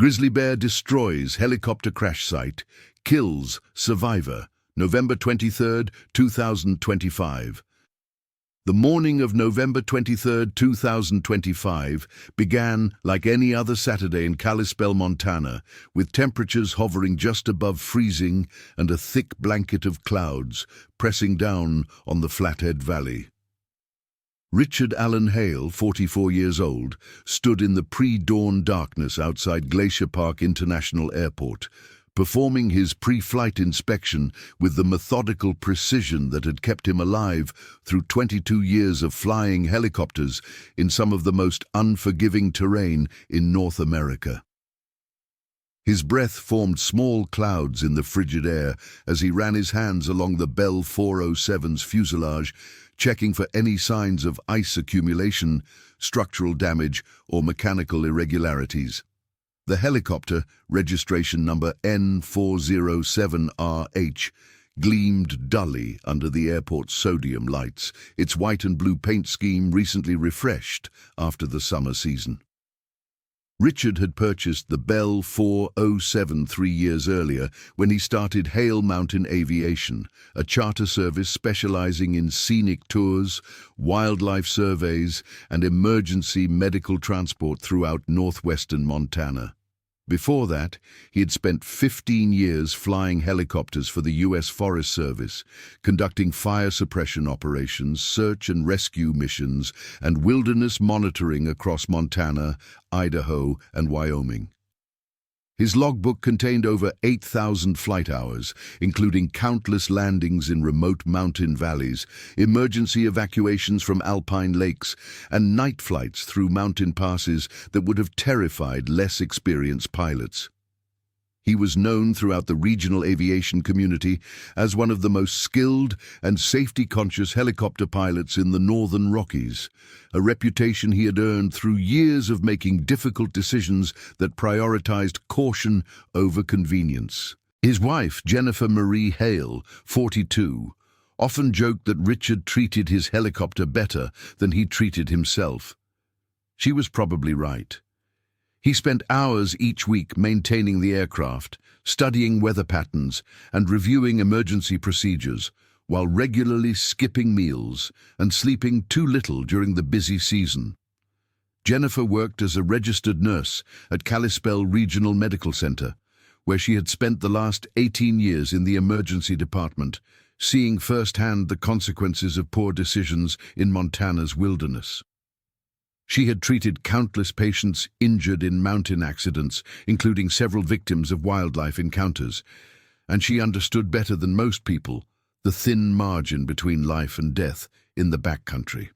Grizzly bear destroys helicopter crash site, kills survivor, November 23, 2025. The morning of November 23, 2025 began like any other Saturday in Kalispell, Montana, with temperatures hovering just above freezing and a thick blanket of clouds pressing down on the Flathead Valley. Richard Allen Hale, 44 years old, stood in the pre-dawn darkness outside Glacier Park International Airport, performing his pre-flight inspection with the methodical precision that had kept him alive through 22 years of flying helicopters in some of the most unforgiving terrain in North America. His breath formed small clouds in the frigid air as he ran his hands along the Bell 407's fuselage, checking for any signs of ice accumulation, structural damage, or mechanical irregularities. The helicopter, registration number N407RH, gleamed dully under the airport's sodium lights, its white and blue paint scheme recently refreshed after the summer season. Richard had purchased the Bell 407 3 years earlier when he started Hale Mountain Aviation, a charter service specializing in scenic tours, wildlife surveys, and emergency medical transport throughout northwestern Montana. Before that, he had spent 15 years flying helicopters for the U.S. Forest Service, conducting fire suppression operations, search and rescue missions, and wilderness monitoring across Montana, Idaho, and Wyoming. His logbook contained over 8,000 flight hours, including countless landings in remote mountain valleys, emergency evacuations from alpine lakes, and night flights through mountain passes that would have terrified less experienced pilots. He was known throughout the regional aviation community as one of the most skilled and safety-conscious helicopter pilots in the Northern Rockies, a reputation he had earned through years of making difficult decisions that prioritized caution over convenience. His wife, Jennifer Marie Hale, 42, often joked that Richard treated his helicopter better than he treated himself. She was probably right. He spent hours each week maintaining the aircraft, studying weather patterns, and reviewing emergency procedures, while regularly skipping meals and sleeping too little during the busy season. Jennifer worked as a registered nurse at Kalispell Regional Medical Center, where she had spent the last 18 years in the emergency department, seeing firsthand the consequences of poor decisions in Montana's wilderness. She had treated countless patients injured in mountain accidents, including several victims of wildlife encounters, and she understood better than most people the thin margin between life and death in the backcountry.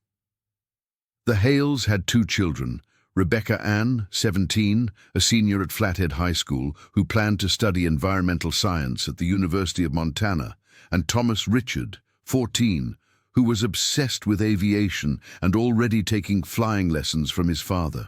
The Hales had 2 children, Rebecca Ann, 17, a senior at Flathead High School, who planned to study environmental science at the University of Montana, and Thomas Richard, 14, who was obsessed with aviation and already taking flying lessons from his father.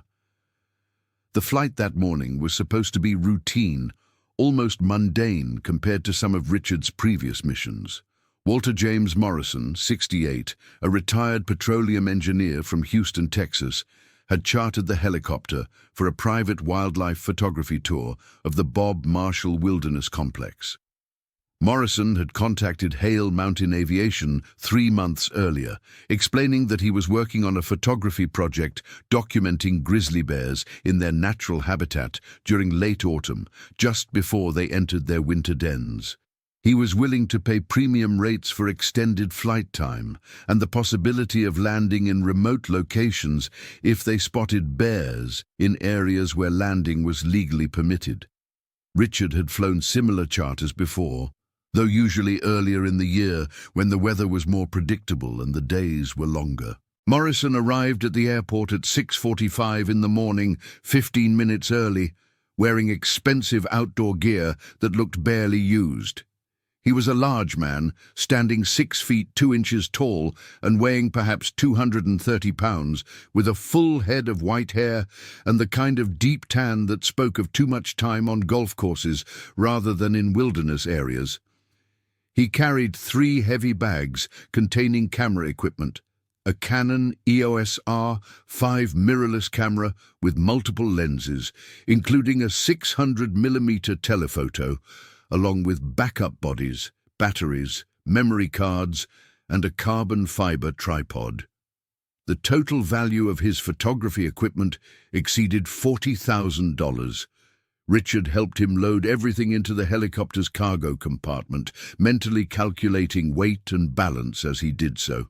The flight that morning was supposed to be routine, almost mundane compared to some of Richard's previous missions. Walter James Morrison, 68, a retired petroleum engineer from Houston, Texas, had chartered the helicopter for a private wildlife photography tour of the Bob Marshall Wilderness Complex. Morrison had contacted Hale Mountain Aviation 3 months earlier, explaining that he was working on a photography project documenting grizzly bears in their natural habitat during late autumn, just before they entered their winter dens. He was willing to pay premium rates for extended flight time and the possibility of landing in remote locations if they spotted bears in areas where landing was legally permitted. Richard had flown similar charters before, though usually earlier in the year when the weather was more predictable and the days were longer. Morrison arrived at the airport at 6:45 in the morning, 15 minutes early, wearing expensive outdoor gear that looked barely used. He was a large man, standing 6 feet 2 inches tall and weighing perhaps 230 pounds, with a full head of white hair and the kind of deep tan that spoke of too much time on golf courses rather than in wilderness areas. He carried 3 heavy bags containing camera equipment, a Canon EOS R5 mirrorless camera with multiple lenses, including a 600mm telephoto, along with backup bodies, batteries, memory cards, and a carbon fiber tripod. The total value of his photography equipment exceeded $40,000. Richard helped him load everything into the helicopter's cargo compartment, mentally calculating weight and balance as he did so.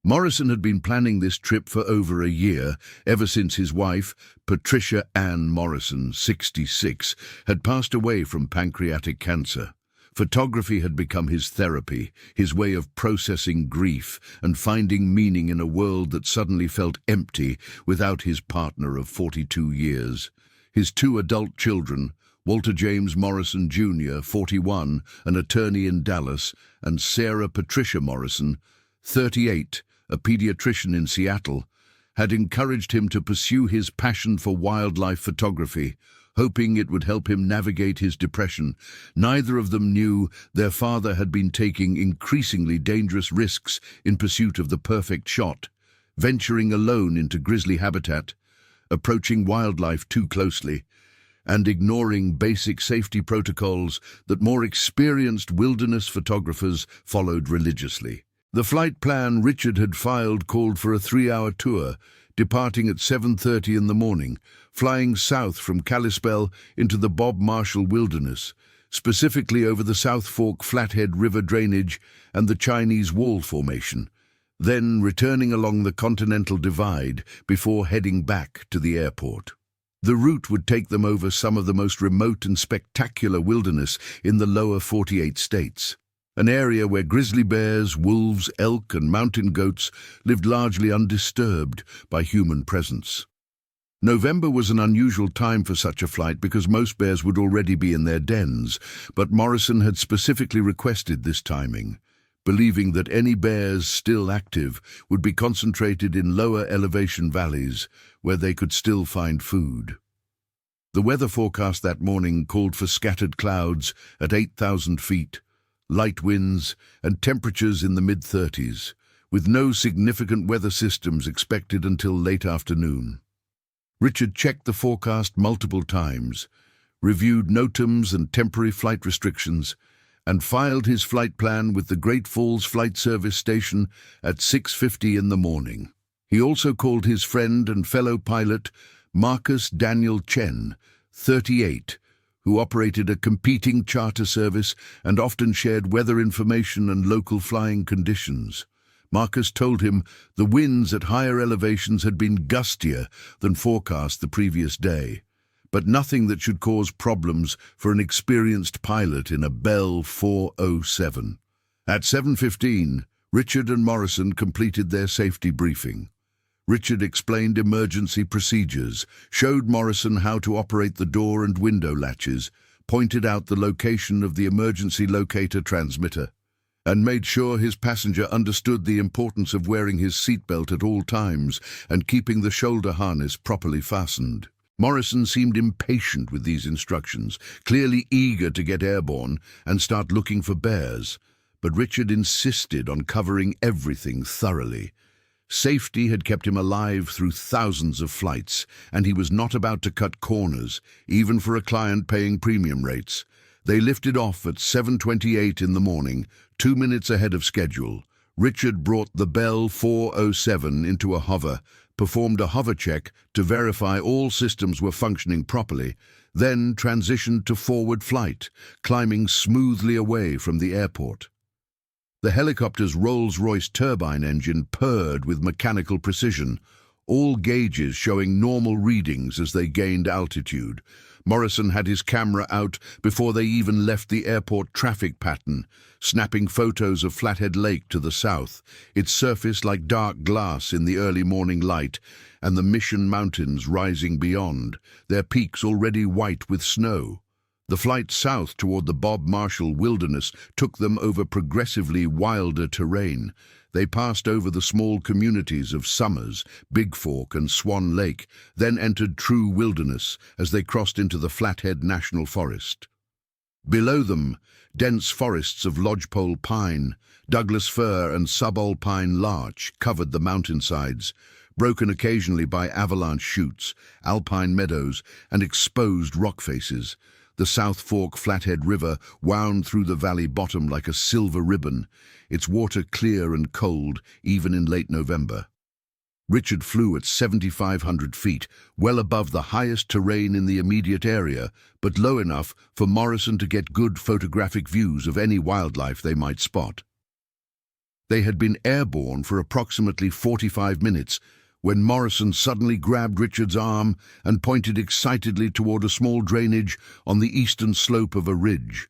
Morrison had been planning this trip for over a year, ever since his wife, Patricia Ann Morrison, 66, had passed away from pancreatic cancer. Photography had become his therapy, his way of processing grief and finding meaning in a world that suddenly felt empty without his partner of 42 years. His two adult children, Walter James Morrison Jr., 41, an attorney in Dallas, and Sarah Patricia Morrison, 38, a pediatrician in Seattle, had encouraged him to pursue his passion for wildlife photography, hoping it would help him navigate his depression. Neither of them knew their father had been taking increasingly dangerous risks in pursuit of the perfect shot, venturing alone into grizzly habitat, approaching wildlife too closely, and ignoring basic safety protocols that more experienced wilderness photographers followed religiously. The flight plan Richard had filed called for a 3-hour tour, departing at 7:30 in the morning, flying south from Kalispell into the Bob Marshall Wilderness, specifically over the South Fork Flathead River drainage and the Chinese Wall Formation, then returning along the Continental Divide before heading back to the airport. The route would take them over some of the most remote and spectacular wilderness in the lower 48 states, an area where grizzly bears, wolves, elk, and mountain goats lived largely undisturbed by human presence. November was an unusual time for such a flight because most bears would already be in their dens, but Morrison had specifically requested this timing, believing that any bears still active would be concentrated in lower elevation valleys where they could still find food. The weather forecast that morning called for scattered clouds at 8,000 feet, light winds, and temperatures in the mid-30s, with no significant weather systems expected until late afternoon. Richard checked the forecast multiple times, reviewed NOTAMs and temporary flight restrictions, and filed his flight plan with the Great Falls Flight Service Station at 6:50 in the morning. He also called his friend and fellow pilot, Marcus Daniel Chen, 38, who operated a competing charter service and often shared weather information and local flying conditions. Marcus told him the winds at higher elevations had been gustier than forecast the previous day, but nothing that should cause problems for an experienced pilot in a Bell 407. At 7:15, Richard and Morrison completed their safety briefing. Richard explained emergency procedures, showed Morrison how to operate the door and window latches, pointed out the location of the emergency locator transmitter, and made sure his passenger understood the importance of wearing his seatbelt at all times and keeping the shoulder harness properly fastened. Morrison seemed impatient with these instructions, clearly eager to get airborne and start looking for bears, but Richard insisted on covering everything thoroughly. Safety had kept him alive through thousands of flights, and he was not about to cut corners, even for a client paying premium rates. They lifted off at 7:28 in the morning, 2 minutes ahead of schedule. Richard brought the Bell 407 into a hover, performed a hover check to verify all systems were functioning properly, then transitioned to forward flight, climbing smoothly away from the airport. The helicopter's Rolls-Royce turbine engine purred with mechanical precision, all gauges showing normal readings as they gained altitude. Morrison had his camera out before they even left the airport traffic pattern, snapping photos of Flathead Lake to the south, its surface like dark glass in the early morning light, and the Mission Mountains rising beyond, their peaks already white with snow. The flight south toward the Bob Marshall Wilderness took them over progressively wilder terrain. They passed over the small communities of Summers, Big Fork, and Swan Lake, then entered true wilderness as they crossed into the Flathead National Forest. Below them, dense forests of lodgepole pine, Douglas fir and subalpine larch covered the mountainsides, broken occasionally by avalanche chutes, alpine meadows, and exposed rock faces. The South Fork Flathead River wound through the valley bottom like a silver ribbon, its water clear and cold even in late November. Richard flew at 7,500 feet, well above the highest terrain in the immediate area, but low enough for Morrison to get good photographic views of any wildlife they might spot. They had been airborne for approximately 45 minutes when Morrison suddenly grabbed Richard's arm and pointed excitedly toward a small drainage on the eastern slope of a ridge.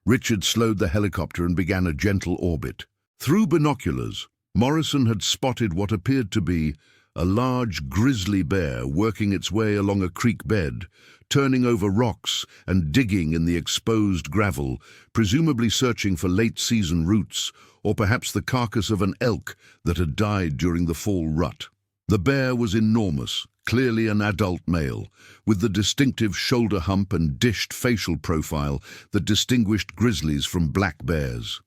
Richard slowed the helicopter and began a gentle orbit. Through binoculars, Morrison had spotted what appeared to be a large grizzly bear working its way along a creek bed, turning over rocks and digging in the exposed gravel, presumably searching for late-season roots or perhaps the carcass of an elk that had died during the fall rut. The bear was enormous, clearly an adult male, with the distinctive shoulder hump and dished facial profile that distinguished grizzlies from black bears.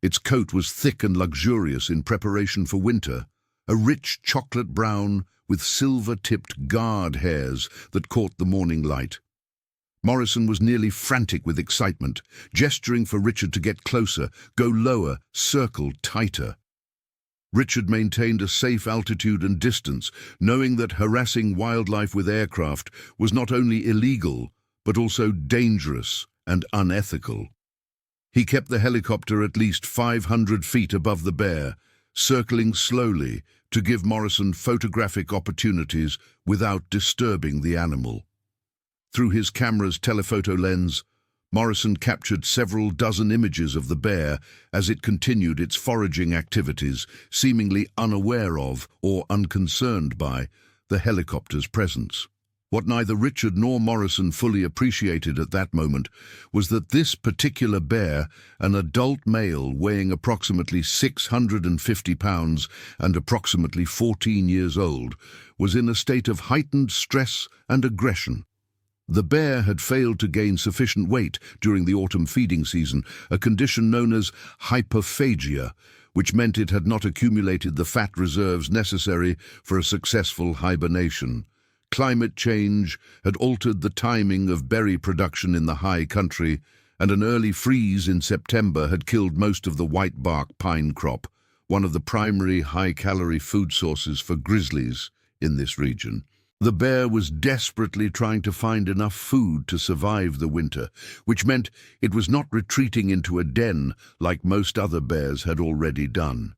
Its coat was thick and luxurious in preparation for winter, a rich chocolate brown with silver-tipped guard hairs that caught the morning light. Morrison was nearly frantic with excitement, gesturing for Richard to get closer, go lower, circle tighter. Richard maintained a safe altitude and distance, knowing that harassing wildlife with aircraft was not only illegal, but also dangerous and unethical. He kept the helicopter at least 500 feet above the bear, circling slowly to give Morrison photographic opportunities without disturbing the animal. Through his camera's telephoto lens, Morrison captured several dozen images of the bear as it continued its foraging activities, seemingly unaware of or unconcerned by the helicopter's presence. What neither Richard nor Morrison fully appreciated at that moment was that this particular bear, an adult male weighing approximately 650 pounds and approximately 14 years old, was in a state of heightened stress and aggression. The bear had failed to gain sufficient weight during the autumn feeding season, a condition known as hyperphagia, which meant it had not accumulated the fat reserves necessary for a successful hibernation. Climate change had altered the timing of berry production in the high country, and an early freeze in September had killed most of the whitebark pine crop, one of the primary high-calorie food sources for grizzlies in this region. The bear was desperately trying to find enough food to survive the winter, which meant it was not retreating into a den like most other bears had already done.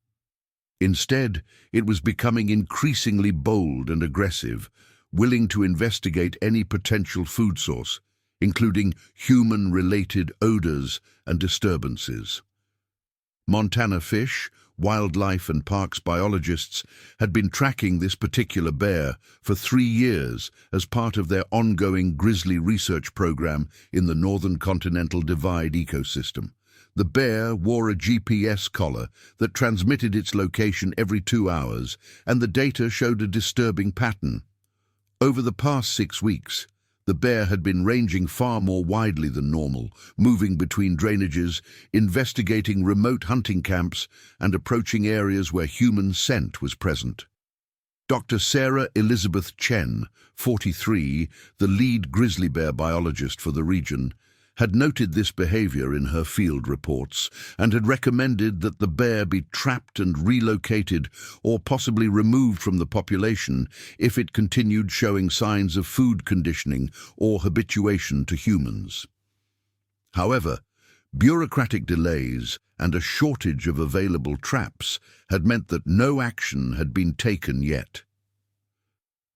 Instead, it was becoming increasingly bold and aggressive, willing to investigate any potential food source, including human-related odors and disturbances. Montana Fish, wildlife and parks biologists had been tracking this particular bear for 3 years as part of their ongoing grizzly research program in the Northern Continental Divide ecosystem. The bear wore a GPS collar that transmitted its location every 2 hours, and the data showed a disturbing pattern. Over the past 6 weeks, the bear had been ranging far more widely than normal, moving between drainages, investigating remote hunting camps, and approaching areas where human scent was present. Dr. Sarah Elizabeth Chen, 43, the lead grizzly bear biologist for the region, had noted this behavior in her field reports and had recommended that the bear be trapped and relocated or possibly removed from the population if it continued showing signs of food conditioning or habituation to humans. However, bureaucratic delays and a shortage of available traps had meant that no action had been taken yet.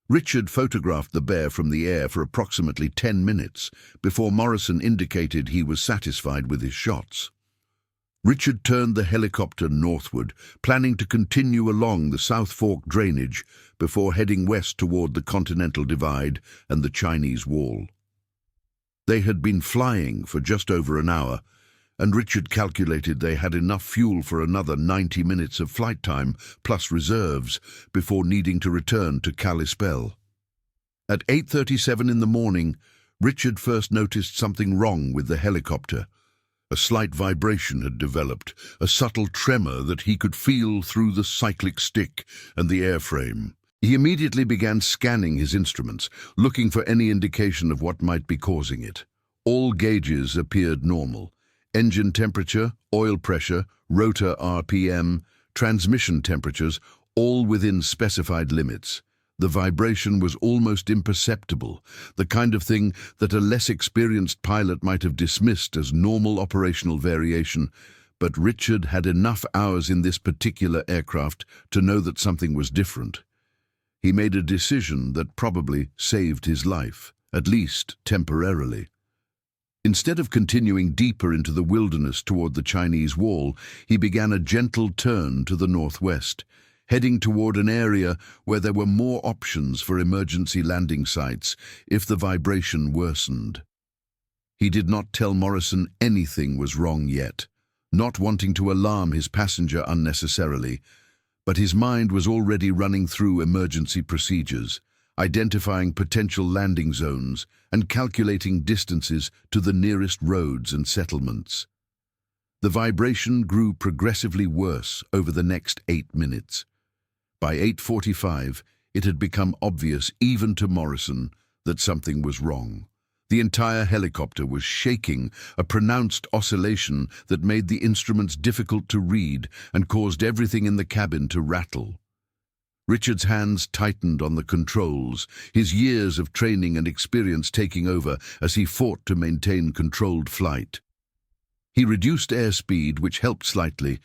Richard photographed the bear from the air for approximately 10 minutes before Morrison indicated he was satisfied with his shots. Richard turned the helicopter northward, planning to continue along the South Fork drainage before heading west toward the Continental Divide and the Chinese Wall. They had been flying for just over an hour, and Richard calculated they had enough fuel for another 90 minutes of flight time, plus reserves, before needing to return to Kalispell. At 8:37 in the morning, Richard first noticed something wrong with the helicopter. A slight vibration had developed, a subtle tremor that he could feel through the cyclic stick and the airframe. He immediately began scanning his instruments, looking for any indication of what might be causing it. All gauges appeared normal. Engine temperature, oil pressure, rotor RPM, transmission temperatures, all within specified limits. The vibration was almost imperceptible, the kind of thing that a less experienced pilot might have dismissed as normal operational variation, but Richard had enough hours in this particular aircraft to know that something was different. He made a decision that probably saved his life, at least temporarily. Instead of continuing deeper into the wilderness toward the Chinese wall, he began a gentle turn to the northwest, heading toward an area where there were more options for emergency landing sites if the vibration worsened. He did not tell Morrison anything was wrong yet, not wanting to alarm his passenger unnecessarily, but his mind was already running through emergency procedures, identifying potential landing zones and calculating distances to the nearest roads and settlements. The vibration grew progressively worse over the next 8 minutes. By 8:45, it had become obvious even to Morrison that something was wrong. The entire helicopter was shaking, a pronounced oscillation that made the instruments difficult to read and caused everything in the cabin to rattle. Richard's hands tightened on the controls, his years of training and experience taking over as he fought to maintain controlled flight. He reduced airspeed, which helped slightly,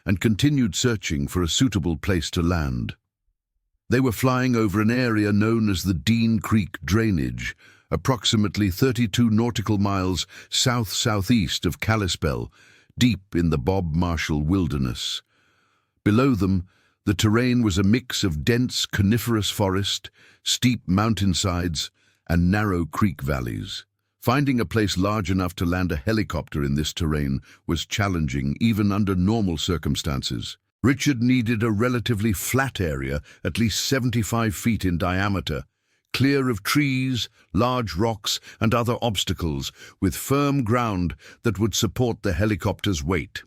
and continued searching for a suitable place to land. They were flying over an area known as the Dean Creek Drainage, approximately 32 nautical miles south-southeast of Kalispell, deep in the Bob Marshall Wilderness. Below them, the terrain was a mix of dense coniferous forest, steep mountainsides, and narrow creek valleys. Finding a place large enough to land a helicopter in this terrain was challenging even under normal circumstances. Richard needed a relatively flat area, at least 75 feet in diameter, clear of trees, large rocks, and other obstacles, with firm ground that would support the helicopter's weight.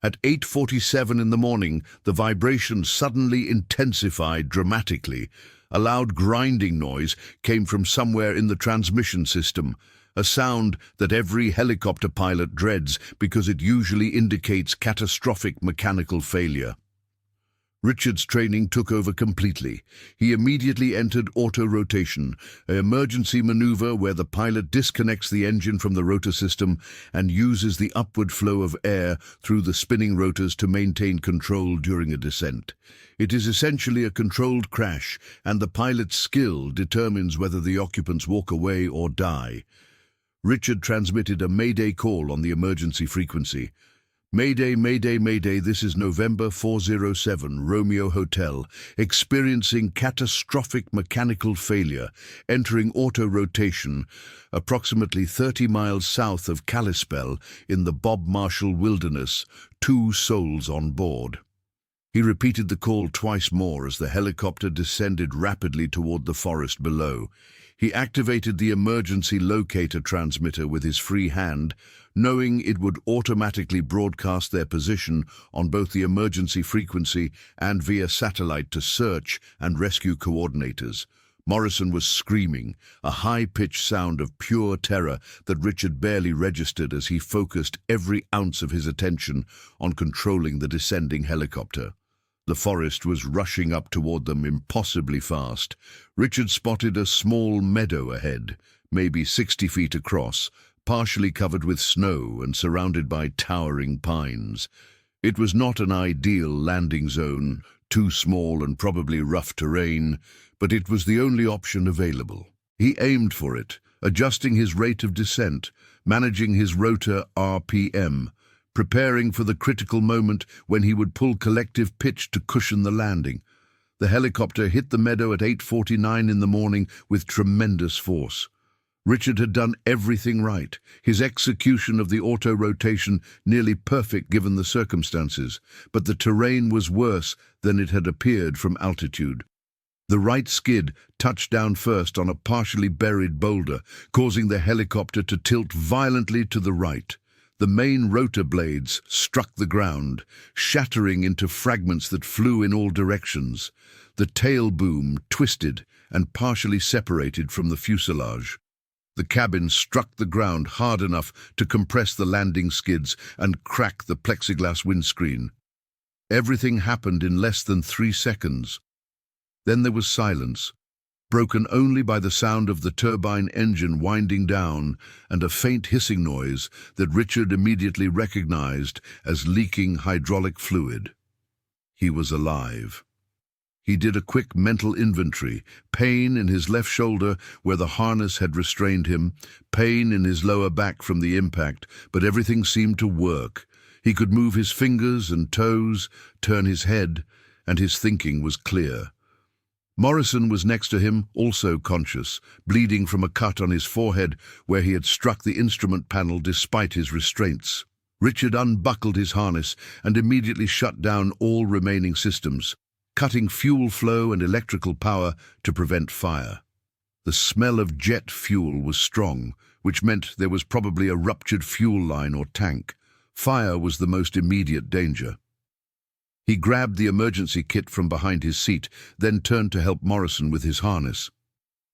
At 8:47 in the morning, the vibration suddenly intensified dramatically. A loud grinding noise came from somewhere in the transmission system, a sound that every helicopter pilot dreads because it usually indicates catastrophic mechanical failure. Richard's training took over completely. He immediately entered auto-rotation, an emergency maneuver where the pilot disconnects the engine from the rotor system and uses the upward flow of air through the spinning rotors to maintain control during a descent. It is essentially a controlled crash, and the pilot's skill determines whether the occupants walk away or die. Richard transmitted a Mayday call on the emergency frequency. Mayday, Mayday, Mayday, this is November 407, Romeo Hotel, experiencing catastrophic mechanical failure, entering auto-rotation, approximately 30 miles south of Kalispell in the Bob Marshall Wilderness, 2 souls on board. He repeated the call twice more as the helicopter descended rapidly toward the forest below. He activated the emergency locator transmitter with his free hand, knowing it would automatically broadcast their position on both the emergency frequency and via satellite to search and rescue coordinators. Morrison was screaming, a high-pitched sound of pure terror that Richard barely registered as he focused every ounce of his attention on controlling the descending helicopter. The forest was rushing up toward them impossibly fast. Richard spotted a small meadow ahead, maybe 60 feet across, partially covered with snow and surrounded by towering pines. It was not an ideal landing zone, too small and probably rough terrain, but it was the only option available. He aimed for it, adjusting his rate of descent, managing his rotor RPM, preparing for the critical moment when he would pull collective pitch to cushion the landing. The helicopter hit the meadow at 8:49 in the morning with tremendous force. Richard had done everything right, his execution of the auto-rotation nearly perfect given the circumstances, but the terrain was worse than it had appeared from altitude. The right skid touched down first on a partially buried boulder, causing the helicopter to tilt violently to the right. The main rotor blades struck the ground, shattering into fragments that flew in all directions. The tail boom twisted and partially separated from the fuselage. The cabin struck the ground hard enough to compress the landing skids and crack the plexiglass windscreen. Everything happened in less than 3 seconds. Then there was silence, broken only by the sound of the turbine engine winding down and a faint hissing noise that Richard immediately recognized as leaking hydraulic fluid. He was alive. He did a quick mental inventory: pain in his left shoulder where the harness had restrained him, pain in his lower back from the impact, but everything seemed to work. He could move his fingers and toes, turn his head, and his thinking was clear. Morrison was next to him, also conscious, bleeding from a cut on his forehead where he had struck the instrument panel despite his restraints. Richard unbuckled his harness and immediately shut down all remaining systems, cutting fuel flow and electrical power to prevent fire. The smell of jet fuel was strong, which meant there was probably a ruptured fuel line or tank. Fire was the most immediate danger. He grabbed the emergency kit from behind his seat, then turned to help Morrison with his harness.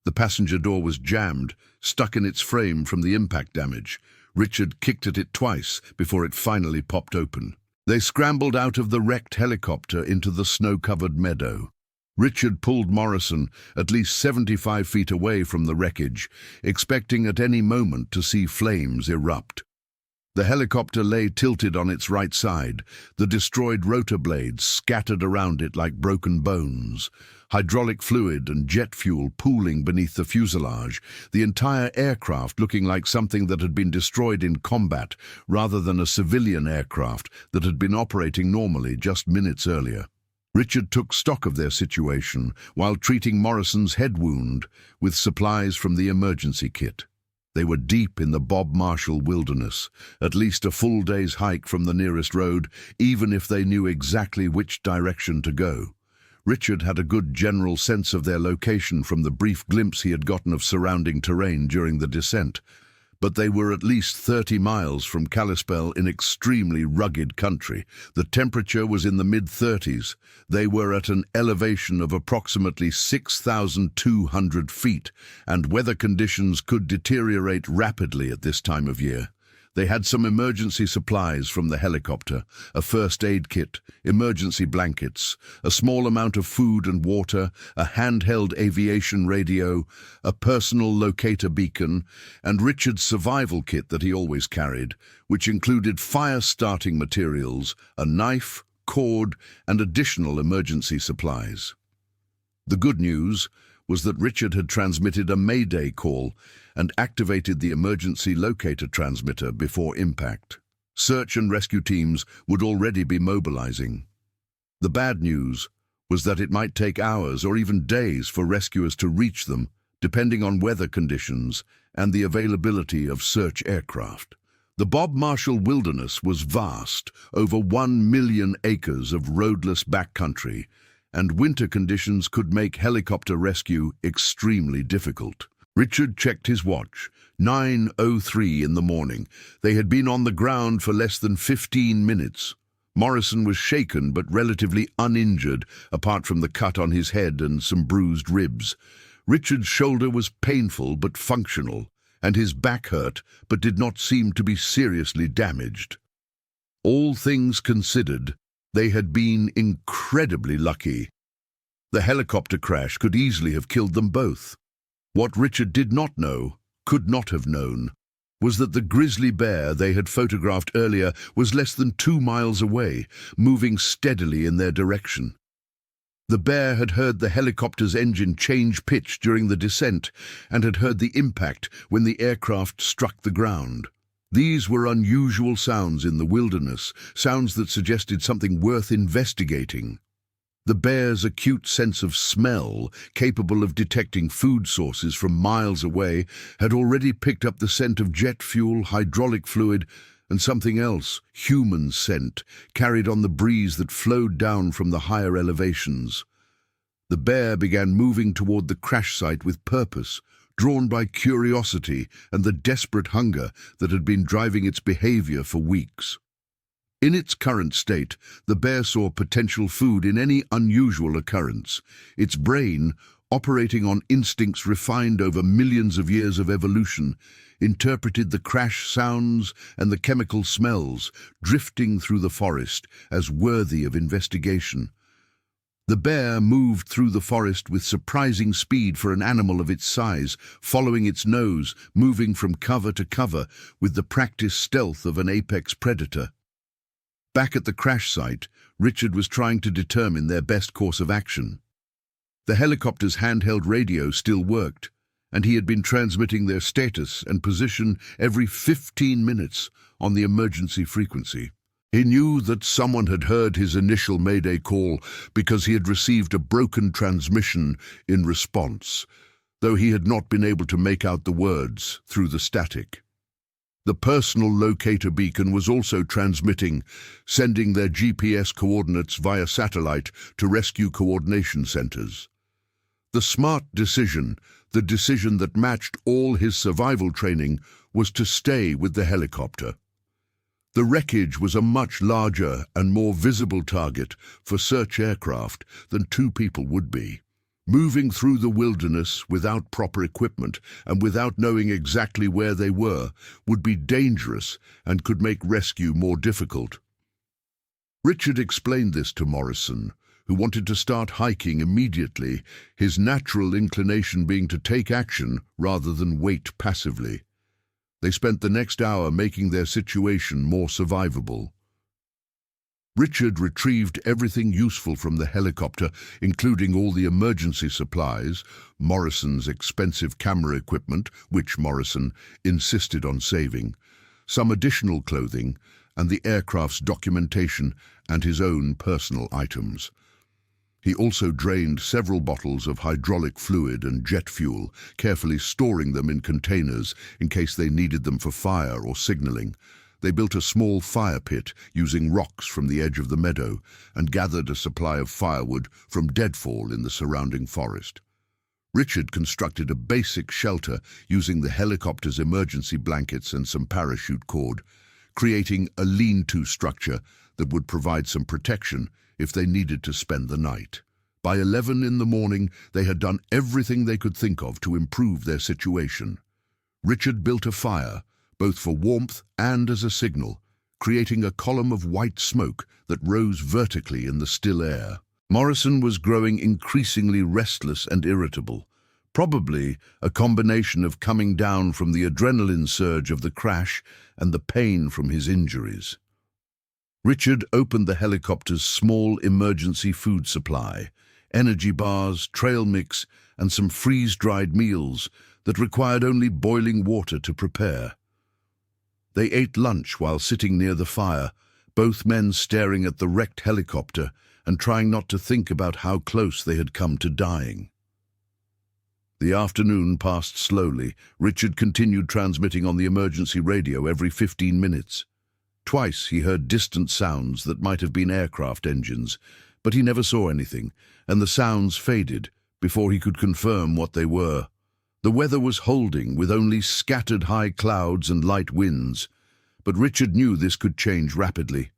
The passenger door was jammed, stuck in its frame from the impact damage. Richard kicked at it twice before it finally popped open. They scrambled out of the wrecked helicopter into the snow-covered meadow. Richard pulled Morrison at least 75 feet away from the wreckage, expecting at any moment to see flames erupt. The helicopter lay tilted on its right side, the destroyed rotor blades scattered around it like broken bones, hydraulic fluid and jet fuel pooling beneath the fuselage, the entire aircraft looking like something that had been destroyed in combat rather than a civilian aircraft that had been operating normally just minutes earlier. Richard took stock of their situation while treating Morrison's head wound with supplies from the emergency kit. They were deep in the Bob Marshall wilderness, at least a full day's hike from the nearest road, even if they knew exactly which direction to go. Richard had a good general sense of their location from the brief glimpse he had gotten of surrounding terrain during the descent, but they were at least 30 miles from Kalispell in extremely rugged country. The temperature was in the mid-30s. They were at an elevation of approximately 6,200 feet, and weather conditions could deteriorate rapidly at this time of year. They had some emergency supplies from the helicopter: a first aid kit, emergency blankets, a small amount of food and water, a handheld aviation radio, a personal locator beacon, and Richard's survival kit that he always carried, which included fire-starting materials, a knife, cord, and additional emergency supplies. The good news was that Richard had transmitted a Mayday call and activated the emergency locator transmitter before impact. Search and rescue teams would already be mobilizing. The bad news was that it might take hours or even days for rescuers to reach them, depending on weather conditions and the availability of search aircraft. The Bob Marshall Wilderness was vast, over 1 million acres of roadless backcountry, and winter conditions could make helicopter rescue extremely difficult. Richard checked his watch. 9:03 in the morning. They had been on the ground for less than 15 minutes. Morrison was shaken but relatively uninjured, apart from the cut on his head and some bruised ribs. Richard's shoulder was painful but functional, and his back hurt but did not seem to be seriously damaged. All things considered, they had been incredibly lucky. The helicopter crash could easily have killed them both. What Richard did not know, could not have known, was that the grizzly bear they had photographed earlier was less than 2 miles away, moving steadily in their direction. The bear had heard the helicopter's engine change pitch during the descent and had heard the impact when the aircraft struck the ground. These were unusual sounds in the wilderness, sounds that suggested something worth investigating. The bear's acute sense of smell, capable of detecting food sources from miles away, had already picked up the scent of jet fuel, hydraulic fluid, and something else, human scent, carried on the breeze that flowed down from the higher elevations. The bear began moving toward the crash site with purpose, drawn by curiosity and the desperate hunger that had been driving its behavior for weeks. In its current state, the bear saw potential food in any unusual occurrence. Its brain, operating on instincts refined over millions of years of evolution, interpreted the crash sounds and the chemical smells drifting through the forest as worthy of investigation. The bear moved through the forest with surprising speed for an animal of its size, following its nose, moving from cover to cover with the practiced stealth of an apex predator. Back at the crash site, Richard was trying to determine their best course of action. The helicopter's handheld radio still worked, and he had been transmitting their status and position every 15 minutes on the emergency frequency. He knew that someone had heard his initial Mayday call because he had received a broken transmission in response, though he had not been able to make out the words through the static. The personal locator beacon was also transmitting, sending their GPS coordinates via satellite to rescue coordination centers. The smart decision, the decision that matched all his survival training, was to stay with the helicopter. The wreckage was a much larger and more visible target for search aircraft than two people would be. Moving through the wilderness without proper equipment and without knowing exactly where they were would be dangerous and could make rescue more difficult. Richard explained this to Morrison, who wanted to start hiking immediately, his natural inclination being to take action rather than wait passively. They spent the next hour making their situation more survivable. Richard retrieved everything useful from the helicopter, including all the emergency supplies, Morrison's expensive camera equipment, which Morrison insisted on saving, some additional clothing, and the aircraft's documentation and his own personal items. He also drained several bottles of hydraulic fluid and jet fuel, carefully storing them in containers in case they needed them for fire or signaling. They built a small fire pit using rocks from the edge of the meadow and gathered a supply of firewood from deadfall in the surrounding forest. Richard constructed a basic shelter using the helicopter's emergency blankets and some parachute cord, creating a lean-to structure that would provide some protection if they needed to spend the night. By 11 in the morning, they had done everything they could think of to improve their situation. Richard built a fire, both for warmth and as a signal, creating a column of white smoke that rose vertically in the still air. Morrison was growing increasingly restless and irritable, probably a combination of coming down from the adrenaline surge of the crash and the pain from his injuries. Richard opened the helicopter's small emergency food supply, energy bars, trail mix, and some freeze-dried meals that required only boiling water to prepare. They ate lunch while sitting near the fire, both men staring at the wrecked helicopter and trying not to think about how close they had come to dying. The afternoon passed slowly. Richard continued transmitting on the emergency radio every 15 minutes. Twice he heard distant sounds that might have been aircraft engines, but he never saw anything, and the sounds faded before he could confirm what they were. The weather was holding, with only scattered high clouds and light winds, but Richard knew this could change rapidly.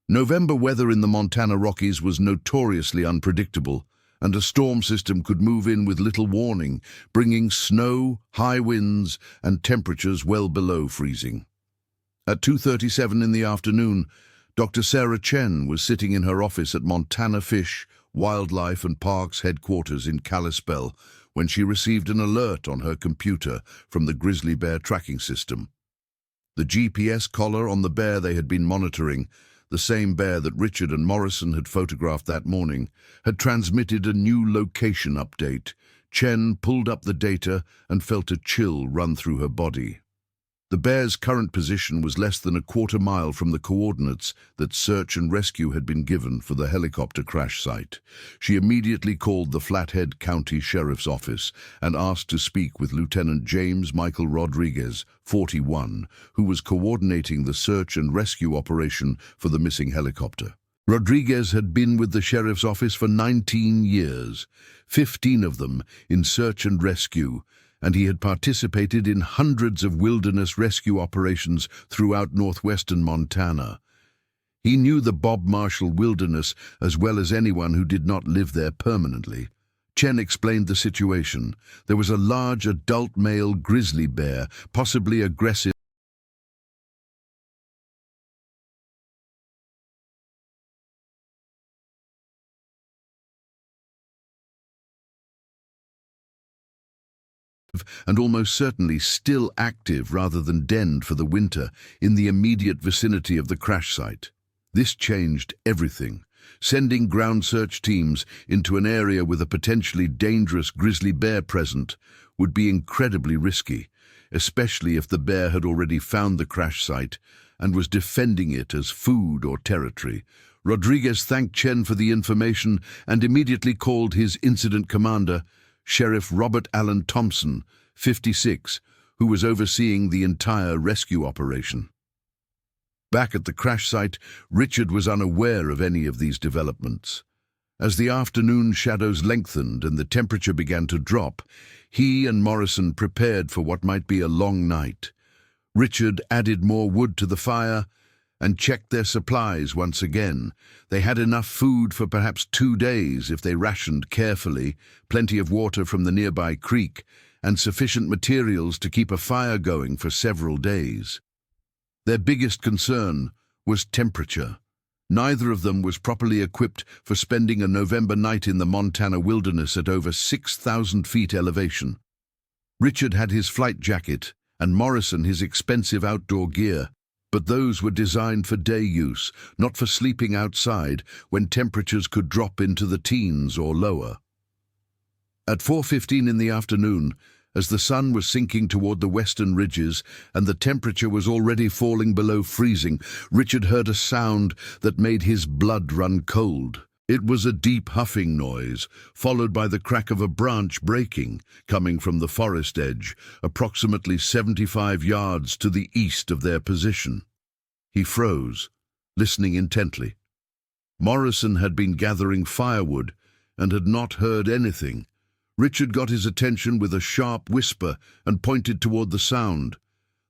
November weather in the Montana Rockies was notoriously unpredictable, and a storm system could move in with little warning, bringing snow, high winds, and temperatures well below freezing. At 2:37 in the afternoon, Dr. Sarah Chen was sitting in her office at Montana Fish, Wildlife and Parks headquarters in Kalispell when she received an alert on her computer from the grizzly bear tracking system. The GPS collar on the bear they had been monitoring, the same bear that Richard and Morrison had photographed that morning, had transmitted a new location update. Chen pulled up the data and felt a chill run through her body. The bear's current position was less than a quarter-mile from the coordinates that search and rescue had been given for the helicopter crash site. She immediately called the Flathead County Sheriff's Office and asked to speak with Lieutenant James Michael Rodriguez, 41, who was coordinating the search and rescue operation for the missing helicopter. Rodriguez had been with the sheriff's office for 19 years, 15 of them in search and rescue, and he had participated in hundreds of wilderness rescue operations throughout northwestern Montana. He knew the Bob Marshall Wilderness as well as anyone who did not live there permanently. Chen explained the situation. There was a large adult male grizzly bear, possibly aggressive, and almost certainly still active rather than denned for the winter in the immediate vicinity of the crash site. This changed everything. Sending ground search teams into an area with a potentially dangerous grizzly bear present would be incredibly risky, especially if the bear had already found the crash site and was defending it as food or territory. Rodriguez thanked Chen for the information and immediately called his incident commander, Sheriff Robert Allen Thompson, 56, who was overseeing the entire rescue operation. Back at the crash site, Richard was unaware of any of these developments. As the afternoon shadows lengthened and the temperature began to drop, he and Morrison prepared for what might be a long night. Richard added more wood to the fire and checked their supplies once again. They had enough food for perhaps 2 days if they rationed carefully, plenty of water from the nearby creek, and sufficient materials to keep a fire going for several days. Their biggest concern was temperature. Neither of them was properly equipped for spending a November night in the Montana wilderness at over 6,000 feet elevation. Richard had his flight jacket and Morrison his expensive outdoor gear, but those were designed for day use, not for sleeping outside when temperatures could drop into the teens or lower. At 4:15 in the afternoon, as the sun was sinking toward the western ridges and the temperature was already falling below freezing, Richard heard a sound that made his blood run cold. It was a deep huffing noise, followed by the crack of a branch breaking, coming from the forest edge, approximately 75 yards to the east of their position. He froze, listening intently. Morrison had been gathering firewood and had not heard anything. Richard got his attention with a sharp whisper and pointed toward the sound.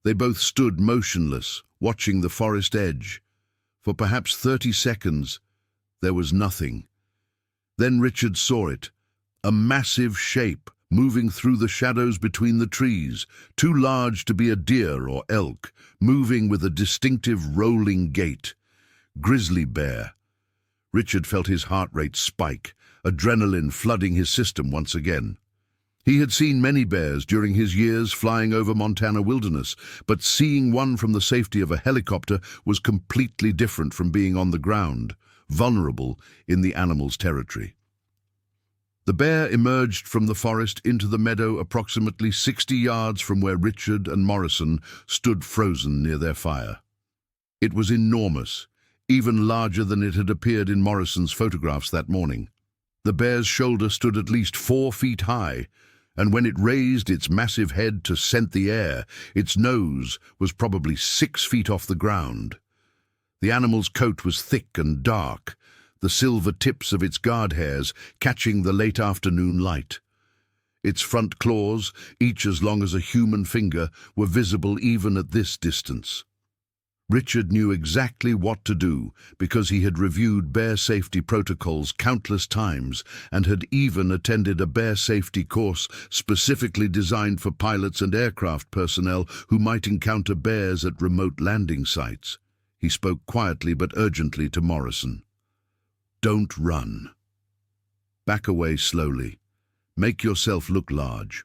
They both stood motionless, watching the forest edge. For perhaps 30 seconds, there was nothing. Then Richard saw it, a massive shape moving through the shadows between the trees, too large to be a deer or elk, moving with a distinctive rolling gait. Grizzly bear. Richard felt his heart rate spike, adrenaline flooding his system once again. He had seen many bears during his years flying over Montana wilderness, but seeing one from the safety of a helicopter was completely different from being on the ground, vulnerable in the animal's territory. The bear emerged from the forest into the meadow approximately 60 yards from where Richard and Morrison stood frozen near their fire. It was enormous, even larger than it had appeared in Morrison's photographs that morning. The bear's shoulder stood at least 4 feet high, and when it raised its massive head to scent the air, its nose was probably 6 feet off the ground. The animal's coat was thick and dark, the silver tips of its guard hairs catching the late afternoon light. Its front claws, each as long as a human finger, were visible even at this distance. Richard knew exactly what to do because he had reviewed bear safety protocols countless times and had even attended a bear safety course specifically designed for pilots and aircraft personnel who might encounter bears at remote landing sites. He spoke quietly but urgently to Morrison. "Don't run. Back away slowly. Make yourself look large.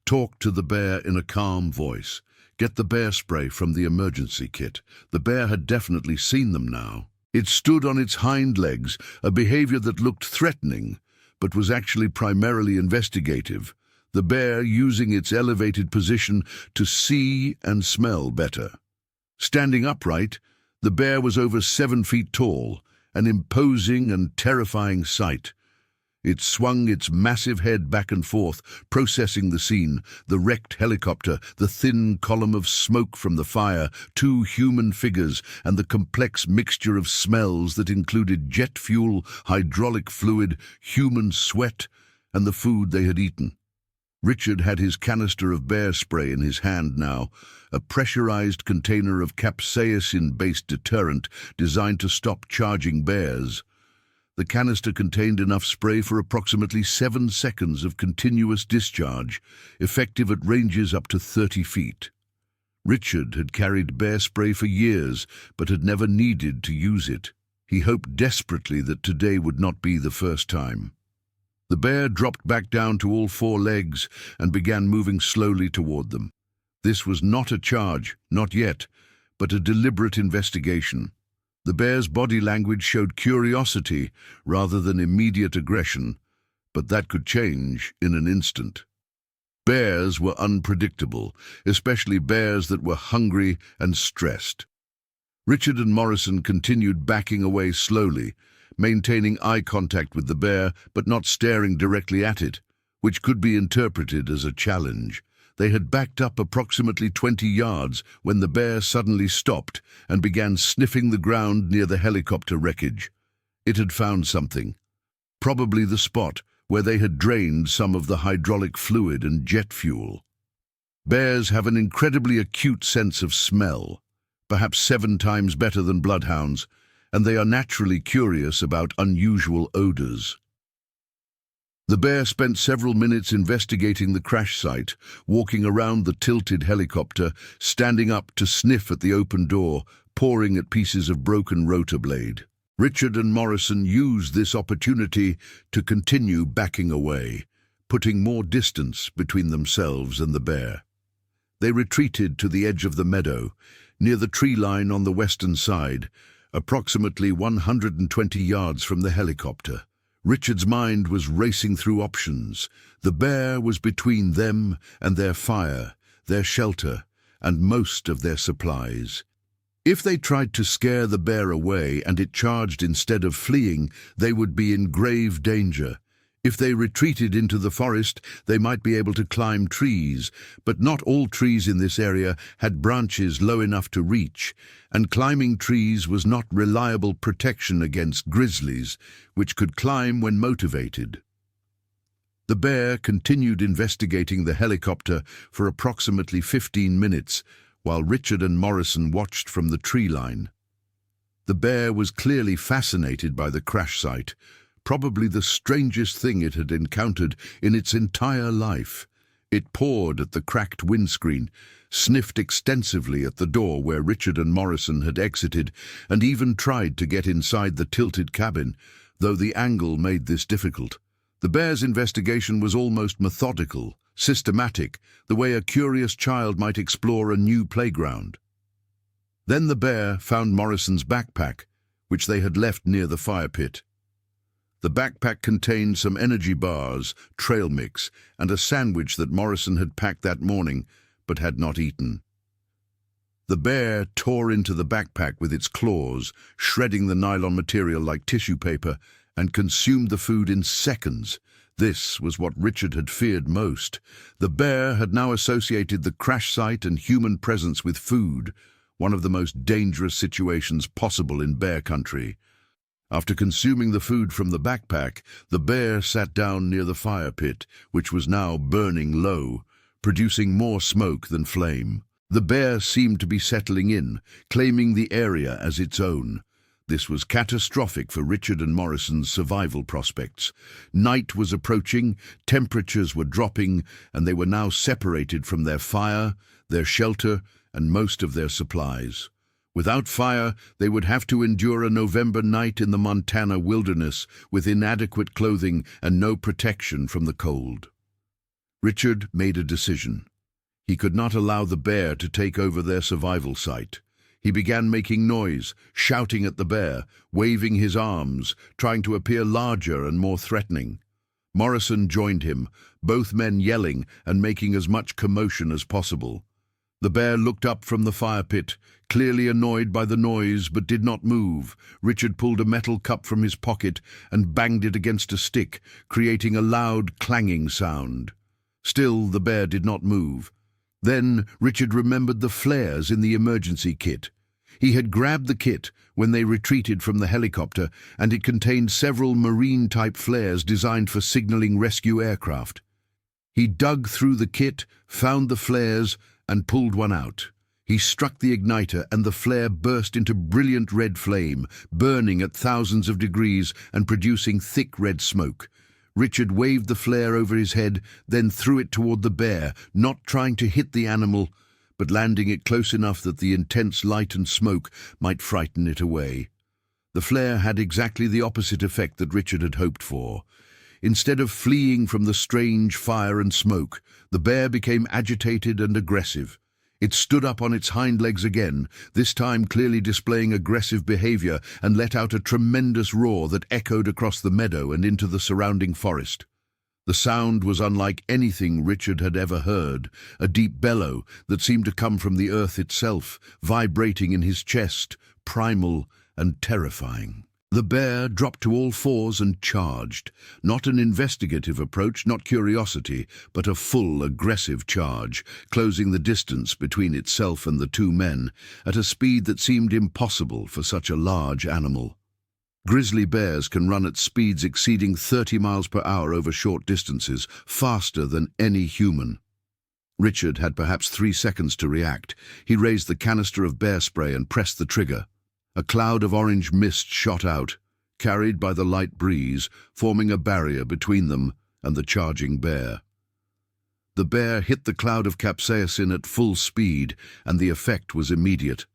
Talk to the bear in a calm voice. Get the bear spray from the emergency kit." The bear had definitely seen them now. It stood on its hind legs, a behavior that looked threatening, but was actually primarily investigative, the bear using its elevated position to see and smell better. Standing upright, the bear was over 7 feet tall, an imposing and terrifying sight. It swung its massive head back and forth, processing the scene, the wrecked helicopter, the thin column of smoke from the fire, two human figures, and the complex mixture of smells that included jet fuel, hydraulic fluid, human sweat, and the food they had eaten. Richard had his canister of bear spray in his hand now, a pressurized container of capsaicin-based deterrent designed to stop charging bears. The canister contained enough spray for approximately 7 seconds of continuous discharge, effective at ranges up to 30 feet. Richard had carried bear spray for years, but had never needed to use it. He hoped desperately that today would not be the first time. The bear dropped back down to all 4 legs and began moving slowly toward them. This was not a charge, not yet, but a deliberate investigation. The bear's body language showed curiosity rather than immediate aggression, but that could change in an instant. Bears were unpredictable, especially bears that were hungry and stressed. Richard and Morrison continued backing away slowly, maintaining eye contact with the bear but not staring directly at it, which could be interpreted as a challenge. They had backed up approximately 20 yards when the bear suddenly stopped and began sniffing the ground near the helicopter wreckage. It had found something, probably the spot where they had drained some of the hydraulic fluid and jet fuel. Bears have an incredibly acute sense of smell, perhaps 7 times better than bloodhounds, and they are naturally curious about unusual odors. The bear spent several minutes investigating the crash site, walking around the tilted helicopter, standing up to sniff at the open door, pawing at pieces of broken rotor blade. Richard and Morrison used this opportunity to continue backing away, putting more distance between themselves and the bear. They retreated to the edge of the meadow, near the tree line on the western side, approximately 120 yards from the helicopter. Richard's mind was racing through options. The bear was between them and their fire, their shelter, and most of their supplies. If they tried to scare the bear away and it charged instead of fleeing, they would be in grave danger. If they retreated into the forest, they might be able to climb trees, but not all trees in this area had branches low enough to reach, and climbing trees was not reliable protection against grizzlies, which could climb when motivated. The bear continued investigating the helicopter for approximately 15 minutes, while Richard and Morrison watched from the tree line. The bear was clearly fascinated by the crash site, probably the strangest thing it had encountered in its entire life. It pawed at the cracked windscreen, sniffed extensively at the door where Richard and Morrison had exited, and even tried to get inside the tilted cabin, though the angle made this difficult. The bear's investigation was almost methodical, systematic, the way a curious child might explore a new playground. Then the bear found Morrison's backpack, which they had left near the fire pit. The backpack contained some energy bars, trail mix, and a sandwich that Morrison had packed that morning, but had not eaten. The bear tore into the backpack with its claws, shredding the nylon material like tissue paper, and consumed the food in seconds. This was what Richard had feared most. The bear had now associated the crash site and human presence with food, one of the most dangerous situations possible in bear country. After consuming the food from the backpack, the bear sat down near the fire pit, which was now burning low, producing more smoke than flame. The bear seemed to be settling in, claiming the area as its own. This was catastrophic for Richard and Morrison's survival prospects. Night was approaching, temperatures were dropping, and they were now separated from their fire, their shelter, and most of their supplies. Without fire, they would have to endure a November night in the Montana wilderness with inadequate clothing and no protection from the cold. Richard made a decision. He could not allow the bear to take over their survival site. He began making noise, shouting at the bear, waving his arms, trying to appear larger and more threatening. Morrison joined him, both men yelling and making as much commotion as possible. The bear looked up from the fire pit, clearly annoyed by the noise, but did not move. Richard pulled a metal cup from his pocket and banged it against a stick, creating a loud, clanging sound. Still, the bear did not move. Then Richard remembered the flares in the emergency kit. He had grabbed the kit when they retreated from the helicopter, and it contained several marine-type flares designed for signaling rescue aircraft. He dug through the kit, found the flares, and pulled one out. He struck the igniter, and the flare burst into brilliant red flame, burning at thousands of degrees and producing thick red smoke. Richard waved the flare over his head, then threw it toward the bear, not trying to hit the animal, but landing it close enough that the intense light and smoke might frighten it away. The flare had exactly the opposite effect that Richard had hoped for. Instead of fleeing from the strange fire and smoke, the bear became agitated and aggressive. It stood up on its hind legs again, this time clearly displaying aggressive behavior, and let out a tremendous roar that echoed across the meadow and into the surrounding forest. The sound was unlike anything Richard had ever heard, a deep bellow that seemed to come from the earth itself, vibrating in his chest, primal and terrifying. The bear dropped to all fours and charged. Not an investigative approach, not curiosity, but a full, aggressive charge, closing the distance between itself and the two men, at a speed that seemed impossible for such a large animal. Grizzly bears can run at speeds exceeding 30 miles per hour over short distances, faster than any human. Richard had perhaps 3 seconds to react. He raised the canister of bear spray and pressed the trigger. A cloud of orange mist shot out, carried by the light breeze, forming a barrier between them and the charging bear. The bear hit the cloud of capsaicin at full speed, and the effect was immediate.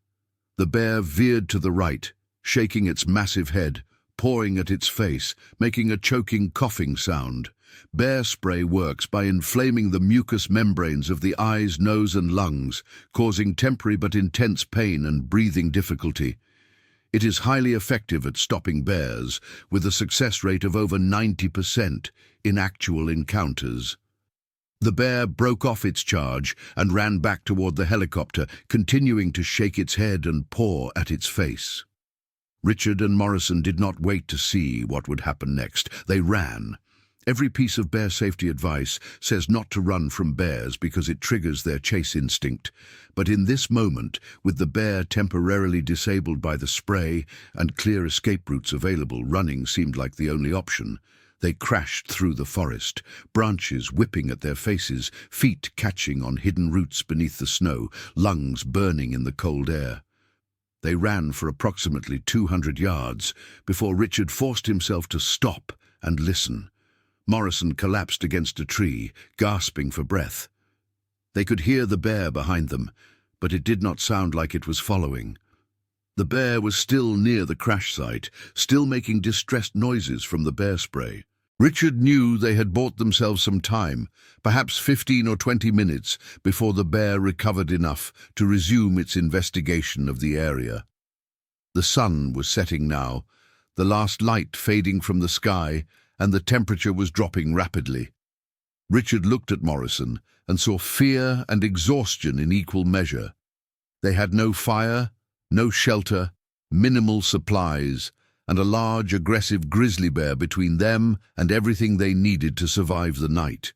The bear veered to the right, shaking its massive head, pawing at its face, making a choking coughing sound. Bear spray works by inflaming the mucous membranes of the eyes, nose, and lungs, causing temporary but intense pain and breathing difficulty. It is highly effective at stopping bears, with a success rate of over 90% in actual encounters. The bear broke off its charge and ran back toward the helicopter, continuing to shake its head and paw at its face. Richard and Morrison did not wait to see what would happen next. They ran. Every piece of bear safety advice says not to run from bears because it triggers their chase instinct. But in this moment, with the bear temporarily disabled by the spray and clear escape routes available, running seemed like the only option. They crashed through the forest, branches whipping at their faces, feet catching on hidden roots beneath the snow, lungs burning in the cold air. They ran for approximately 200 yards before Richard forced himself to stop and listen. Morrison collapsed against a tree, gasping for breath. They could hear the bear behind them, but it did not sound like it was following. The bear was still near the crash site, still making distressed noises from the bear spray. Richard knew they had bought themselves some time, perhaps 15 or 20 minutes, before the bear recovered enough to resume its investigation of the area. The sun was setting now, the last light fading from the sky, and the temperature was dropping rapidly. Richard looked at Morrison and saw fear and exhaustion in equal measure. They had no fire, no shelter, minimal supplies, and a large, aggressive grizzly bear between them and everything they needed to survive the night.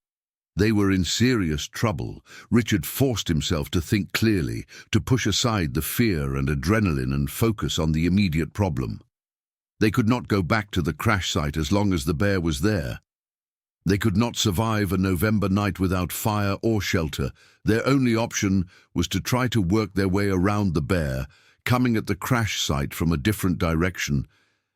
They were in serious trouble. Richard forced himself to think clearly, to push aside the fear and adrenaline and focus on the immediate problem. They could not go back to the crash site as long as the bear was there. They could not survive a November night without fire or shelter. Their only option was to try to work their way around the bear, coming at the crash site from a different direction,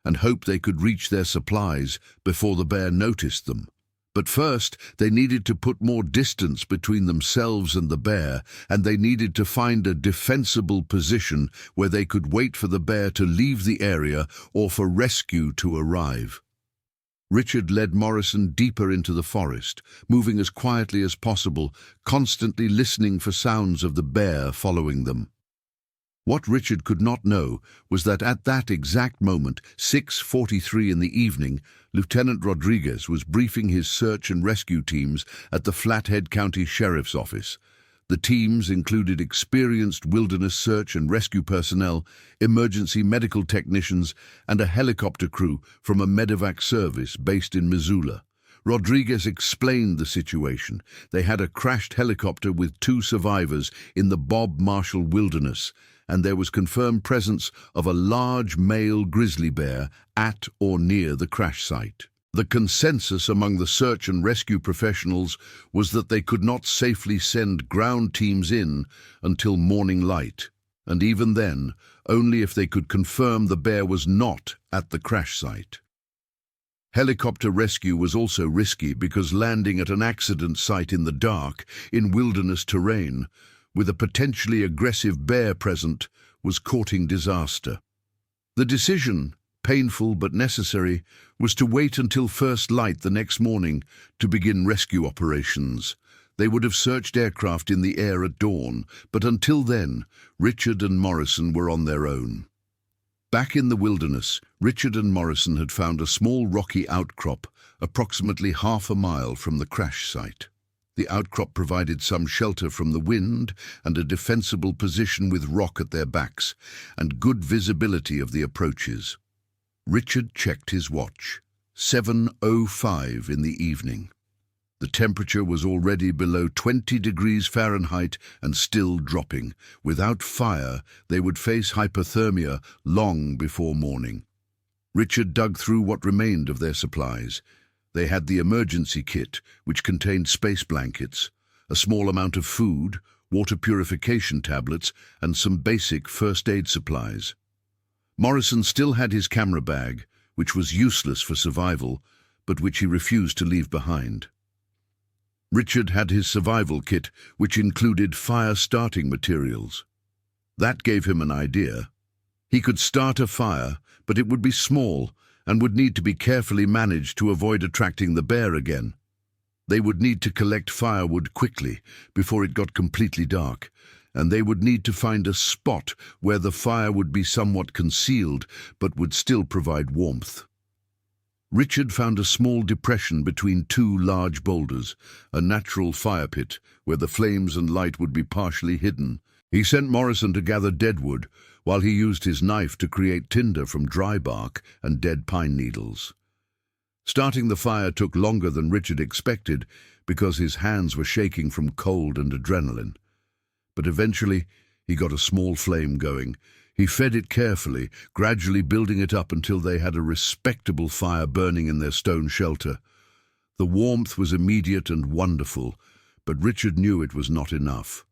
and hope they could reach their supplies before the bear noticed them. But first, they needed to put more distance between themselves and the bear, and they needed to find a defensible position where they could wait for the bear to leave the area or for rescue to arrive. Richard led Morrison deeper into the forest, moving as quietly as possible, constantly listening for sounds of the bear following them. What Richard could not know was that at that exact moment, 6:43 in the evening, Lieutenant Rodriguez was briefing his search and rescue teams at the Flathead County Sheriff's Office. The teams included experienced wilderness search and rescue personnel, emergency medical technicians, and a helicopter crew from a medevac service based in Missoula. Rodriguez explained the situation. They had a crashed helicopter with 2 survivors in the Bob Marshall Wilderness, and there was confirmed presence of a large male grizzly bear at or near the crash site. The consensus among the search and rescue professionals was that they could not safely send ground teams in until morning light, and even then, only if they could confirm the bear was not at the crash site. Helicopter rescue was also risky because landing at an accident site in the dark, in wilderness terrain, with a potentially aggressive bear present, was courting disaster. The decision, painful but necessary, was to wait until first light the next morning to begin rescue operations. They would have searched aircraft in the air at dawn, but until then, Richard and Morrison were on their own. Back in the wilderness, Richard and Morrison had found a small rocky outcrop approximately half a mile from the crash site. The outcrop provided some shelter from the wind and a defensible position with rock at their backs and good visibility of the approaches. Richard checked his watch. 7:05 in the evening. The temperature was already below 20 degrees Fahrenheit and still dropping. Without fire, they would face hypothermia long before morning. Richard dug through what remained of their supplies. They had the emergency kit, which contained space blankets, a small amount of food, water purification tablets, and some basic first aid supplies. Morrison still had his camera bag, which was useless for survival, but which he refused to leave behind. Richard had his survival kit, which included fire-starting materials. That gave him an idea. He could start a fire, but it would be small and would need to be carefully managed to avoid attracting the bear again. They would need to collect firewood quickly before it got completely dark, and they would need to find a spot where the fire would be somewhat concealed but would still provide warmth. Richard found a small depression between 2 large boulders, a natural fire pit where the flames and light would be partially hidden. He sent Morrison to gather deadwood while he used his knife to create tinder from dry bark and dead pine needles. Starting the fire took longer than Richard expected because his hands were shaking from cold and adrenaline. But eventually, he got a small flame going. He fed it carefully, gradually building it up until they had a respectable fire burning in their stone shelter. The warmth was immediate and wonderful, but Richard knew it was not enough.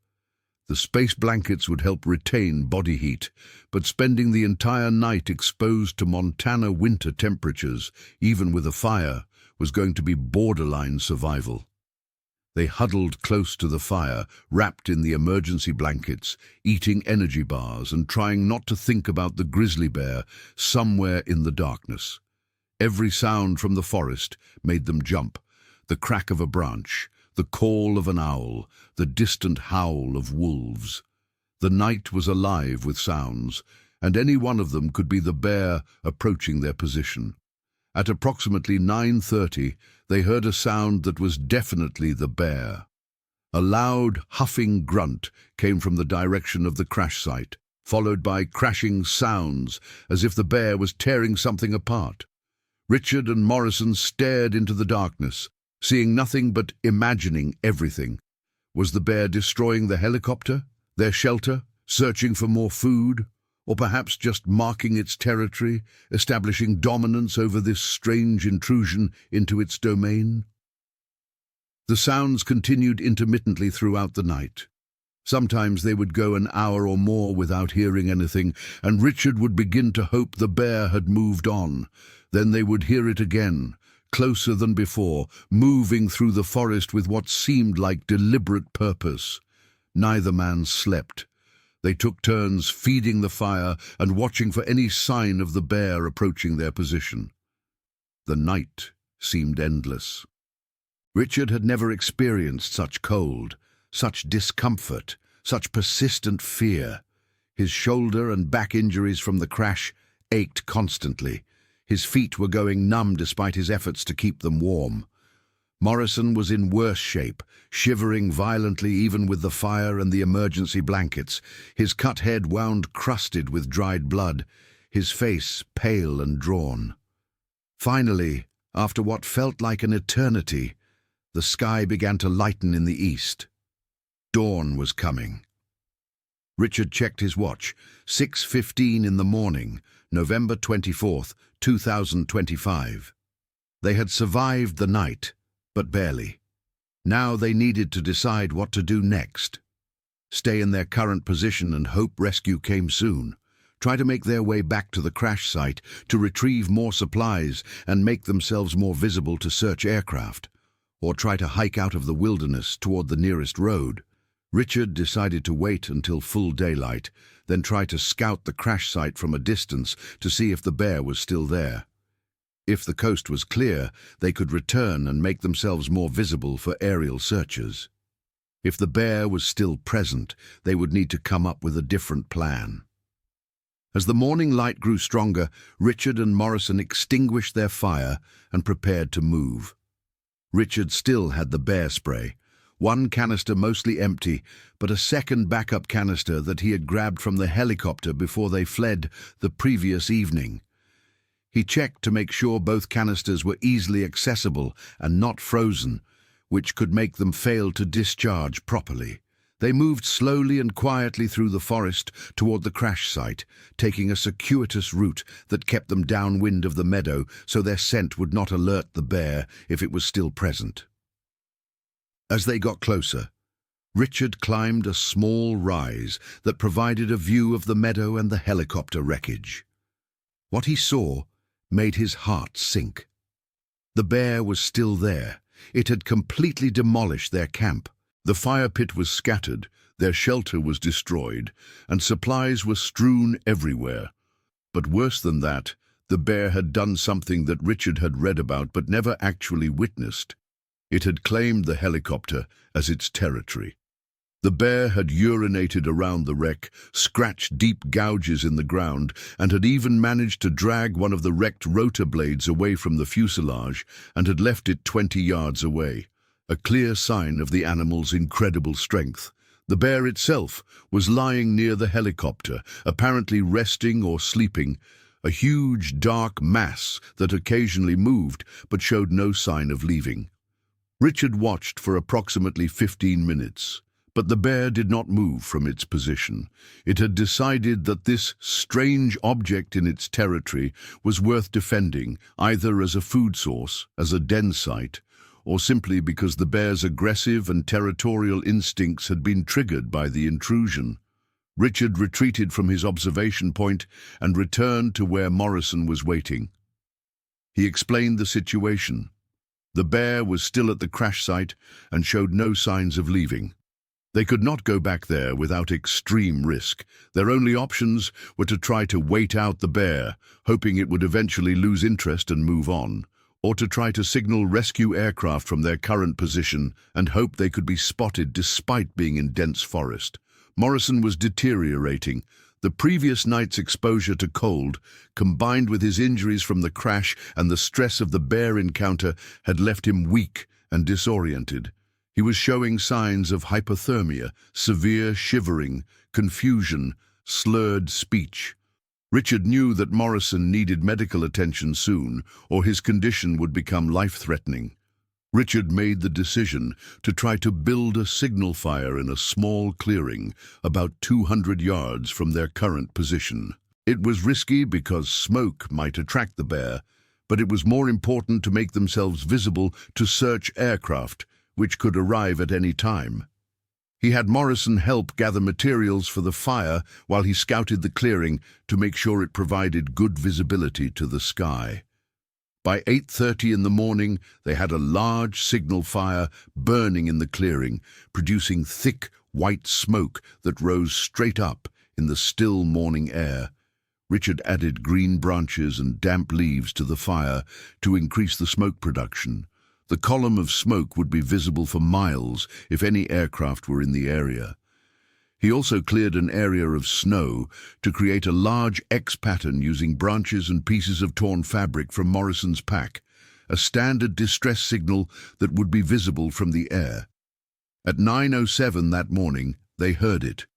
The space blankets would help retain body heat, but spending the entire night exposed to Montana winter temperatures, even with a fire, was going to be borderline survival. They huddled close to the fire, wrapped in the emergency blankets, eating energy bars and trying not to think about the grizzly bear somewhere in the darkness. Every sound from the forest made them jump: the crack of a branch, the call of an owl, the distant howl of wolves. The night was alive with sounds, and any one of them could be the bear approaching their position. At approximately 9:30, they heard a sound that was definitely the bear. A loud, huffing grunt came from the direction of the crash site, followed by crashing sounds as if the bear was tearing something apart. Richard and Morrison stared into the darkness, seeing nothing but imagining everything. Was the bear destroying the helicopter, their shelter, searching for more food? Or perhaps just marking its territory, establishing dominance over this strange intrusion into its domain? The sounds continued intermittently throughout the night. Sometimes they would go an hour or more without hearing anything, and Richard would begin to hope the bear had moved on. Then they would hear it again, closer than before, moving through the forest with what seemed like deliberate purpose. Neither man slept. They took turns feeding the fire and watching for any sign of the bear approaching their position. The night seemed endless. Richard had never experienced such cold, such discomfort, such persistent fear. His shoulder and back injuries from the crash ached constantly. His feet were going numb despite his efforts to keep them warm. Morrison was in worse shape, shivering violently even with the fire and the emergency blankets, his cut head wound crusted with dried blood, his face pale and drawn. Finally, after what felt like an eternity, the sky began to lighten in the east. Dawn was coming. Richard checked his watch. 6:15 in the morning, November 24th, 2025. They had survived the night, but barely. Now they needed to decide what to do next. Stay in their current position and hope rescue came soon. Try to make their way back to the crash site to retrieve more supplies and make themselves more visible to search aircraft. Or try to hike out of the wilderness toward the nearest road. Richard decided to wait until full daylight, then try to scout the crash site from a distance to see if the bear was still there. If the coast was clear, they could return and make themselves more visible for aerial searchers. If the bear was still present, they would need to come up with a different plan. As the morning light grew stronger, Richard and Morrison extinguished their fire and prepared to move. Richard still had the bear spray, one canister mostly empty, but a second backup canister that he had grabbed from the helicopter before they fled the previous evening. He checked to make sure both canisters were easily accessible and not frozen, which could make them fail to discharge properly. They moved slowly and quietly through the forest toward the crash site, taking a circuitous route that kept them downwind of the meadow so their scent would not alert the bear if it was still present. As they got closer, Richard climbed a small rise that provided a view of the meadow and the helicopter wreckage. What he saw made his heart sink. The bear was still there. It had completely demolished their camp. The fire pit was scattered, their shelter was destroyed, and supplies were strewn everywhere. But worse than that, the bear had done something that Richard had read about but never actually witnessed. It had claimed the helicopter as its territory. The bear had urinated around the wreck, scratched deep gouges in the ground, and had even managed to drag one of the wrecked rotor blades away from the fuselage and had left it 20 yards away, a clear sign of the animal's incredible strength. The bear itself was lying near the helicopter, apparently resting or sleeping, a huge dark mass that occasionally moved but showed no sign of leaving. Richard watched for approximately 15 minutes. But the bear did not move from its position. It had decided that this strange object in its territory was worth defending, either as a food source, as a den site, or simply because the bear's aggressive and territorial instincts had been triggered by the intrusion. Richard retreated from his observation point and returned to where Morrison was waiting. He explained the situation. The bear was still at the crash site and showed no signs of leaving. They could not go back there without extreme risk. Their only options were to try to wait out the bear, hoping it would eventually lose interest and move on, or to try to signal rescue aircraft from their current position and hope they could be spotted despite being in dense forest. Morrison was deteriorating. The previous night's exposure to cold, combined with his injuries from the crash and the stress of the bear encounter, had left him weak and disoriented. He was showing signs of hypothermia, severe shivering, confusion, slurred speech. Richard knew that Morrison needed medical attention soon, or his condition would become life-threatening. Richard made the decision to try to build a signal fire in a small clearing about 200 yards from their current position. It was risky because smoke might attract the bear, but it was more important to make themselves visible to search aircraft, which could arrive at any time. He had Morrison help gather materials for the fire while he scouted the clearing to make sure it provided good visibility to the sky. By 8:30 in the morning, they had a large signal fire burning in the clearing, producing thick, white smoke that rose straight up in the still morning air. Richard added green branches and damp leaves to the fire to increase the smoke production. The column of smoke would be visible for miles if any aircraft were in the area. He also cleared an area of snow to create a large X pattern using branches and pieces of torn fabric from Morrison's pack. a standard distress signal that would be visible from the air. At 9:07 that morning, they heard it,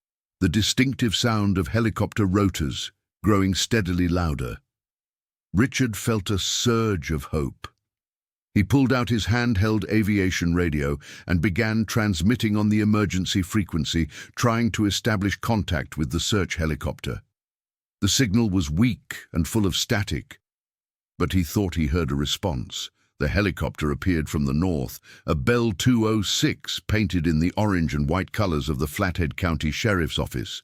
the distinctive sound of helicopter rotors growing steadily louder. Richard felt a surge of hope. He pulled out his handheld aviation radio and began transmitting on the emergency frequency, trying to establish contact with the search helicopter. The signal was weak and full of static, but he thought he heard a response. The helicopter appeared from the north, a Bell 206 painted in the orange and white colors of the Flathead County Sheriff's Office.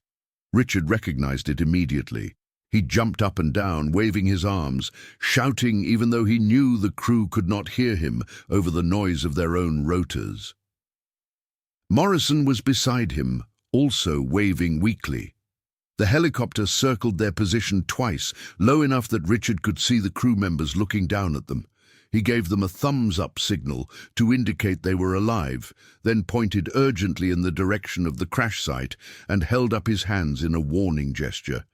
Richard recognized it immediately. He jumped up and down, waving his arms, shouting even though he knew the crew could not hear him over the noise of their own rotors. Morrison was beside him, also waving weakly. The helicopter circled their position twice, low enough that Richard could see the crew members looking down at them. He gave them a thumbs-up signal to indicate they were alive, then pointed urgently in the direction of the crash site and held up his hands in a warning gesture.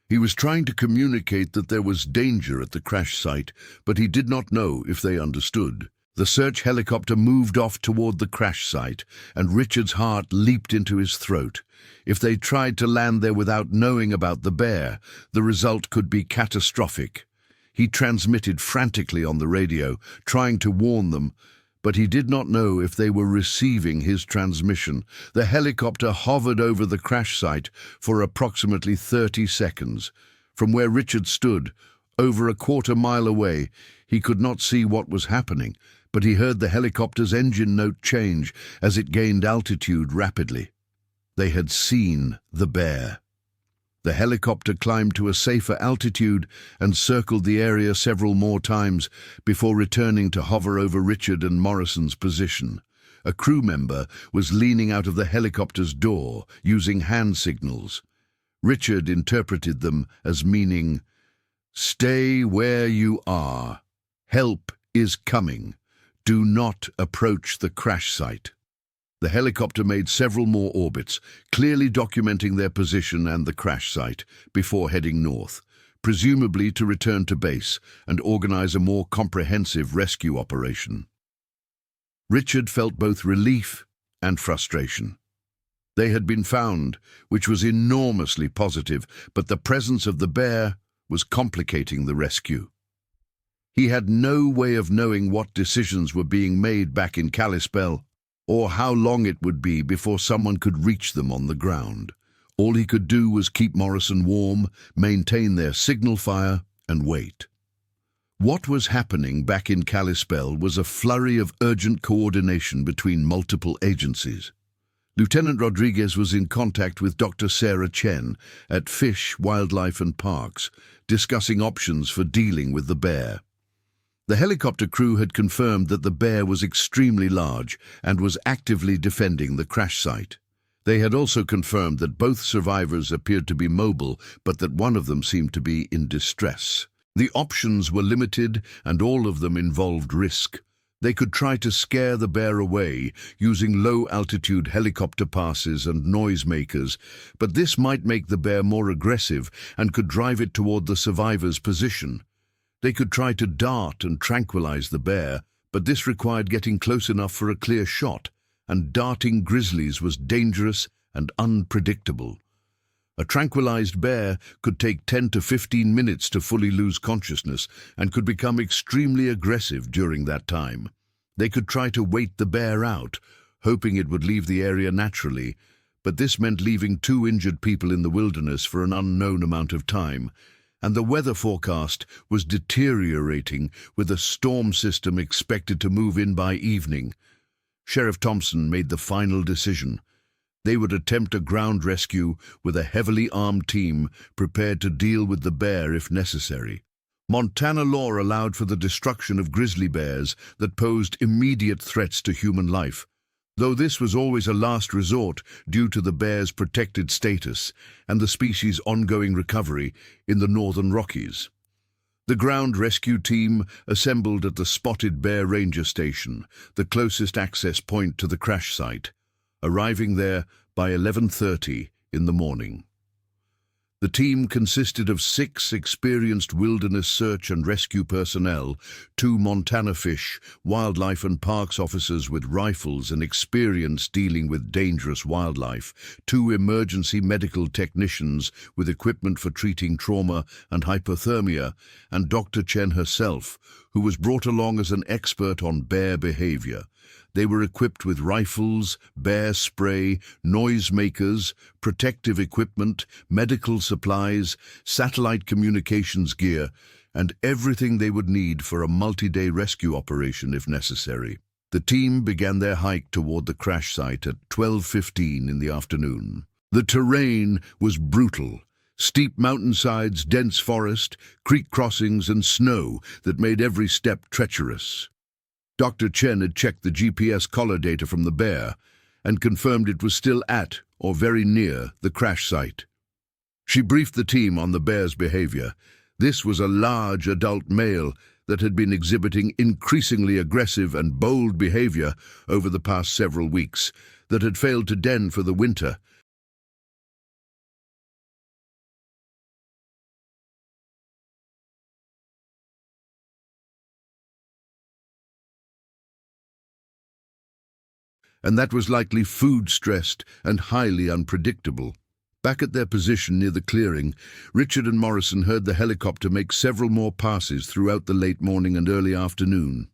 He was trying to communicate that there was danger at the crash site, but he did not know if they understood. The search helicopter moved off toward the crash site, and Richard's heart leaped into his throat. If they tried to land there without knowing about the bear, the result could be catastrophic. He transmitted frantically on the radio, trying to warn them, but he did not know if they were receiving his transmission. The helicopter hovered over the crash site for approximately 30 seconds. From where Richard stood, over a quarter-mile away, he could not see what was happening, but he heard the helicopter's engine note change as it gained altitude rapidly. They had seen the bear. The helicopter climbed to a safer altitude and circled the area several more times before returning to hover over Richard and Morrison's position. A crew member was leaning out of the helicopter's door, using hand signals. Richard interpreted them as meaning, "Stay where you are. Help is coming. Do not approach the crash site." The helicopter made several more orbits, clearly documenting their position and the crash site, before heading north, presumably to return to base and organize a more comprehensive rescue operation. Richard felt both relief and frustration. They had been found, which was enormously positive, but the presence of the bear was complicating the rescue. He had no way of knowing what decisions were being made back in Kalispell, or how long it would be before someone could reach them on the ground. All he could do was keep Morrison warm, maintain their signal fire, and wait. What was happening back in Kalispell was a flurry of urgent coordination between multiple agencies. Lieutenant Rodriguez was in contact with Dr. Sarah Chen at Fish, Wildlife and Parks, discussing options for dealing with the bear. The helicopter crew had confirmed that the bear was extremely large and was actively defending the crash site. They had also confirmed that both survivors appeared to be mobile, but that one of them seemed to be in distress. The options were limited, and all of them involved risk. They could try to scare the bear away using low-altitude helicopter passes and noisemakers, but this might make the bear more aggressive and could drive it toward the survivor's position. They could try to dart and tranquilize the bear, but this required getting close enough for a clear shot, and darting grizzlies was dangerous and unpredictable. A tranquilized bear could take 10 to 15 minutes to fully lose consciousness and could become extremely aggressive during that time. They could try to wait the bear out, hoping it would leave the area naturally, but this meant leaving 2 injured people in the wilderness for an unknown amount of time. And the weather forecast was deteriorating, with a storm system expected to move in by evening. Sheriff Thompson made the final decision. They would attempt a ground rescue with a heavily armed team prepared to deal with the bear if necessary. Montana law allowed for the destruction of grizzly bears that posed immediate threats to human life, though this was always a last resort due to the bear's protected status and the species' ongoing recovery in the northern Rockies. The ground rescue team assembled at the Spotted Bear Ranger Station, the closest access point to the crash site, arriving there by 11:30 in the morning. The team consisted of 6 experienced wilderness search and rescue personnel, 2 Montana Fish, Wildlife and Parks officers with rifles and experience dealing with dangerous wildlife, 2 emergency medical technicians with equipment for treating trauma and hypothermia, and Dr. Chen herself, who was brought along as an expert on bear behavior. They were equipped with rifles, bear spray, noisemakers, protective equipment, medical supplies, satellite communications gear, and everything they would need for a multi-day rescue operation if necessary. The team began their hike toward the crash site at 12:15 in the afternoon. The terrain was brutal. Steep mountainsides, dense forest, creek crossings, and snow that made every step treacherous. Dr. Chen had checked the GPS collar data from the bear and confirmed it was still at or very near the crash site. She briefed the team on the bear's behavior. This was a large adult male that had been exhibiting increasingly aggressive and bold behavior over the past several weeks, that had failed to den for the winter. And that was likely food-stressed and highly unpredictable. Back at their position near the clearing, Richard and Morrison heard the helicopter make several more passes throughout the late morning and early afternoon.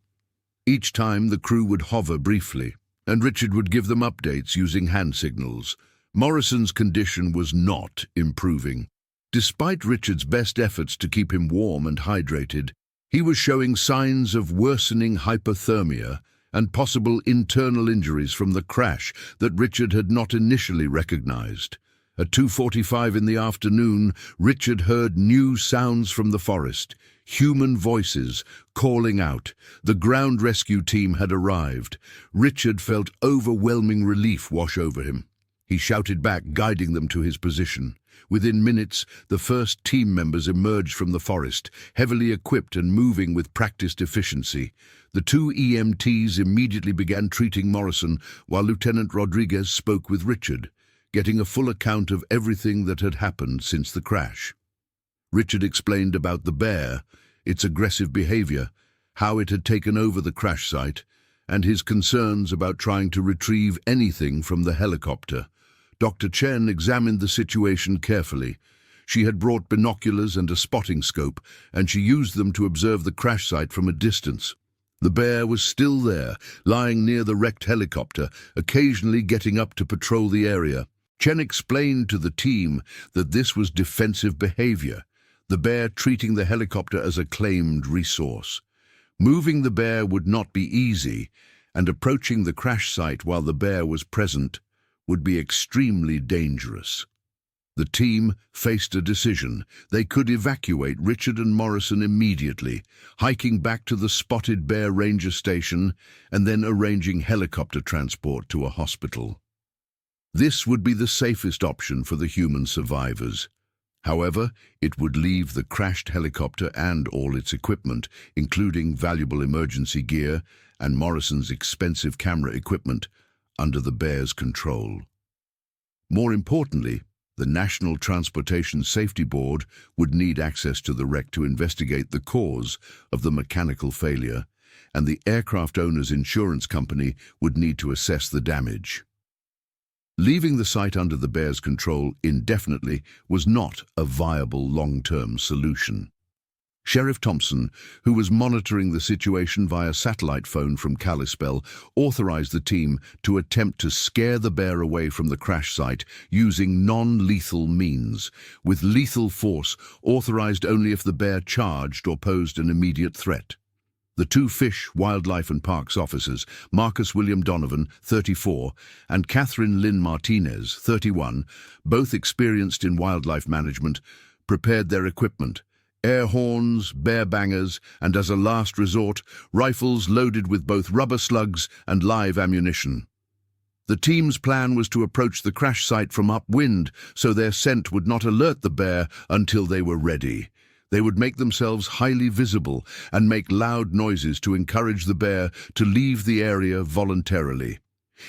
Each time the crew would hover briefly, and Richard would give them updates using hand signals. Morrison's condition was not improving. Despite Richard's best efforts to keep him warm and hydrated, he was showing signs of worsening hypothermia and possible internal injuries from the crash that Richard had not initially recognized. At 2:45 in the afternoon, Richard heard new sounds from the forest, human voices calling out. The ground rescue team had arrived. Richard felt overwhelming relief wash over him. He shouted back, guiding them to his position. Within minutes, the first team members emerged from the forest, heavily equipped and moving with practiced efficiency. The 2 EMTs immediately began treating Morrison, while Lieutenant Rodriguez spoke with Richard, getting a full account of everything that had happened since the crash. Richard explained about the bear, its aggressive behavior, how it had taken over the crash site, and his concerns about trying to retrieve anything from the helicopter. Dr. Chen examined the situation carefully. She had brought binoculars and a spotting scope, and she used them to observe the crash site from a distance. The bear was still there, lying near the wrecked helicopter, occasionally getting up to patrol the area. Chen explained to the team that this was defensive behavior, the bear treating the helicopter as a claimed resource. Moving the bear would not be easy, and approaching the crash site while the bear was present would be extremely dangerous. The team faced a decision. They could evacuate Richard and Morrison immediately, hiking back to the Spotted Bear Ranger Station and then arranging helicopter transport to a hospital. This would be the safest option for the human survivors. However, it would leave the crashed helicopter and all its equipment, including valuable emergency gear and Morrison's expensive camera equipment, under the bear's control. More importantly, the National Transportation Safety Board would need access to the wreck to investigate the cause of the mechanical failure, and the aircraft owner's insurance company would need to assess the damage. Leaving the site under the bear's control indefinitely was not a viable long-term solution. Sheriff Thompson, who was monitoring the situation via satellite phone from Kalispell, authorized the team to attempt to scare the bear away from the crash site using non-lethal means, with lethal force authorized only if the bear charged or posed an immediate threat. The 2 Fish, Wildlife and Parks officers, Marcus William Donovan, 34, and Catherine Lynn Martinez, 31, both experienced in wildlife management, prepared their equipment: air horns, bear bangers, and as a last resort, rifles loaded with both rubber slugs and live ammunition. The team's plan was to approach the crash site from upwind, so their scent would not alert the bear until they were ready. They would make themselves highly visible and make loud noises to encourage the bear to leave the area voluntarily.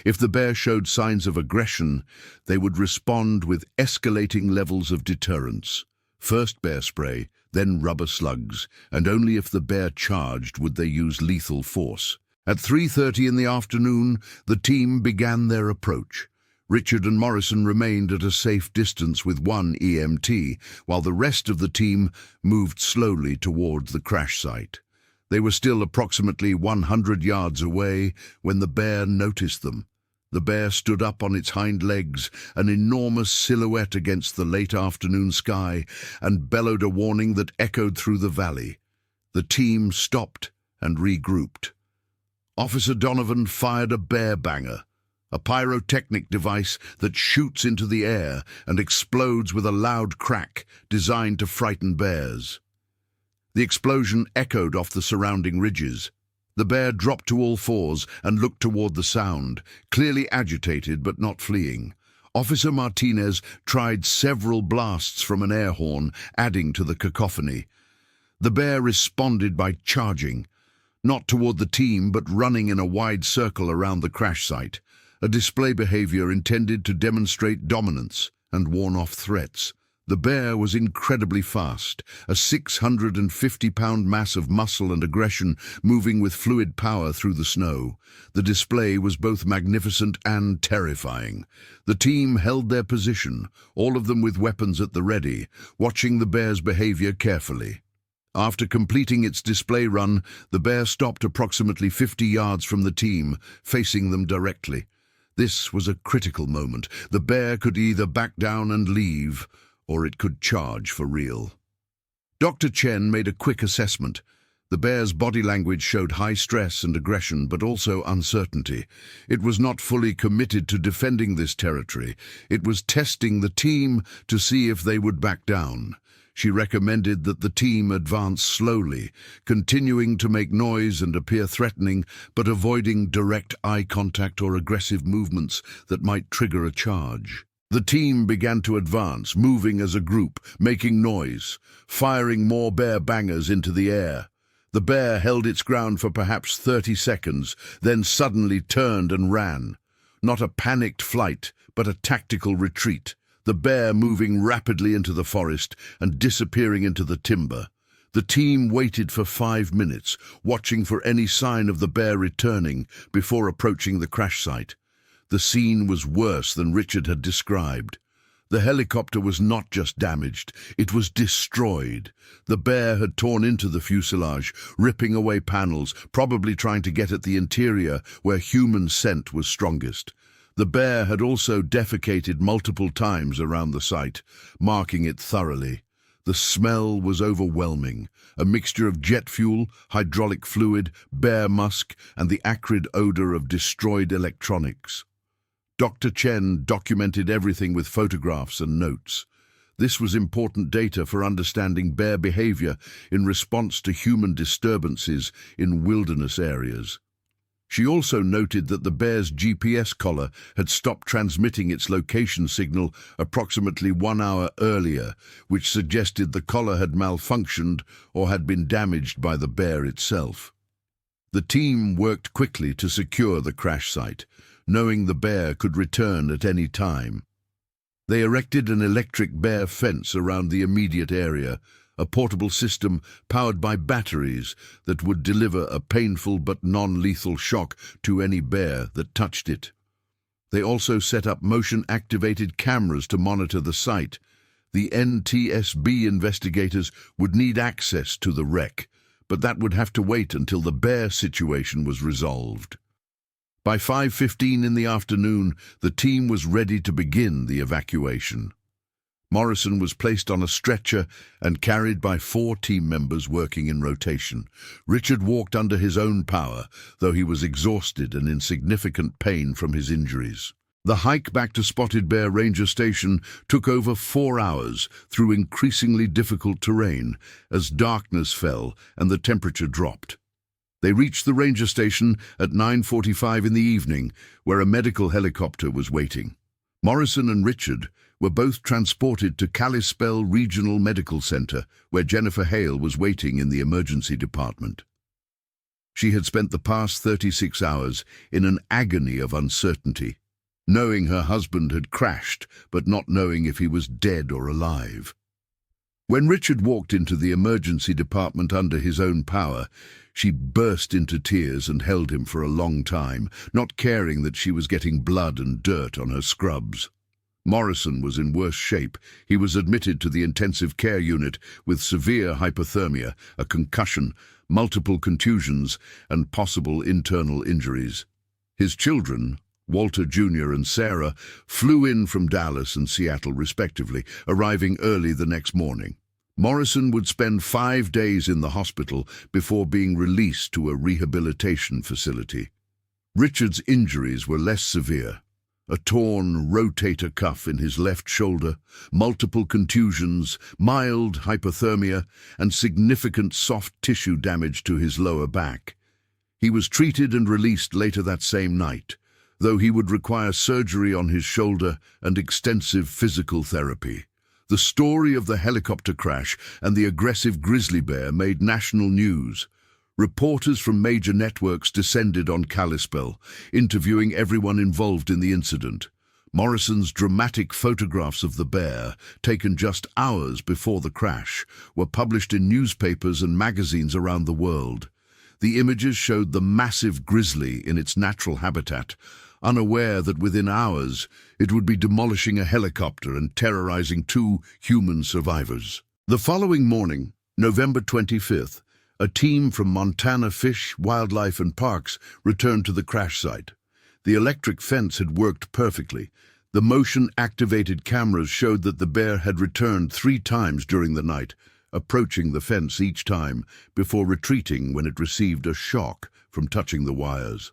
If the bear showed signs of aggression, they would respond with escalating levels of deterrence. First bear spray, then rubber slugs, and only if the bear charged would they use lethal force. At 3:30 in the afternoon, the team began their approach. Richard and Morrison remained at a safe distance with one EMT, while the rest of the team moved slowly towards the crash site. They were still approximately 100 yards away when the bear noticed them. The bear stood up on its hind legs, an enormous silhouette against the late afternoon sky, and bellowed a warning that echoed through the valley. The team stopped and regrouped. Officer Donovan fired a bear banger, a pyrotechnic device that shoots into the air and explodes with a loud crack designed to frighten bears. The explosion echoed off the surrounding ridges. The bear dropped to all fours and looked toward the sound, clearly agitated but not fleeing. Officer Martinez tried several blasts from an air horn, adding to the cacophony. The bear responded by charging, not toward the team but running in a wide circle around the crash site, a display behavior intended to demonstrate dominance and warn off threats. The bear was incredibly fast, a 650-pound mass of muscle and aggression moving with fluid power through the snow. The display was both magnificent and terrifying. The team held their position, all of them with weapons at the ready, watching the bear's behavior carefully. After completing its display run, the bear stopped approximately 50 yards from the team, facing them directly. This was a critical moment. The bear could either back down and leave, or it could charge for real. Dr. Chen made a quick assessment. The bear's body language showed high stress and aggression, but also uncertainty. It was not fully committed to defending this territory. It was testing the team to see if they would back down. She recommended that the team advance slowly, continuing to make noise and appear threatening, but avoiding direct eye contact or aggressive movements that might trigger a charge. The team began to advance, moving as a group, making noise, firing more bear bangers into the air. The bear held its ground for perhaps 30 seconds, then suddenly turned and ran. Not a panicked flight, but a tactical retreat. The bear moving rapidly into the forest and disappearing into the timber. The team waited for 5 minutes, watching for any sign of the bear returning before approaching the crash site. The scene was worse than Richard had described. The helicopter was not just damaged, it was destroyed. The bear had torn into the fuselage, ripping away panels, probably trying to get at the interior where human scent was strongest. The bear had also defecated multiple times around the site, marking it thoroughly. The smell was overwhelming, a mixture of jet fuel, hydraulic fluid, bear musk, and the acrid odor of destroyed electronics. Dr. Chen documented everything with photographs and notes. This was important data for understanding bear behavior in response to human disturbances in wilderness areas. She also noted that the bear's GPS collar had stopped transmitting its location signal approximately 1 hour earlier, which suggested the collar had malfunctioned or had been damaged by the bear itself. The team worked quickly to secure the crash site, knowing the bear could return at any time. They erected an electric bear fence around the immediate area, a portable system powered by batteries that would deliver a painful but non-lethal shock to any bear that touched it. They also set up motion-activated cameras to monitor the site. The NTSB investigators would need access to the wreck, but that would have to wait until the bear situation was resolved. By 5:15 in the afternoon, the team was ready to begin the evacuation. Morrison was placed on a stretcher and carried by 4 team members working in rotation. Richard walked under his own power, though he was exhausted and in significant pain from his injuries. The hike back to Spotted Bear Ranger Station took over 4 hours through increasingly difficult terrain as darkness fell and the temperature dropped. They reached the ranger station at 9:45 in the evening, where a medical helicopter was waiting. Morrison and Richard were both transported to Kalispell Regional Medical Center, where Jennifer Hale was waiting in the emergency department. She had spent the past 36 hours in an agony of uncertainty, knowing her husband had crashed, but not knowing if he was dead or alive. When Richard walked into the emergency department under his own power, she burst into tears and held him for a long time, not caring that she was getting blood and dirt on her scrubs. Morrison was in worse shape. He was admitted to the intensive care unit with severe hypothermia, a concussion, multiple contusions, and possible internal injuries. His children, Walter Jr. and Sarah, flew in from Dallas and Seattle respectively, arriving early the next morning. Morrison would spend 5 days in the hospital before being released to a rehabilitation facility. Richard's injuries were less severe. A torn rotator cuff in his left shoulder, multiple contusions, mild hypothermia, and significant soft tissue damage to his lower back. He was treated and released later that same night, though he would require surgery on his shoulder and extensive physical therapy. The story of the helicopter crash and the aggressive grizzly bear made national news. Reporters from major networks descended on Kalispell, interviewing everyone involved in the incident. Morrison's dramatic photographs of the bear, taken just hours before the crash, were published in newspapers and magazines around the world. The images showed the massive grizzly in its natural habitat, unaware that within hours it would be demolishing a helicopter and terrorizing 2 human survivors. The following morning, November 25th, a team from Montana Fish, Wildlife and Parks returned to the crash site. The electric fence had worked perfectly. The motion-activated cameras showed that the bear had returned 3 times during the night, approaching the fence each time before retreating when it received a shock from touching the wires.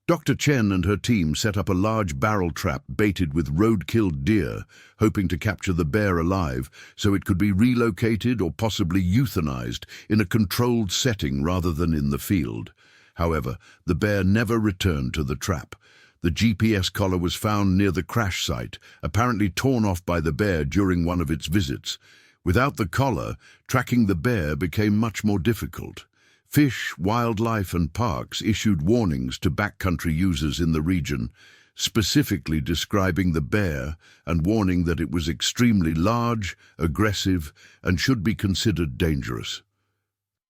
Dr. Chen and her team set up a large barrel trap baited with road-killed deer, hoping to capture the bear alive so it could be relocated or possibly euthanized in a controlled setting rather than in the field. However, the bear never returned to the trap. The GPS collar was found near the crash site, apparently torn off by the bear during one of its visits. Without the collar, tracking the bear became much more difficult. Fish, Wildlife and Parks issued warnings to backcountry users in the region, specifically describing the bear and warning that it was extremely large, aggressive, and should be considered dangerous.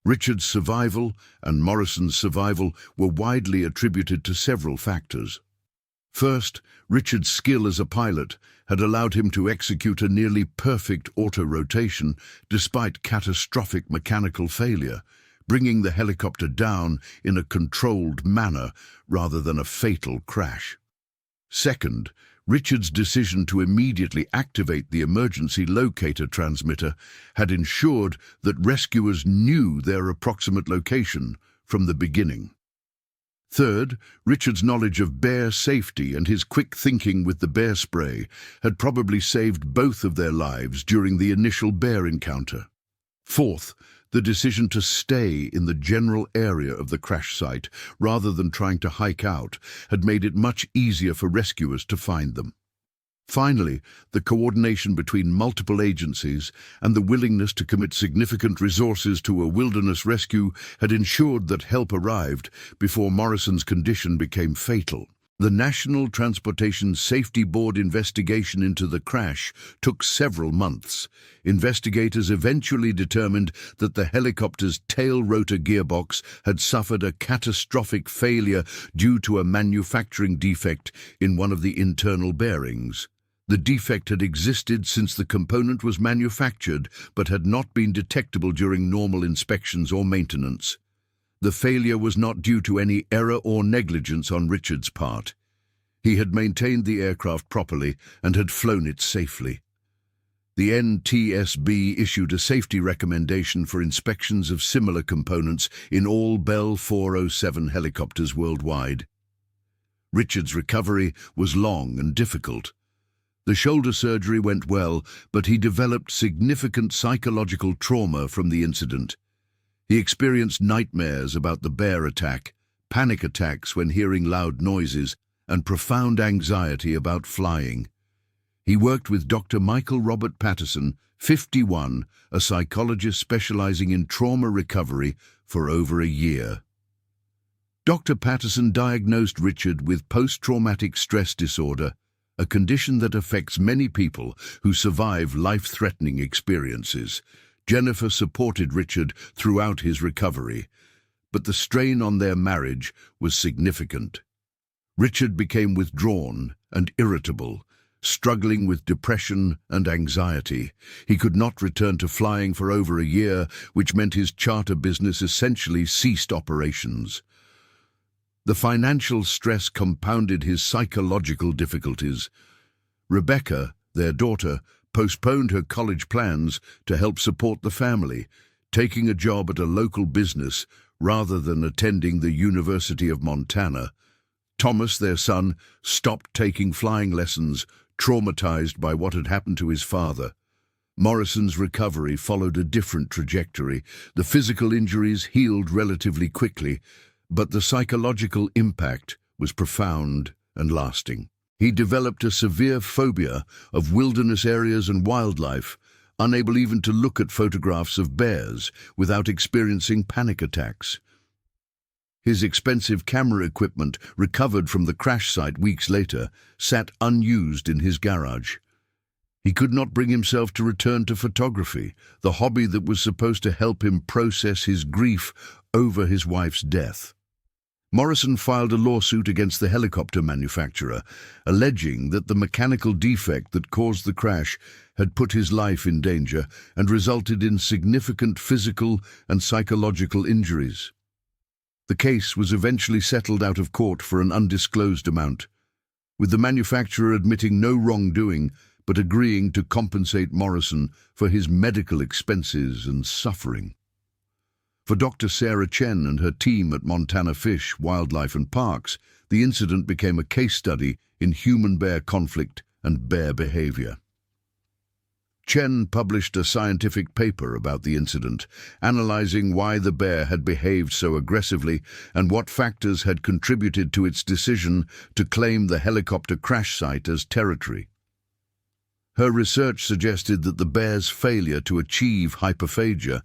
Richard's survival and Morrison's survival were widely attributed to several factors. First, Richard's skill as a pilot had allowed him to execute a nearly perfect auto-rotation despite catastrophic mechanical failure, bringing the helicopter down in a controlled manner rather than a fatal crash. Second, Richard's decision to immediately activate the emergency locator transmitter had ensured that rescuers knew their approximate location from the beginning. Third, Richard's knowledge of bear safety and his quick thinking with the bear spray had probably saved both of their lives during the initial bear encounter. Fourth, the decision to stay in the general area of the crash site rather than trying to hike out had made it much easier for rescuers to find them. Finally, the coordination between multiple agencies and the willingness to commit significant resources to a wilderness rescue had ensured that help arrived before Morrison's condition became fatal. The National Transportation Safety Board investigation into the crash took several months. Investigators eventually determined that the helicopter's tail rotor gearbox had suffered a catastrophic failure due to a manufacturing defect in one of the internal bearings. The defect had existed since the component was manufactured, but had not been detectable during normal inspections or maintenance. The failure was not due to any error or negligence on Richard's part. He had maintained the aircraft properly and had flown it safely. The NTSB issued a safety recommendation for inspections of similar components in all Bell 407 helicopters worldwide. Richard's recovery was long and difficult. The shoulder surgery went well, but he developed significant psychological trauma from the incident. He experienced nightmares about the bear attack, panic attacks when hearing loud noises, and profound anxiety about flying. He worked with Dr. Michael Robert Patterson, 51, a psychologist specializing in trauma recovery, for over a year. Dr. Patterson diagnosed Richard with post-traumatic stress disorder, a condition that affects many people who survive life-threatening experiences. Jennifer supported Richard throughout his recovery, but the strain on their marriage was significant. Richard became withdrawn and irritable, struggling with depression and anxiety. He could not return to flying for over a year, which meant his charter business essentially ceased operations. The financial stress compounded his psychological difficulties. Rebecca, their daughter, postponed her college plans to help support the family, taking a job at a local business rather than attending the University of Montana. Thomas, their son, stopped taking flying lessons, traumatized by what had happened to his father. Morrison's recovery followed a different trajectory. The physical injuries healed relatively quickly, but the psychological impact was profound and lasting. He developed a severe phobia of wilderness areas and wildlife, unable even to look at photographs of bears without experiencing panic attacks. His expensive camera equipment, recovered from the crash site weeks later, sat unused in his garage. He could not bring himself to return to photography, the hobby that was supposed to help him process his grief over his wife's death. Morrison filed a lawsuit against the helicopter manufacturer, alleging that the mechanical defect that caused the crash had put his life in danger and resulted in significant physical and psychological injuries. The case was eventually settled out of court for an undisclosed amount, with the manufacturer admitting no wrongdoing but agreeing to compensate Morrison for his medical expenses and suffering. For Dr. Sarah Chen and her team at Montana Fish, Wildlife and Parks, the incident became a case study in human-bear conflict and bear behavior. Chen published a scientific paper about the incident, analyzing why the bear had behaved so aggressively and what factors had contributed to its decision to claim the helicopter crash site as territory. Her research suggested that the bear's failure to achieve hyperphagia,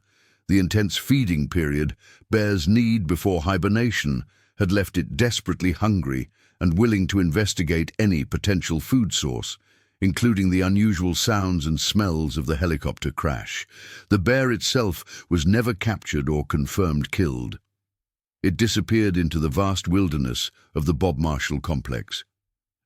the intense feeding period bears need before hibernation, had left it desperately hungry and willing to investigate any potential food source, including the unusual sounds and smells of the helicopter crash. The bear itself was never captured or confirmed killed. It disappeared into the vast wilderness of the Bob Marshall complex.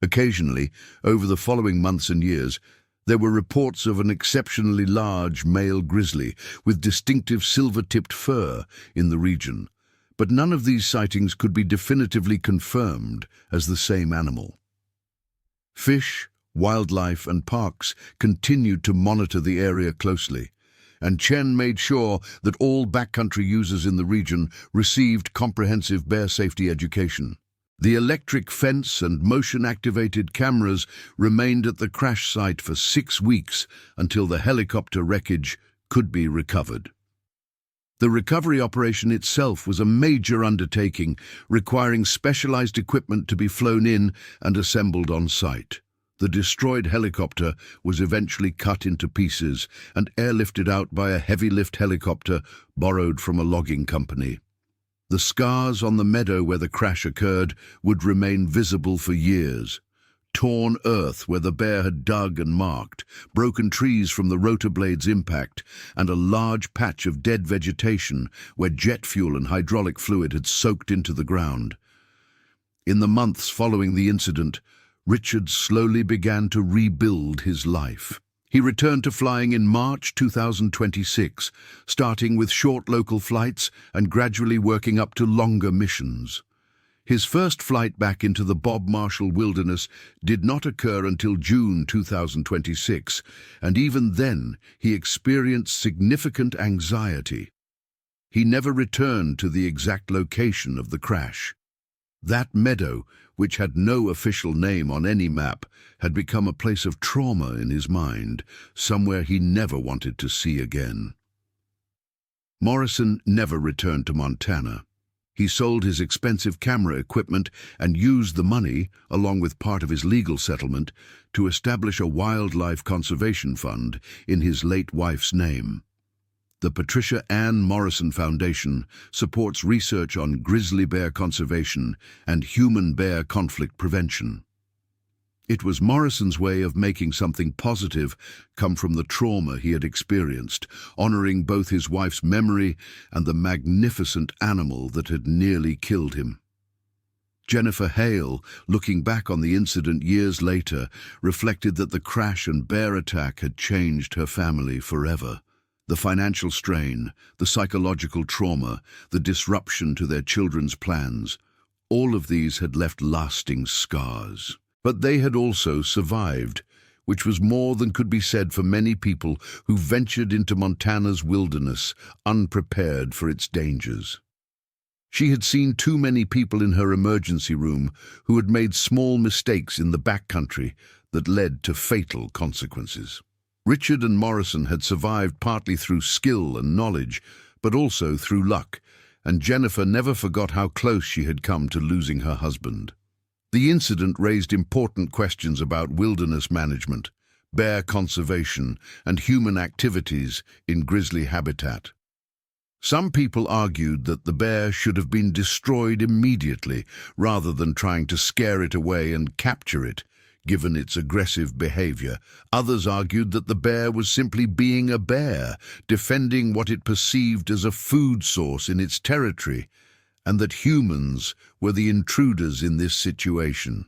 Occasionally, over the following months and years, there were reports of an exceptionally large male grizzly with distinctive silver-tipped fur in the region, but none of these sightings could be definitively confirmed as the same animal. Fish, Wildlife and Parks continued to monitor the area closely, and Chen made sure that all backcountry users in the region received comprehensive bear safety education. The electric fence and motion-activated cameras remained at the crash site for 6 weeks until the helicopter wreckage could be recovered. The recovery operation itself was a major undertaking, requiring specialized equipment to be flown in and assembled on site. The destroyed helicopter was eventually cut into pieces and airlifted out by a heavy-lift helicopter borrowed from a logging company. The scars on the meadow where the crash occurred would remain visible for years. Torn earth where the bear had dug and marked, broken trees from the rotor blade's impact, and a large patch of dead vegetation where jet fuel and hydraulic fluid had soaked into the ground. In the months following the incident, Richard slowly began to rebuild his life. He returned to flying in March 2026, starting with short local flights and gradually working up to longer missions. His first flight back into the Bob Marshall Wilderness did not occur until June 2026, and even then he experienced significant anxiety. He never returned to the exact location of the crash. That meadow, which had no official name on any map, had become a place of trauma in his mind, somewhere he never wanted to see again. Morrison never returned to Montana. He sold his expensive camera equipment and used the money, along with part of his legal settlement, to establish a wildlife conservation fund in his late wife's name. The Patricia Ann Morrison Foundation supports research on grizzly bear conservation and human-bear conflict prevention. It was Morrison's way of making something positive come from the trauma he had experienced, honoring both his wife's memory and the magnificent animal that had nearly killed him. Jennifer Hale, looking back on the incident years later, reflected that the crash and bear attack had changed her family forever. The financial strain, the psychological trauma, the disruption to their children's plans, all of these had left lasting scars. But they had also survived, which was more than could be said for many people who ventured into Montana's wilderness, unprepared for its dangers. She had seen too many people in her emergency room who had made small mistakes in the backcountry that led to fatal consequences. Richard and Morrison had survived partly through skill and knowledge, but also through luck, and Jennifer never forgot how close she had come to losing her husband. The incident raised important questions about wilderness management, bear conservation, and human activities in grizzly habitat. Some people argued that the bear should have been destroyed immediately rather than trying to scare it away and capture it, given its aggressive behavior. Others argued that the bear was simply being a bear, defending what it perceived as a food source in its territory, and that humans were the intruders in this situation.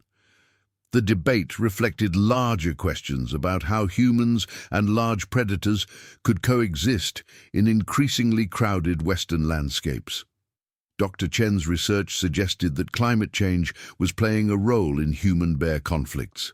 The debate reflected larger questions about how humans and large predators could coexist in increasingly crowded Western landscapes. Dr. Chen's research suggested that climate change was playing a role in human-bear conflicts.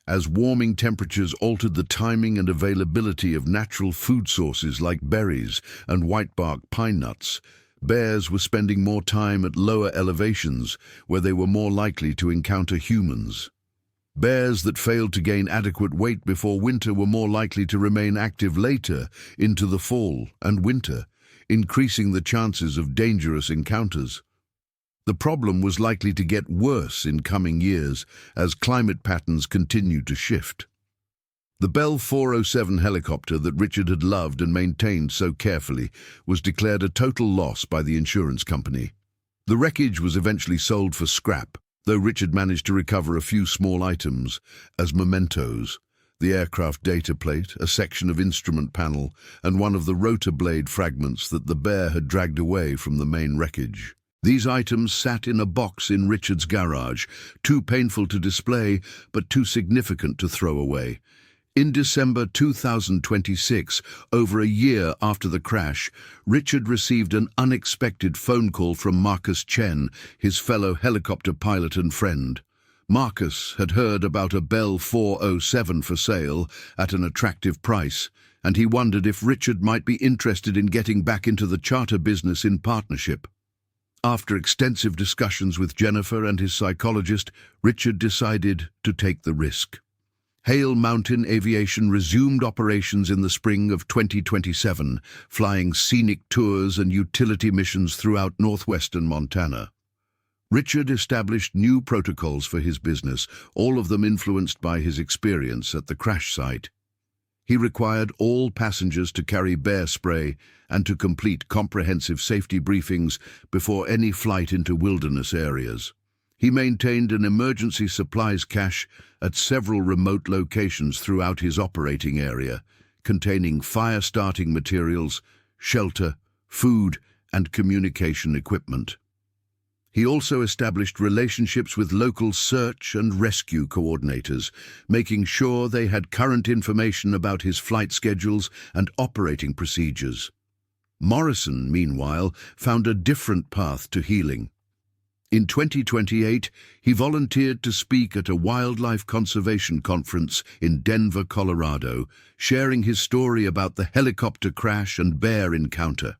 As warming temperatures altered the timing and availability of natural food sources like berries and whitebark pine nuts, bears were spending more time at lower elevations where they were more likely to encounter humans. Bears that failed to gain adequate weight before winter were more likely to remain active later into the fall and winter, increasing the chances of dangerous encounters. The problem was likely to get worse in coming years as climate patterns continued to shift. The Bell 407 helicopter that Richard had loved and maintained so carefully was declared a total loss by the insurance company. The wreckage was eventually sold for scrap, though Richard managed to recover a few small items as mementos: the aircraft data plate, a section of instrument panel, and one of the rotor blade fragments that the bear had dragged away from the main wreckage. These items sat in a box in Richard's garage, too painful to display, but too significant to throw away. In December 2026, over a year after the crash, Richard received an unexpected phone call from Marcus Chen, his fellow helicopter pilot and friend. Marcus had heard about a Bell 407 for sale at an attractive price, and he wondered if Richard might be interested in getting back into the charter business in partnership. After extensive discussions with Jennifer and his psychologist, Richard decided to take the risk. Hale Mountain Aviation resumed operations in the spring of 2027, flying scenic tours and utility missions throughout northwestern Montana. Richard established new protocols for his business, all of them influenced by his experience at the crash site. He required all passengers to carry bear spray and to complete comprehensive safety briefings before any flight into wilderness areas. He maintained an emergency supplies cache at several remote locations throughout his operating area, containing fire-starting materials, shelter, food, and communication equipment. He also established relationships with local search and rescue coordinators, making sure they had current information about his flight schedules and operating procedures. Morrison, meanwhile, found a different path to healing. In 2028, he volunteered to speak at a wildlife conservation conference in Denver, Colorado, sharing his story about the helicopter crash and bear encounter.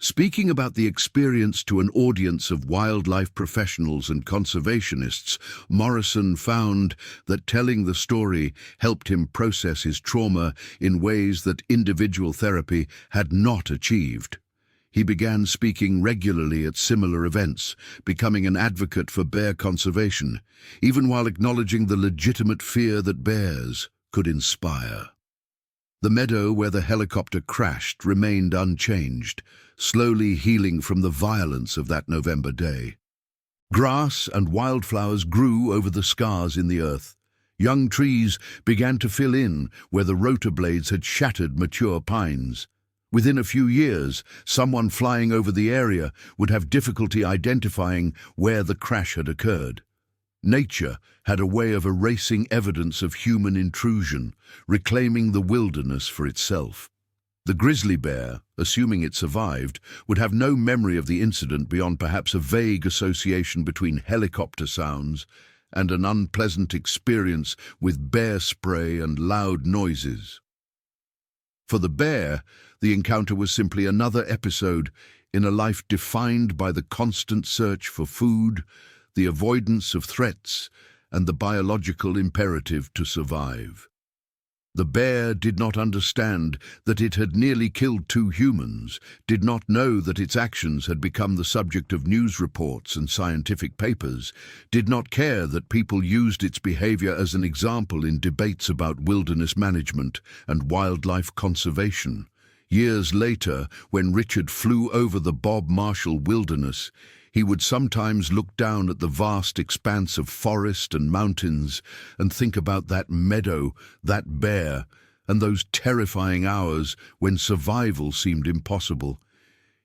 Speaking about the experience to an audience of wildlife professionals and conservationists, Morrison found that telling the story helped him process his trauma in ways that individual therapy had not achieved. He began speaking regularly at similar events, becoming an advocate for bear conservation, even while acknowledging the legitimate fear that bears could inspire. The meadow where the helicopter crashed remained unchanged, slowly healing from the violence of that November day. Grass and wildflowers grew over the scars in the earth. Young trees began to fill in where the rotor blades had shattered mature pines. Within a few years, someone flying over the area would have difficulty identifying where the crash had occurred. Nature had a way of erasing evidence of human intrusion, reclaiming the wilderness for itself. The grizzly bear, assuming it survived, would have no memory of the incident beyond perhaps a vague association between helicopter sounds and an unpleasant experience with bear spray and loud noises. For the bear, the encounter was simply another episode in a life defined by the constant search for food, the avoidance of threats, and the biological imperative to survive. The bear did not understand that it had nearly killed 2 humans, did not know that its actions had become the subject of news reports and scientific papers, did not care that people used its behavior as an example in debates about wilderness management and wildlife conservation. Years later, when Richard flew over the Bob Marshall Wilderness, he would sometimes look down at the vast expanse of forest and mountains and think about that meadow, that bear, and those terrifying hours when survival seemed impossible.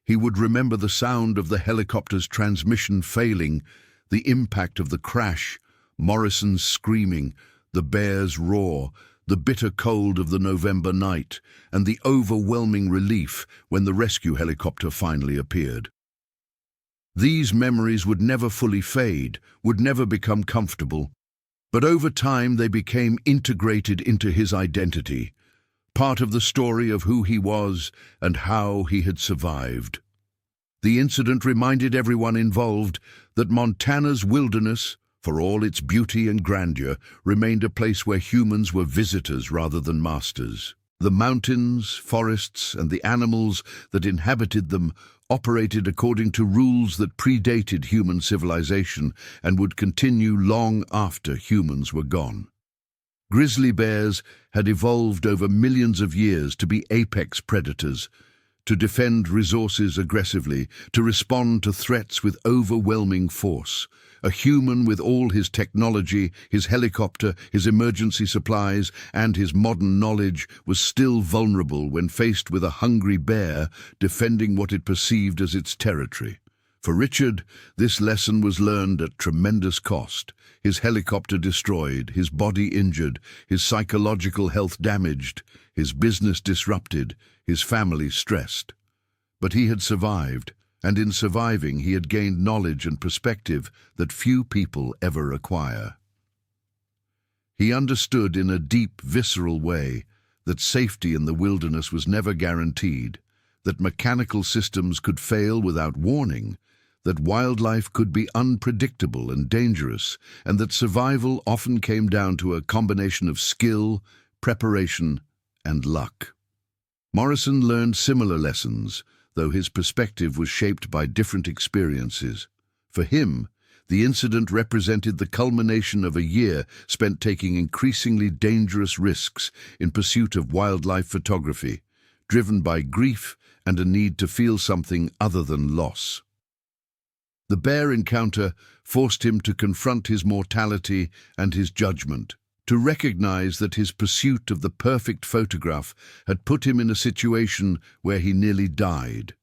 He would remember the sound of the helicopter's transmission failing, the impact of the crash, Morrison's screaming, the bear's roar, the bitter cold of the November night, and the overwhelming relief when the rescue helicopter finally appeared. These memories would never fully fade, would never become comfortable, but over time they became integrated into his identity, part of the story of who he was and how he had survived. The incident reminded everyone involved that Montana's wilderness, for all its beauty and grandeur, remained a place where humans were visitors rather than masters. The mountains, forests, and the animals that inhabited them operated according to rules that predated human civilization and would continue long after humans were gone. Grizzly bears had evolved over millions of years to be apex predators, to defend resources aggressively, to respond to threats with overwhelming force. A human with all his technology, his helicopter, his emergency supplies, and his modern knowledge was still vulnerable when faced with a hungry bear defending what it perceived as its territory. For Richard, this lesson was learned at tremendous cost. His helicopter destroyed, his body injured, his psychological health damaged, his business disrupted, his family stressed. But he had survived, and in surviving he had gained knowledge and perspective that few people ever acquire. He understood in a deep, visceral way that safety in the wilderness was never guaranteed, that mechanical systems could fail without warning, that wildlife could be unpredictable and dangerous, and that survival often came down to a combination of skill, preparation, and luck. Morrison learned similar lessons, though his perspective was shaped by different experiences. For him, the incident represented the culmination of a year spent taking increasingly dangerous risks in pursuit of wildlife photography, driven by grief and a need to feel something other than loss. The bear encounter forced him to confront his mortality and his judgment, to recognize that his pursuit of the perfect photograph had put him in a situation where he nearly died.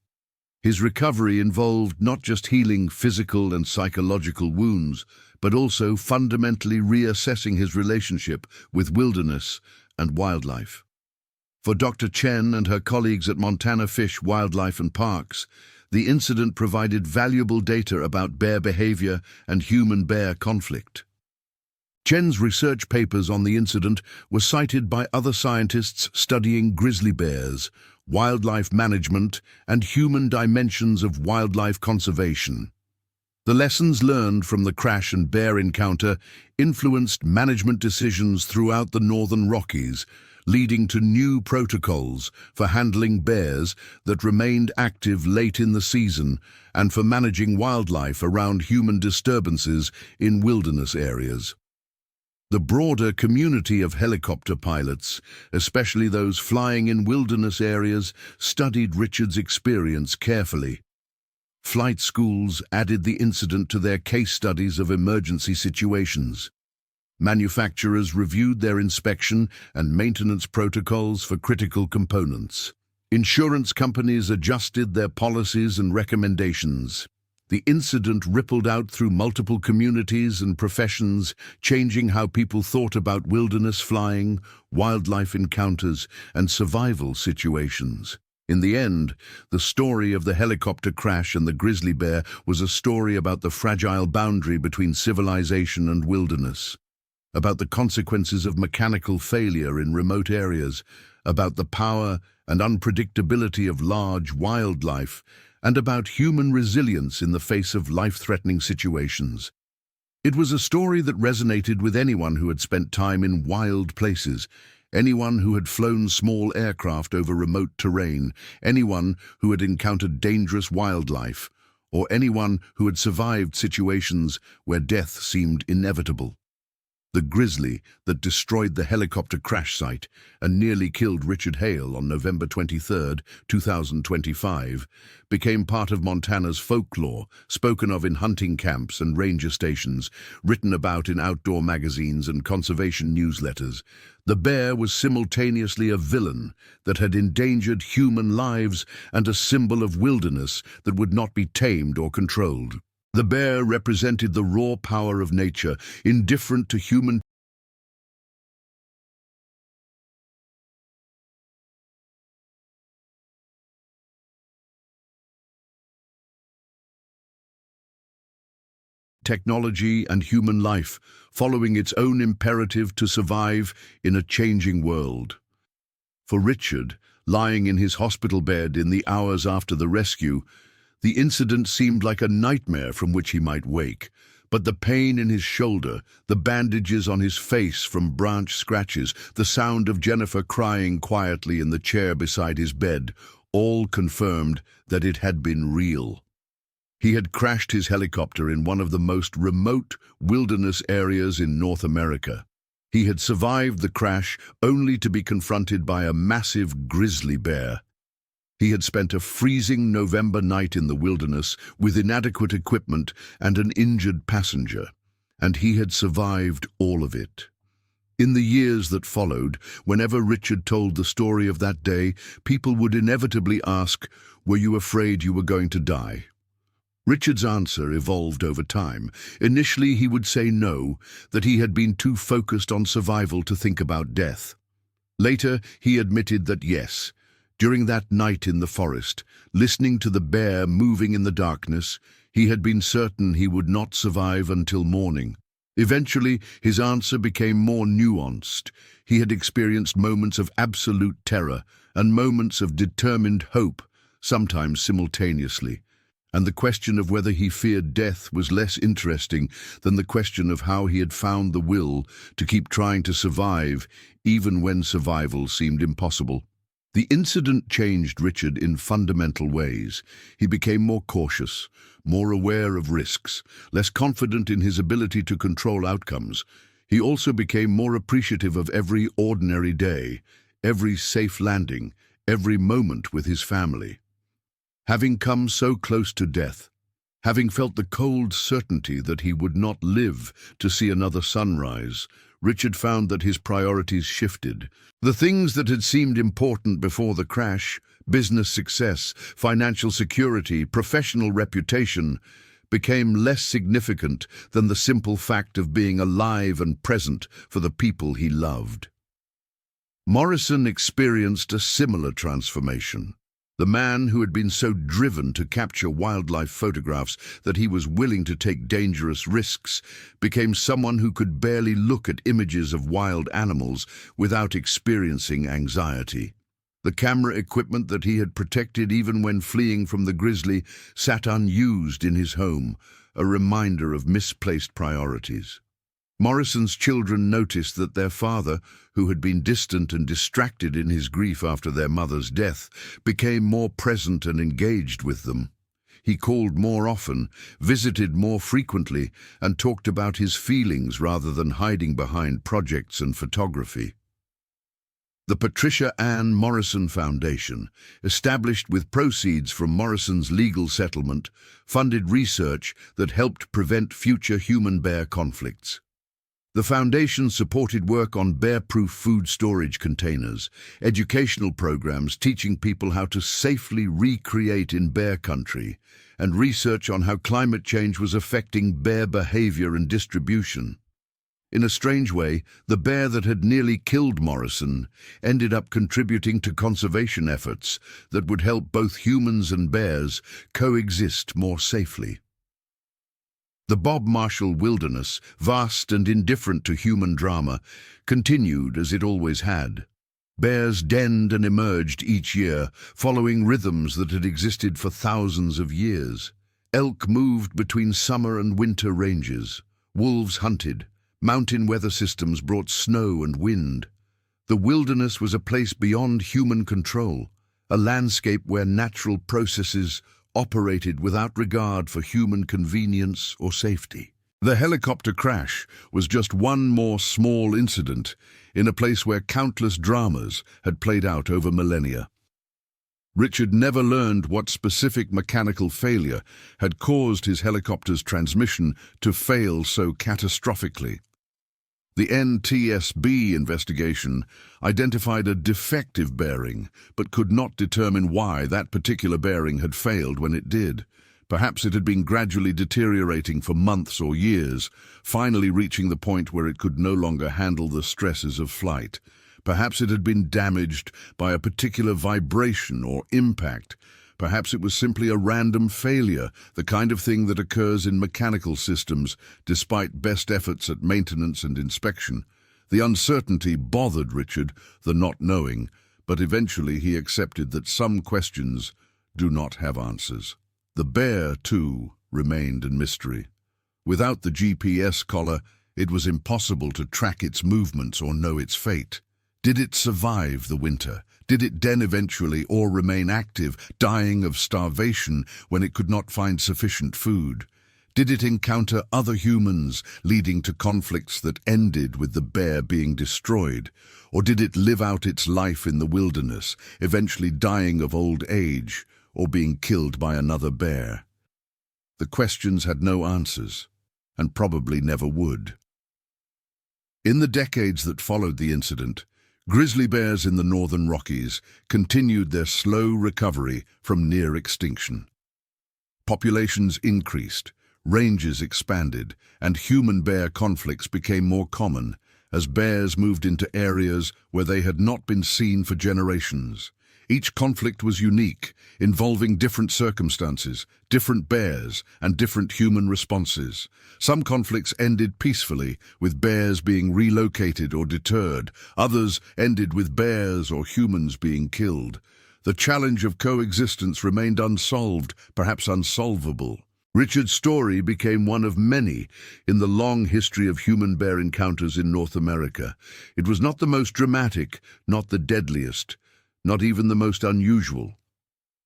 His recovery involved not just healing physical and psychological wounds, but also fundamentally reassessing his relationship with wilderness and wildlife. For Dr. Chen and her colleagues at Montana Fish, Wildlife and Parks, the incident provided valuable data about bear behavior and human-bear conflict. Chen's research papers on the incident were cited by other scientists studying grizzly bears, wildlife management, and human dimensions of wildlife conservation. The lessons learned from the crash and bear encounter influenced management decisions throughout the Northern Rockies, leading to new protocols for handling bears that remained active late in the season and for managing wildlife around human disturbances in wilderness areas. The broader community of helicopter pilots, especially those flying in wilderness areas, studied Richard's experience carefully. Flight schools added the incident to their case studies of emergency situations. Manufacturers reviewed their inspection and maintenance protocols for critical components. Insurance companies adjusted their policies and recommendations. The incident rippled out through multiple communities and professions, changing how people thought about wilderness flying, wildlife encounters, and survival situations. In the end, the story of the helicopter crash and the grizzly bear was a story about the fragile boundary between civilization and wilderness, about the consequences of mechanical failure in remote areas, about the power and unpredictability of large wildlife, and about human resilience in the face of life-threatening situations. It was a story that resonated with anyone who had spent time in wild places, anyone who had flown small aircraft over remote terrain, anyone who had encountered dangerous wildlife, or anyone who had survived situations where death seemed inevitable. The grizzly that destroyed the helicopter crash site and nearly killed Richard Hale on November 23, 2025, became part of Montana's folklore, spoken of in hunting camps and ranger stations, written about in outdoor magazines and conservation newsletters. The bear was simultaneously a villain that had endangered human lives and a symbol of wilderness that would not be tamed or controlled. The bear represented the raw power of nature, indifferent to human technology and human life, following its own imperative to survive in a changing world. For Richard, lying in his hospital bed in the hours after the rescue, the incident seemed like a nightmare from which he might wake, but the pain in his shoulder, the bandages on his face from branch scratches, the sound of Jennifer crying quietly in the chair beside his bed, all confirmed that it had been real. He had crashed his helicopter in one of the most remote wilderness areas in North America. He had survived the crash only to be confronted by a massive grizzly bear. He had spent a freezing November night in the wilderness with inadequate equipment and an injured passenger, and he had survived all of it. In the years that followed, whenever Richard told the story of that day, people would inevitably ask, "Were you afraid you were going to die?" Richard's answer evolved over time. Initially, he would say no, that he had been too focused on survival to think about death. Later, he admitted that yes, during that night in the forest, listening to the bear moving in the darkness, he had been certain he would not survive until morning. Eventually, his answer became more nuanced. He had experienced moments of absolute terror and moments of determined hope, sometimes simultaneously. And the question of whether he feared death was less interesting than the question of how he had found the will to keep trying to survive, even when survival seemed impossible. The incident changed Richard in fundamental ways. He became more cautious, more aware of risks, less confident in his ability to control outcomes. He also became more appreciative of every ordinary day, every safe landing, every moment with his family. Having come so close to death, having felt the cold certainty that he would not live to see another sunrise, Richard found that his priorities shifted. The things that had seemed important before the crash, business success, financial security, professional reputation, became less significant than the simple fact of being alive and present for the people he loved. Morrison experienced a similar transformation. The man who had been so driven to capture wildlife photographs that he was willing to take dangerous risks became someone who could barely look at images of wild animals without experiencing anxiety. The camera equipment that he had protected even when fleeing from the grizzly sat unused in his home, a reminder of misplaced priorities. Morrison's children noticed that their father, who had been distant and distracted in his grief after their mother's death, became more present and engaged with them. He called more often, visited more frequently, and talked about his feelings rather than hiding behind projects and photography. The Patricia Ann Morrison Foundation, established with proceeds from Morrison's legal settlement, funded research that helped prevent future human-bear conflicts. The foundation supported work on bear-proof food storage containers, educational programs teaching people how to safely recreate in bear country, and research on how climate change was affecting bear behavior and distribution. In a strange way, the bear that had nearly killed Morrison ended up contributing to conservation efforts that would help both humans and bears coexist more safely. The Bob Marshall Wilderness, vast and indifferent to human drama, continued as it always had. Bears denned and emerged each year, following rhythms that had existed for thousands of years. Elk moved between summer and winter ranges. Wolves hunted. Mountain weather systems brought snow and wind. The wilderness was a place beyond human control, a landscape where natural processes operated without regard for human convenience or safety. The helicopter crash was just one more small incident in a place where countless dramas had played out over millennia. Richard never learned what specific mechanical failure had caused his helicopter's transmission to fail so catastrophically. The NTSB investigation identified a defective bearing, but could not determine why that particular bearing had failed when it did. Perhaps it had been gradually deteriorating for months or years, finally reaching the point where it could no longer handle the stresses of flight. Perhaps it had been damaged by a particular vibration or impact. Perhaps it was simply a random failure, the kind of thing that occurs in mechanical systems, despite best efforts at maintenance and inspection. The uncertainty bothered Richard, the not knowing, but eventually he accepted that some questions do not have answers. The bear, too, remained a mystery. Without the GPS collar, it was impossible to track its movements or know its fate. Did it survive the winter? Did it den eventually or remain active, dying of starvation when it could not find sufficient food? Did it encounter other humans, leading to conflicts that ended with the bear being destroyed? Or did it live out its life in the wilderness, eventually dying of old age or being killed by another bear? The questions had no answers, and probably never would. In the decades that followed the incident, grizzly bears in the northern Rockies continued their slow recovery from near extinction. Populations increased, ranges expanded, and human-bear conflicts became more common as bears moved into areas where they had not been seen for generations. Each conflict was unique, involving different circumstances, different bears, and different human responses. Some conflicts ended peacefully, with bears being relocated or deterred. Others ended with bears or humans being killed. The challenge of coexistence remained unsolved, perhaps unsolvable. Richard's story became one of many in the long history of human-bear encounters in North America. It was not the most dramatic, not the deadliest, not even the most unusual.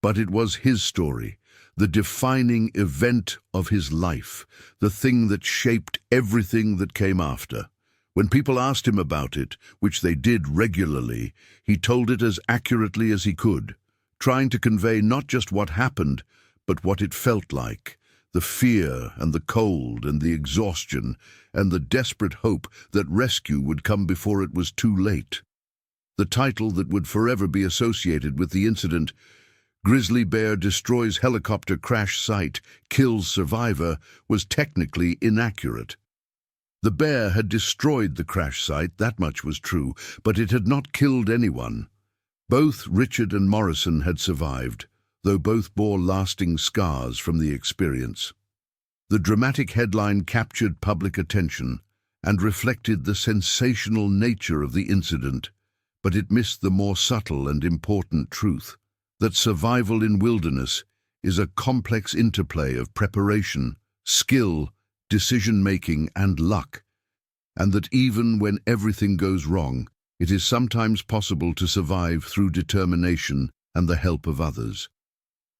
But it was his story, the defining event of his life, the thing that shaped everything that came after. When people asked him about it, which they did regularly, he told it as accurately as he could, trying to convey not just what happened, but what it felt like, the fear and the cold and the exhaustion and the desperate hope that rescue would come before it was too late. The title that would forever be associated with the incident, Grizzly Bear Destroys Helicopter Crash Site, Kills Survivor, was technically inaccurate. The bear had destroyed the crash site, that much was true, but it had not killed anyone. Both Richard and Morrison had survived, though both bore lasting scars from the experience. The dramatic headline captured public attention and reflected the sensational nature of the incident, but it missed the more subtle and important truth that survival in wilderness is a complex interplay of preparation, skill, decision-making, and luck, and that even when everything goes wrong, it is sometimes possible to survive through determination and the help of others.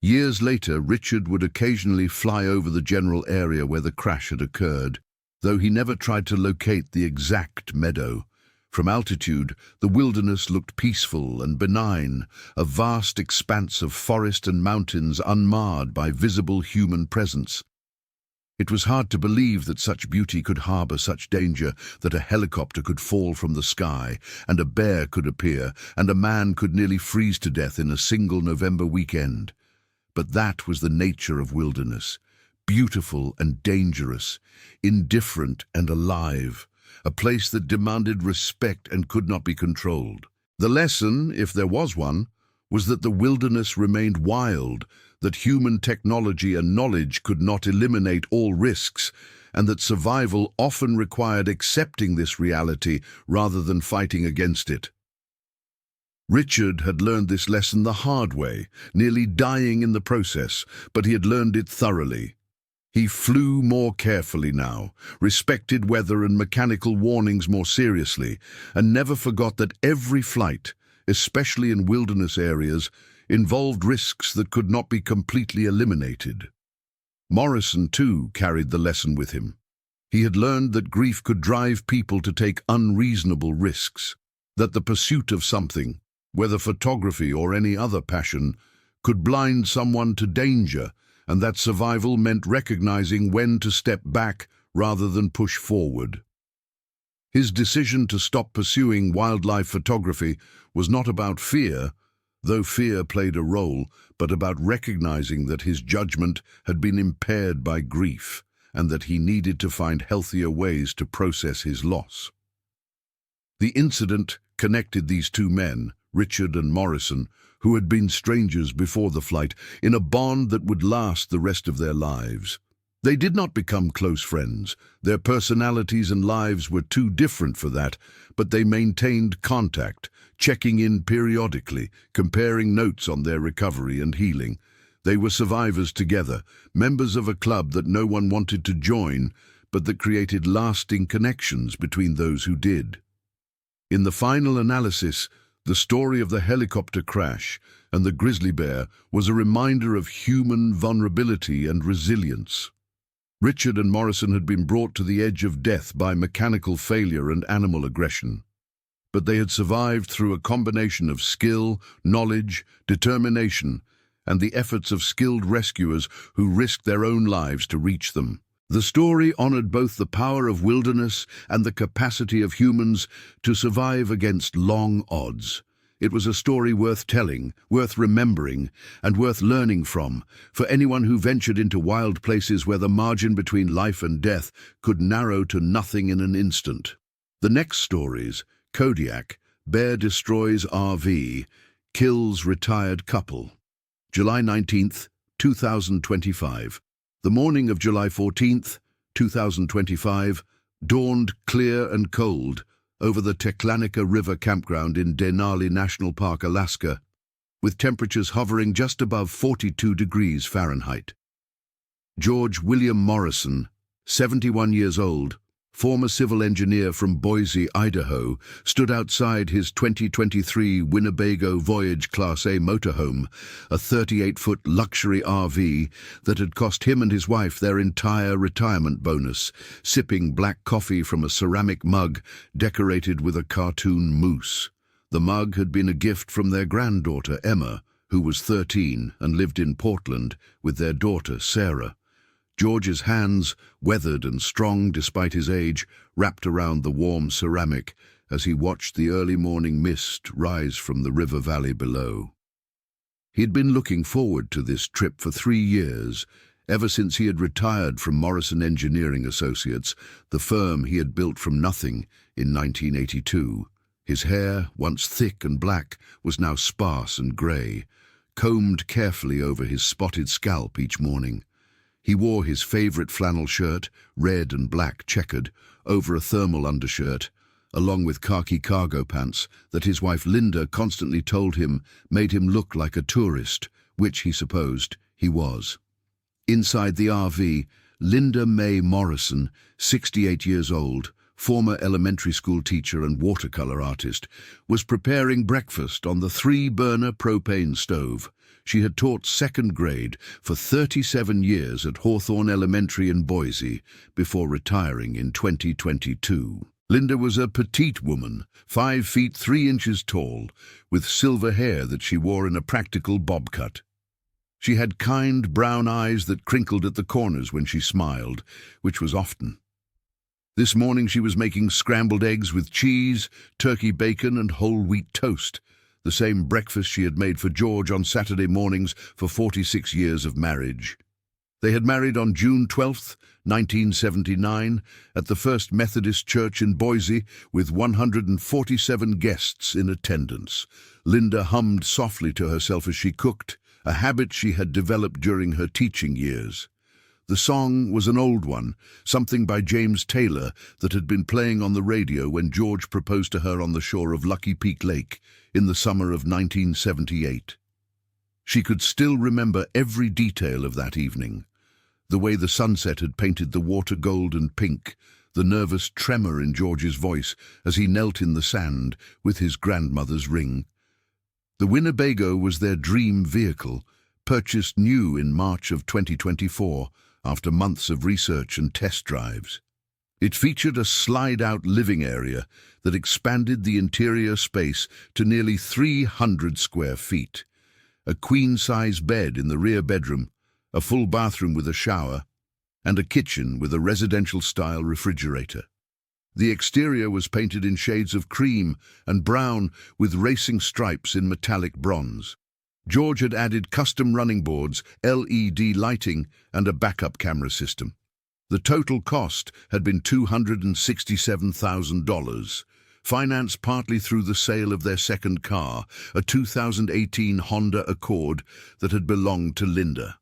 Years later, Richard would occasionally fly over the general area where the crash had occurred, though he never tried to locate the exact meadow. From altitude, the wilderness looked peaceful and benign, a vast expanse of forest and mountains unmarred by visible human presence. It was hard to believe that such beauty could harbor such danger, that a helicopter could fall from the sky, and a bear could appear, and a man could nearly freeze to death in a single November weekend. But that was the nature of wilderness, beautiful and dangerous, indifferent and alive, a place that demanded respect and could not be controlled. The lesson, if there was one, was that the wilderness remained wild, that human technology and knowledge could not eliminate all risks, and that survival often required accepting this reality rather than fighting against it. Richard had learned this lesson the hard way, nearly dying in the process, but he had learned it thoroughly. He flew more carefully now, respected weather and mechanical warnings more seriously, and never forgot that every flight, especially in wilderness areas, involved risks that could not be completely eliminated. Morrison, too, carried the lesson with him. He had learned that grief could drive people to take unreasonable risks, that the pursuit of something, whether photography or any other passion, could blind someone to danger, and that survival meant recognizing when to step back rather than push forward. His decision to stop pursuing wildlife photography was not about fear, though fear played a role, but about recognizing that his judgment had been impaired by grief, and that he needed to find healthier ways to process his loss. The incident connected these two men, Richard and Morrison, who had been strangers before the flight, in a bond that would last the rest of their lives. They did not become close friends. Their personalities and lives were too different for that, but they maintained contact, checking in periodically, comparing notes on their recovery and healing. They were survivors together, members of a club that no one wanted to join, but that created lasting connections between those who did. In the final analysis, the story of the helicopter crash and the grizzly bear was a reminder of human vulnerability and resilience. Richard and Morrison had been brought to the edge of death by mechanical failure and animal aggression. But they had survived through a combination of skill, knowledge, determination, and the efforts of skilled rescuers who risked their own lives to reach them. The story honored both the power of wilderness and the capacity of humans to survive against long odds. It was a story worth telling, worth remembering, and worth learning from, for anyone who ventured into wild places where the margin between life and death could narrow to nothing in an instant. The next stories, Kodiak, Bear Destroys RV, Kills Retired Couple. July 19th, 2025. The morning of July 14th, 2025, dawned clear and cold over the Teklanika River campground in Denali National Park, Alaska, with temperatures hovering just above 42 degrees Fahrenheit. George William Morrison, 71 years old, former civil engineer from Boise, Idaho, stood outside his 2023 Winnebago Voyage Class A motorhome, a 38-foot luxury RV that had cost him and his wife their entire retirement bonus, sipping black coffee from a ceramic mug decorated with a cartoon moose. The mug had been a gift from their granddaughter, Emma, who was 13 and lived in Portland with their daughter, Sarah. George's hands, weathered and strong despite his age, wrapped around the warm ceramic as he watched the early morning mist rise from the river valley below. He had been looking forward to this trip for 3 years, ever since he had retired from Morrison Engineering Associates, the firm he had built from nothing in 1982. His hair, once thick and black, was now sparse and grey, combed carefully over his spotted scalp each morning. He wore his favorite flannel shirt, red and black checkered, over a thermal undershirt, along with khaki cargo pants that his wife Linda constantly told him made him look like a tourist, which he supposed he was. Inside the RV, Linda Mae Morrison, 68 years old, former elementary school teacher and watercolor artist, was preparing breakfast on the 3-burner propane stove. She had taught second grade for 37 years at Hawthorne Elementary in Boise before retiring in 2022. Linda was a petite woman, 5 feet 3 inches tall, with silver hair that she wore in a practical bob cut. She had kind brown eyes that crinkled at the corners when she smiled, which was often. This morning she was making scrambled eggs with cheese, turkey bacon and whole wheat toast, the same breakfast she had made for George on Saturday mornings for 46 years of marriage. They had married on June 12, 1979, at the First Methodist Church in Boise, with 147 guests in attendance. Linda hummed softly to herself as she cooked, a habit she had developed during her teaching years. The song was an old one, something by James Taylor that had been playing on the radio when George proposed to her on the shore of Lucky Peak Lake in the summer of 1978. She could still remember every detail of that evening. The way the sunset had painted the water gold and pink, the nervous tremor in George's voice as he knelt in the sand with his grandmother's ring. The Winnebago was their dream vehicle, purchased new in March of 2024 after months of research and test drives. It featured a slide-out living area that expanded the interior space to nearly 300 square feet, a queen-size bed in the rear bedroom, a full bathroom with a shower, and a kitchen with a residential-style refrigerator. The exterior was painted in shades of cream and brown with racing stripes in metallic bronze. George had added custom running boards, LED lighting, and a backup camera system. The total cost had been $267,000, financed partly through the sale of their second car, a 2018 Honda Accord that had belonged to Linda.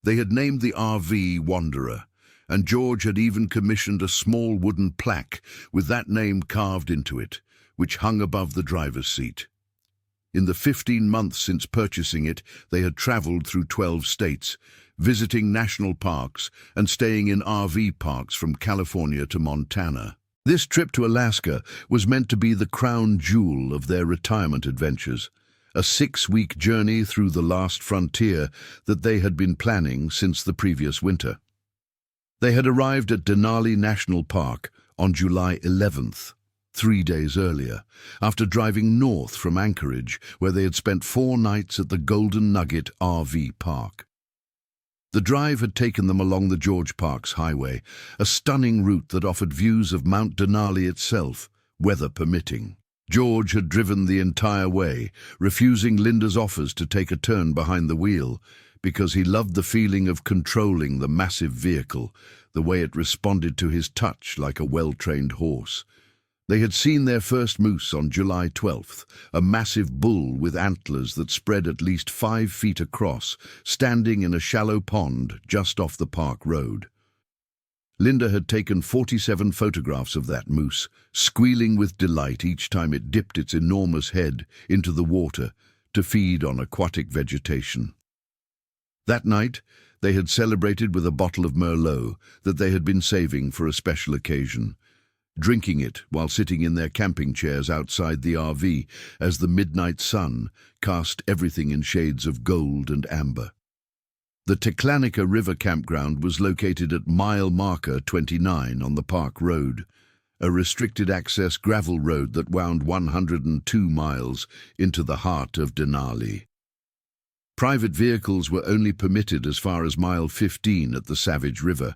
They had named the RV Wanderer, and George had even commissioned a small wooden plaque with that name carved into it, which hung above the driver's seat. In the 15 months since purchasing it, they had traveled through 12 states, visiting national parks and staying in RV parks from California to Montana. This trip to Alaska was meant to be the crown jewel of their retirement adventures, a 6-week journey through the last frontier that they had been planning since the previous winter. They had arrived at Denali National Park on July 11th, 3 days earlier, after driving north from Anchorage, where they had spent 4 nights at the Golden Nugget RV Park. The drive had taken them along the George Parks Highway, a stunning route that offered views of Mount Denali itself, weather permitting. George had driven the entire way, refusing Linda's offers to take a turn behind the wheel, because he loved the feeling of controlling the massive vehicle, the way it responded to his touch like a well-trained horse. They had seen their first moose on July 12th, a massive bull with antlers that spread at least 5 feet across, standing in a shallow pond just off the park road. Linda had taken 47 photographs of that moose, squealing with delight each time it dipped its enormous head into the water to feed on aquatic vegetation. That night, they had celebrated with a bottle of Merlot that they had been saving for a special occasion, drinking it while sitting in their camping chairs outside the RV as the midnight sun cast everything in shades of gold and amber. The Teclanica River Campground was located at mile marker 29 on the Park Road, a restricted-access gravel road that wound 102 miles into the heart of Denali. Private vehicles were only permitted as far as mile 15 at the Savage River,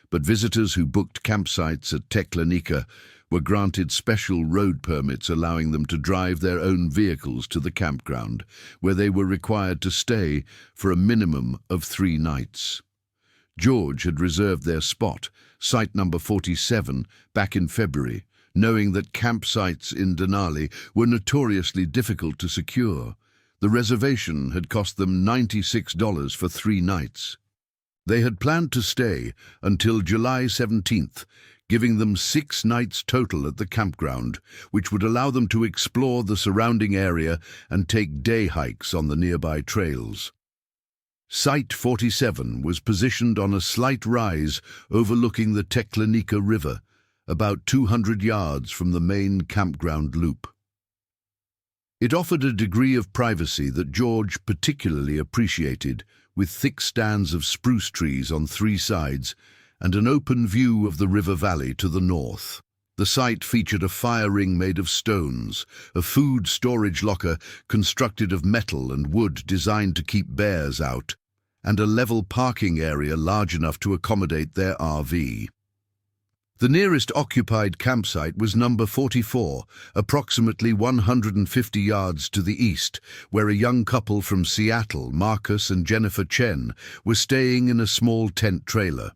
but visitors who booked campsites at Teclanica were granted special road permits allowing them to drive their own vehicles to the campground, where they were required to stay for a minimum of 3 nights. George had reserved their spot, site number 47, back in February, knowing that campsites in Denali were notoriously difficult to secure. The reservation had cost them $96 for 3 nights. They had planned to stay until July 17th, giving them 6 nights total at the campground, which would allow them to explore the surrounding area and take day hikes on the nearby trails. Site 47 was positioned on a slight rise overlooking the Teclanica River, about 200 yards from the main campground loop. It offered a degree of privacy that George particularly appreciated, with thick stands of spruce trees on three sides and an open view of the river valley to the north. The site featured a fire ring made of stones, a food storage locker constructed of metal and wood designed to keep bears out, and a level parking area large enough to accommodate their RV. The nearest occupied campsite was number 44, approximately 150 yards to the east, where a young couple from Seattle, Marcus and Jennifer Chen, were staying in a small tent trailer.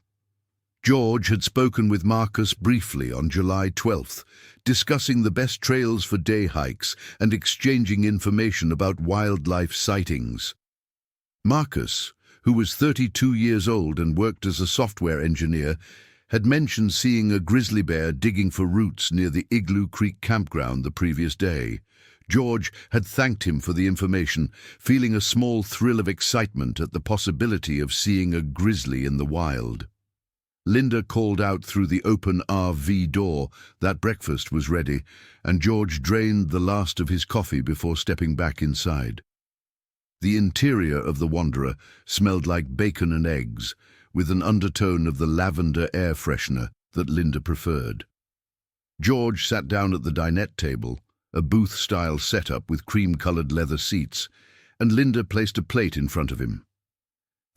George had spoken with Marcus briefly on July 12th, discussing the best trails for day hikes and exchanging information about wildlife sightings. Marcus, who was 32 years old and worked as a software engineer, had mentioned seeing a grizzly bear digging for roots near the Igloo Creek campground the previous day. George had thanked him for the information, feeling a small thrill of excitement at the possibility of seeing a grizzly in the wild. Linda called out through the open RV door that breakfast was ready, and George drained the last of his coffee before stepping back inside. The interior of the Wanderer smelled like bacon and eggs, with an undertone of the lavender air freshener that Linda preferred. George sat down at the dinette table, a booth-style setup with cream-colored leather seats, and Linda placed a plate in front of him.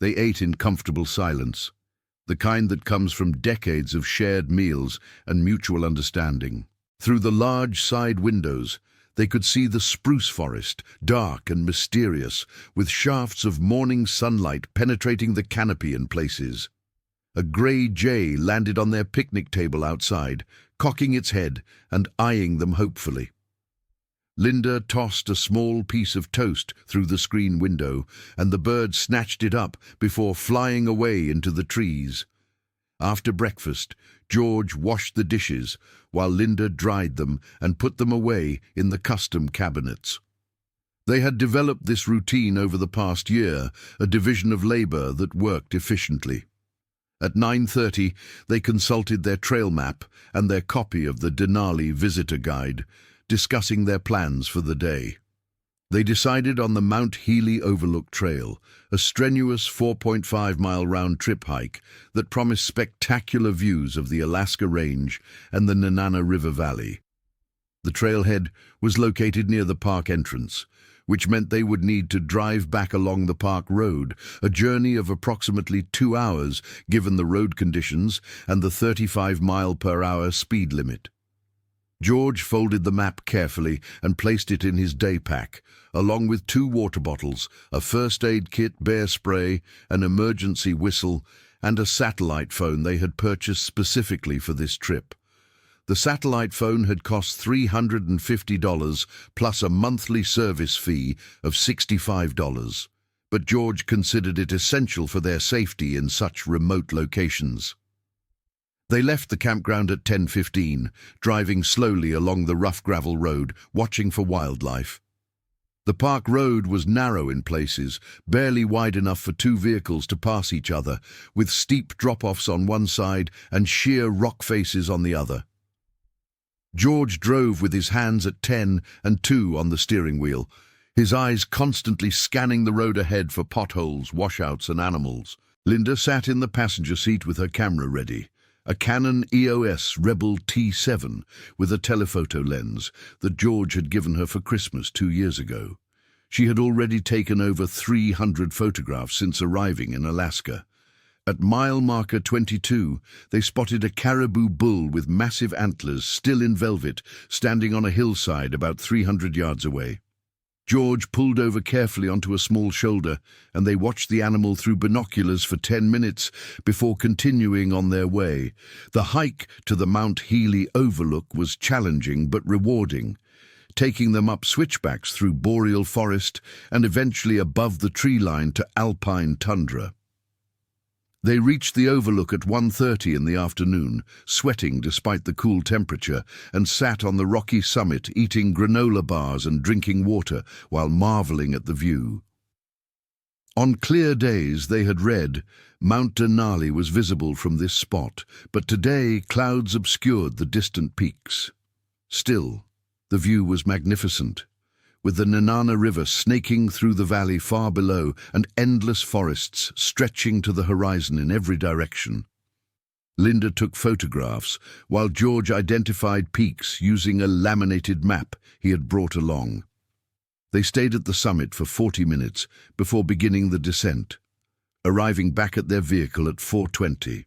They ate in comfortable silence, the kind that comes from decades of shared meals and mutual understanding. Through the large side windows, they could see the spruce forest, dark and mysterious, with shafts of morning sunlight penetrating the canopy in places. A grey jay landed on their picnic table outside, cocking its head and eyeing them hopefully. Linda tossed a small piece of toast through the screen window, and the bird snatched it up before flying away into the trees. After breakfast, George washed the dishes, while Linda dried them and put them away in the custom cabinets. They had developed this routine over the past year, a division of labor that worked efficiently. At 9:30, they consulted their trail map and their copy of the Denali Visitor Guide, discussing their plans for the day. They decided on the Mount Healy Overlook Trail, a strenuous 4.5-mile round-trip hike that promised spectacular views of the Alaska Range and the Nenana River Valley. The trailhead was located near the park entrance, which meant they would need to drive back along the park road, a journey of approximately 2 hours given the road conditions and the 35-mile-per-hour speed limit. George folded the map carefully and placed it in his day pack, along with 2 water bottles, a first aid kit, bear spray, an emergency whistle, and a satellite phone they had purchased specifically for this trip. The satellite phone had cost $350 plus a monthly service fee of $65, but George considered it essential for their safety in such remote locations. They left the campground at 10:15, driving slowly along the rough gravel road, watching for wildlife. The park road was narrow in places, barely wide enough for 2 vehicles to pass each other, with steep drop-offs on one side and sheer rock faces on the other. George drove with his hands at 10 and 2 on the steering wheel, his eyes constantly scanning the road ahead for potholes, washouts, and animals. Linda sat in the passenger seat with her camera ready, a Canon EOS Rebel T7 with a telephoto lens that George had given her for Christmas 2 years ago. She had already taken over 300 photographs since arriving in Alaska. At mile marker 22, they spotted a caribou bull with massive antlers still in velvet, standing on a hillside about 300 yards away. George pulled over carefully onto a small shoulder, and they watched the animal through binoculars for 10 minutes before continuing on their way. The hike to the Mount Healy Overlook was challenging but rewarding, taking them up switchbacks through boreal forest and eventually above the tree line to alpine tundra. They reached the overlook at 1:30 in the afternoon, sweating despite the cool temperature, and sat on the rocky summit eating granola bars and drinking water while marveling at the view. On clear days, they had read, Mount Denali was visible from this spot, but today clouds obscured the distant peaks. Still, the view was magnificent, with the Nenana River snaking through the valley far below and endless forests stretching to the horizon in every direction. Linda took photographs, while George identified peaks using a laminated map he had brought along. They stayed at the summit for 40 minutes before beginning the descent, arriving back at their vehicle at 4:20.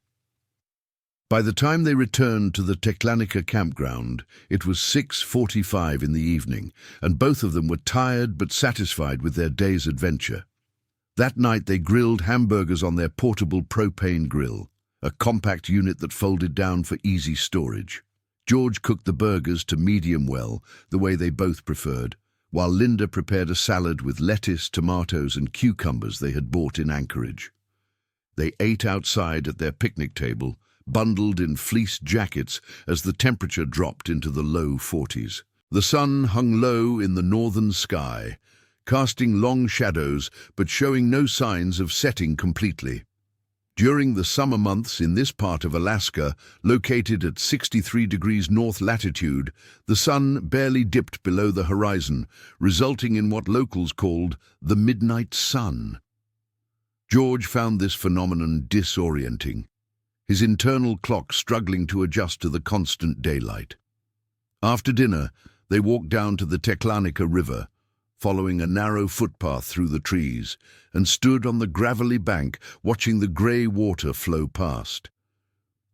By the time they returned to the Teklanika campground, it was 6:45 in the evening, and both of them were tired but satisfied with their day's adventure. That night they grilled hamburgers on their portable propane grill, a compact unit that folded down for easy storage. George cooked the burgers to medium well, the way they both preferred, while Linda prepared a salad with lettuce, tomatoes and cucumbers they had bought in Anchorage. They ate outside at their picnic table, bundled in fleece jackets as the temperature dropped into the low 40s. The sun hung low in the northern sky, casting long shadows but showing no signs of setting completely. During the summer months in this part of Alaska, located at 63 degrees north latitude, the sun barely dipped below the horizon, resulting in what locals called the midnight sun. George found this phenomenon disorienting, his internal clock struggling to adjust to the constant daylight. After dinner, they walked down to the Teklanika River, following a narrow footpath through the trees, and stood on the gravelly bank watching the grey water flow past.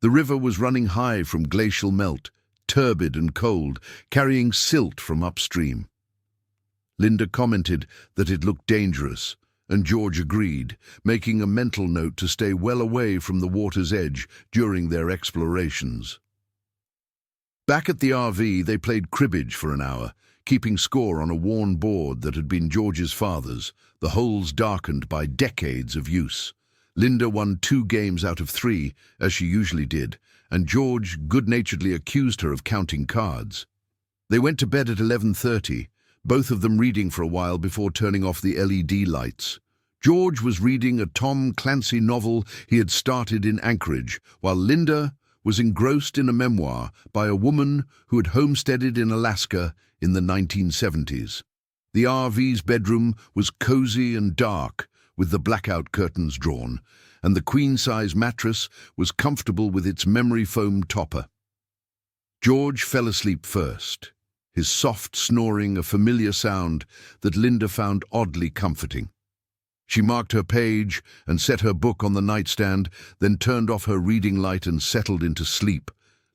The river was running high from glacial melt, turbid and cold, carrying silt from upstream. Linda commented that it looked dangerous, and George agreed, making a mental note to stay well away from the water's edge during their explorations. Back at the RV, they played cribbage for an hour, keeping score on a worn board that had been George's father's, the holes darkened by decades of use. Linda won 2 games out of 3, as she usually did, and George good-naturedly accused her of counting cards. They went to bed at 11:30, both of them reading for a while before turning off the LED lights. George was reading a Tom Clancy novel he had started in Anchorage, while Linda was engrossed in a memoir by a woman who had homesteaded in Alaska in the 1970s. The RV's bedroom was cozy and dark, with the blackout curtains drawn, and the queen-size mattress was comfortable with its memory foam topper. George fell asleep first, his soft snoring a familiar sound that Linda found oddly comforting. She marked her page and set her book on the nightstand, then turned off her reading light and settled into sleep,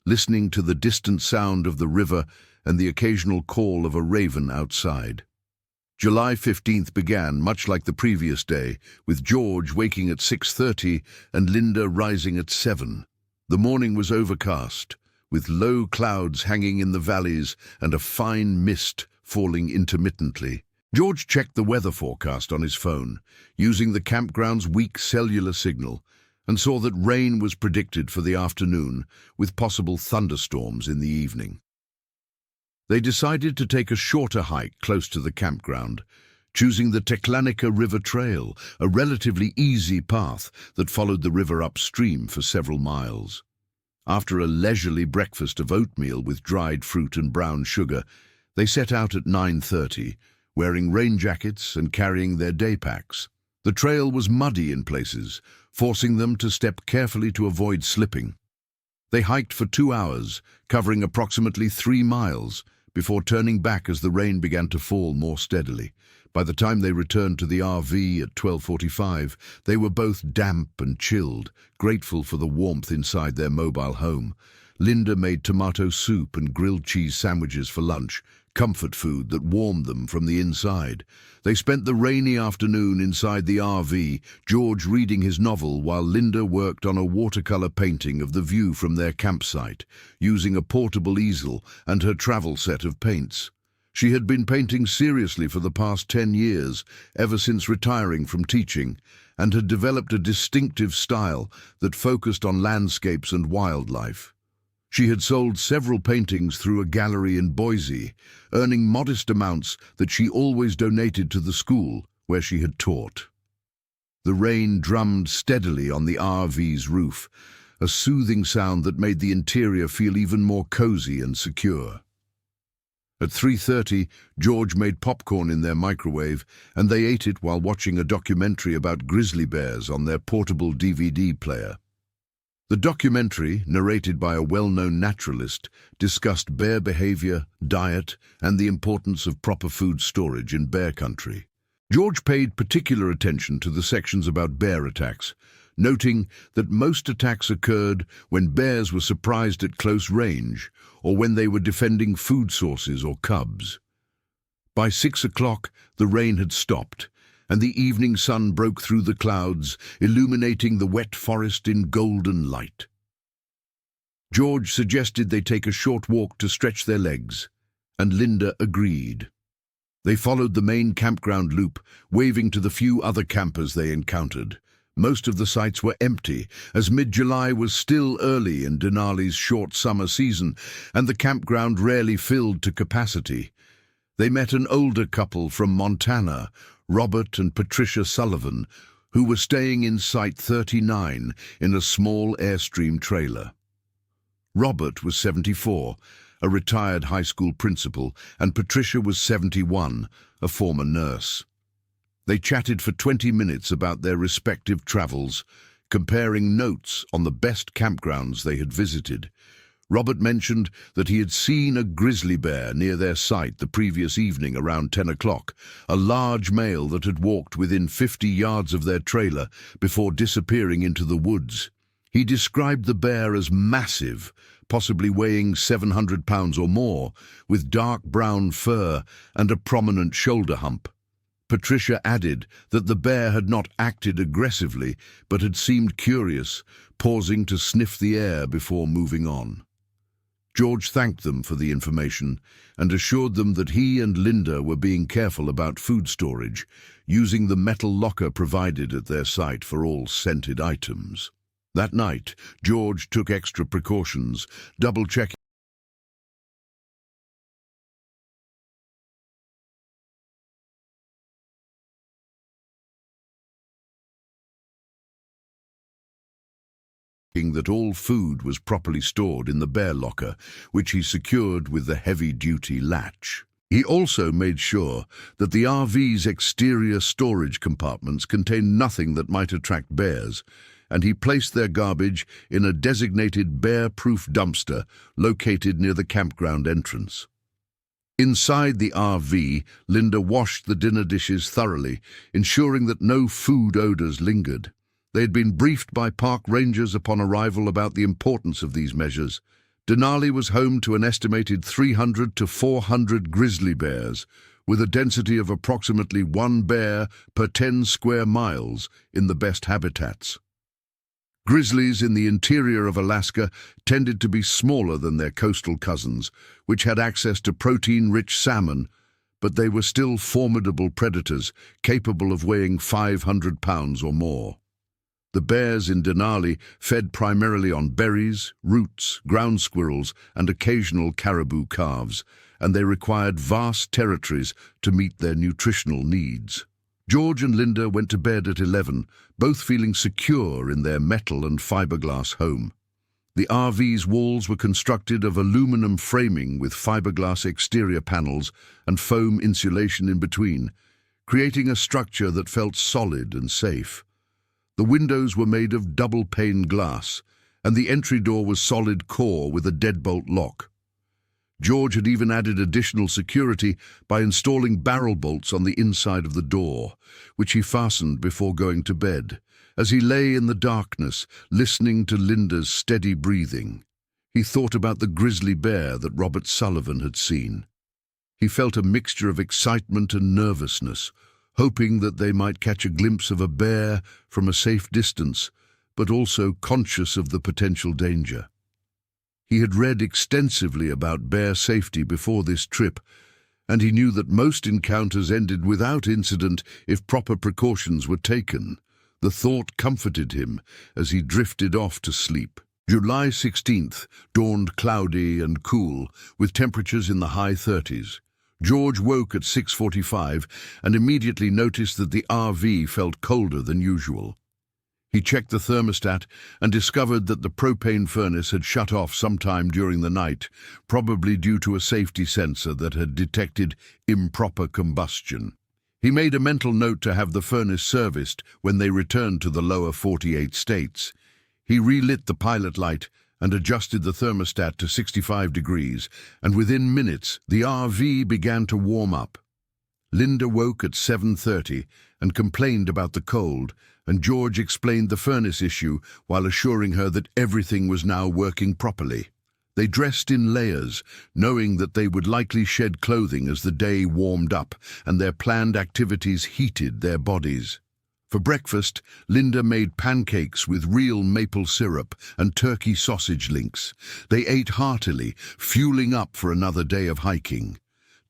listening to the distant sound of the river and the occasional call of a raven outside. July 15th began much like the previous day, with George waking at 6:30 and Linda rising at 7. The morning was overcast, with low clouds hanging in the valleys and a fine mist falling intermittently. George checked the weather forecast on his phone, using the campground's weak cellular signal, and saw that rain was predicted for the afternoon, with possible thunderstorms in the evening. They decided to take a shorter hike close to the campground, choosing the Teklanika River Trail, a relatively easy path that followed the river upstream for several miles. After a leisurely breakfast of oatmeal with dried fruit and brown sugar, they set out at 9:30, wearing rain jackets and carrying their day packs. The trail was muddy in places, forcing them to step carefully to avoid slipping. They hiked for 2 hours, covering approximately 3 miles, before turning back as the rain began to fall more steadily. By the time they returned to the RV at 12:45, they were both damp and chilled, grateful for the warmth inside their mobile home. Linda made tomato soup and grilled cheese sandwiches for lunch, comfort food that warmed them from the inside. They spent the rainy afternoon inside the RV, George reading his novel while Linda worked on a watercolor painting of the view from their campsite, using a portable easel and her travel set of paints. She had been painting seriously for the past 10 years, ever since retiring from teaching, and had developed a distinctive style that focused on landscapes and wildlife. She had sold several paintings through a gallery in Boise, earning modest amounts that she always donated to the school where she had taught. The rain drummed steadily on the RV's roof, a soothing sound that made the interior feel even more cozy and secure. At 3:30, George made popcorn in their microwave, and they ate it while watching a documentary about grizzly bears on their portable DVD player. The documentary, narrated by a well-known naturalist, discussed bear behavior, diet, and the importance of proper food storage in bear country. George paid particular attention to the sections about bear attacks, noting that most attacks occurred when bears were surprised at close range or when they were defending food sources or cubs. By 6 o'clock, the rain had stopped, and the evening sun broke through the clouds, illuminating the wet forest in golden light. George suggested they take a short walk to stretch their legs, and Linda agreed. They followed the main campground loop, waving to the few other campers they encountered. Most of the sites were empty, as mid-July was still early in Denali's short summer season, and the campground rarely filled to capacity. They met an older couple from Montana, Robert and Patricia Sullivan, who were staying in Site 39 in a small Airstream trailer. Robert was 74, a retired high school principal, and Patricia was 71, a former nurse. They chatted for 20 minutes about their respective travels, comparing notes on the best campgrounds they had visited. Robert mentioned that he had seen a grizzly bear near their site the previous evening around 10 o'clock, a large male that had walked within 50 yards of their trailer before disappearing into the woods. He described the bear as massive, possibly weighing 700 pounds or more, with dark brown fur and a prominent shoulder hump. Patricia added that the bear had not acted aggressively, but had seemed curious, pausing to sniff the air before moving on. George thanked them for the information and assured them that he and Linda were being careful about food storage, using the metal locker provided at their site for all scented items. That night, George took extra precautions, double-checking that all food was properly stored in the bear locker, which he secured with the heavy-duty latch. He also made sure that the RV's exterior storage compartments contained nothing that might attract bears, and he placed their garbage in a designated bear-proof dumpster located near the campground entrance. Inside the RV, Linda washed the dinner dishes thoroughly, ensuring that no food odors lingered. They had been briefed by park rangers upon arrival about the importance of these measures. Denali was home to an estimated 300 to 400 grizzly bears, with a density of approximately 1 bear per 10 square miles in the best habitats. Grizzlies in the interior of Alaska tended to be smaller than their coastal cousins, which had access to protein-rich salmon, but they were still formidable predators, capable of weighing 500 pounds or more. The bears in Denali fed primarily on berries, roots, ground squirrels, and occasional caribou calves, and they required vast territories to meet their nutritional needs. George and Linda went to bed at 11, both feeling secure in their metal and fiberglass home. The RV's walls were constructed of aluminum framing with fiberglass exterior panels and foam insulation in between, creating a structure that felt solid and safe. The windows were made of double-pane glass, and the entry door was solid core with a deadbolt lock. George had even added additional security by installing barrel bolts on the inside of the door, which he fastened before going to bed. As he lay in the darkness, listening to Linda's steady breathing, he thought about the grizzly bear that Robert Sullivan had seen. He felt a mixture of excitement and nervousness, hoping that they might catch a glimpse of a bear from a safe distance, but also conscious of the potential danger. He had read extensively about bear safety before this trip, and he knew that most encounters ended without incident if proper precautions were taken. The thought comforted him as he drifted off to sleep. July 16th dawned cloudy and cool, with temperatures in the high 30s. George woke at 6:45 and immediately noticed that the RV felt colder than usual. He checked the thermostat and discovered that the propane furnace had shut off sometime during the night, probably due to a safety sensor that had detected improper combustion. He made a mental note to have the furnace serviced when they returned to the lower 48 states. He relit the pilot light and adjusted the thermostat to 65 degrees, and within minutes the RV began to warm up. Linda woke at 7:30 and complained about the cold, and George explained the furnace issue while assuring her that everything was now working properly. They dressed in layers, knowing that they would likely shed clothing as the day warmed up and their planned activities heated their bodies. For breakfast, Linda made pancakes with real maple syrup and turkey sausage links. They ate heartily, fueling up for another day of hiking.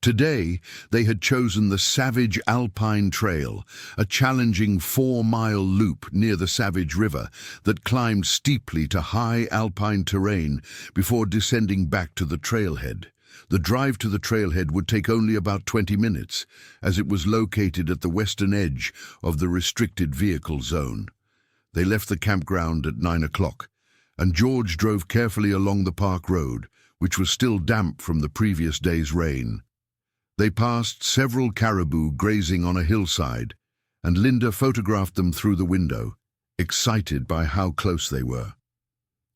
Today, they had chosen the Savage Alpine Trail, a challenging 4-mile loop near the Savage River that climbed steeply to high alpine terrain before descending back to the trailhead. The drive to the trailhead would take only about 20 minutes, as it was located at the western edge of the restricted vehicle zone. They left the campground at 9 o'clock, and George drove carefully along the park road, which was still damp from the previous day's rain. They passed several caribou grazing on a hillside, and Linda photographed them through the window, excited by how close they were.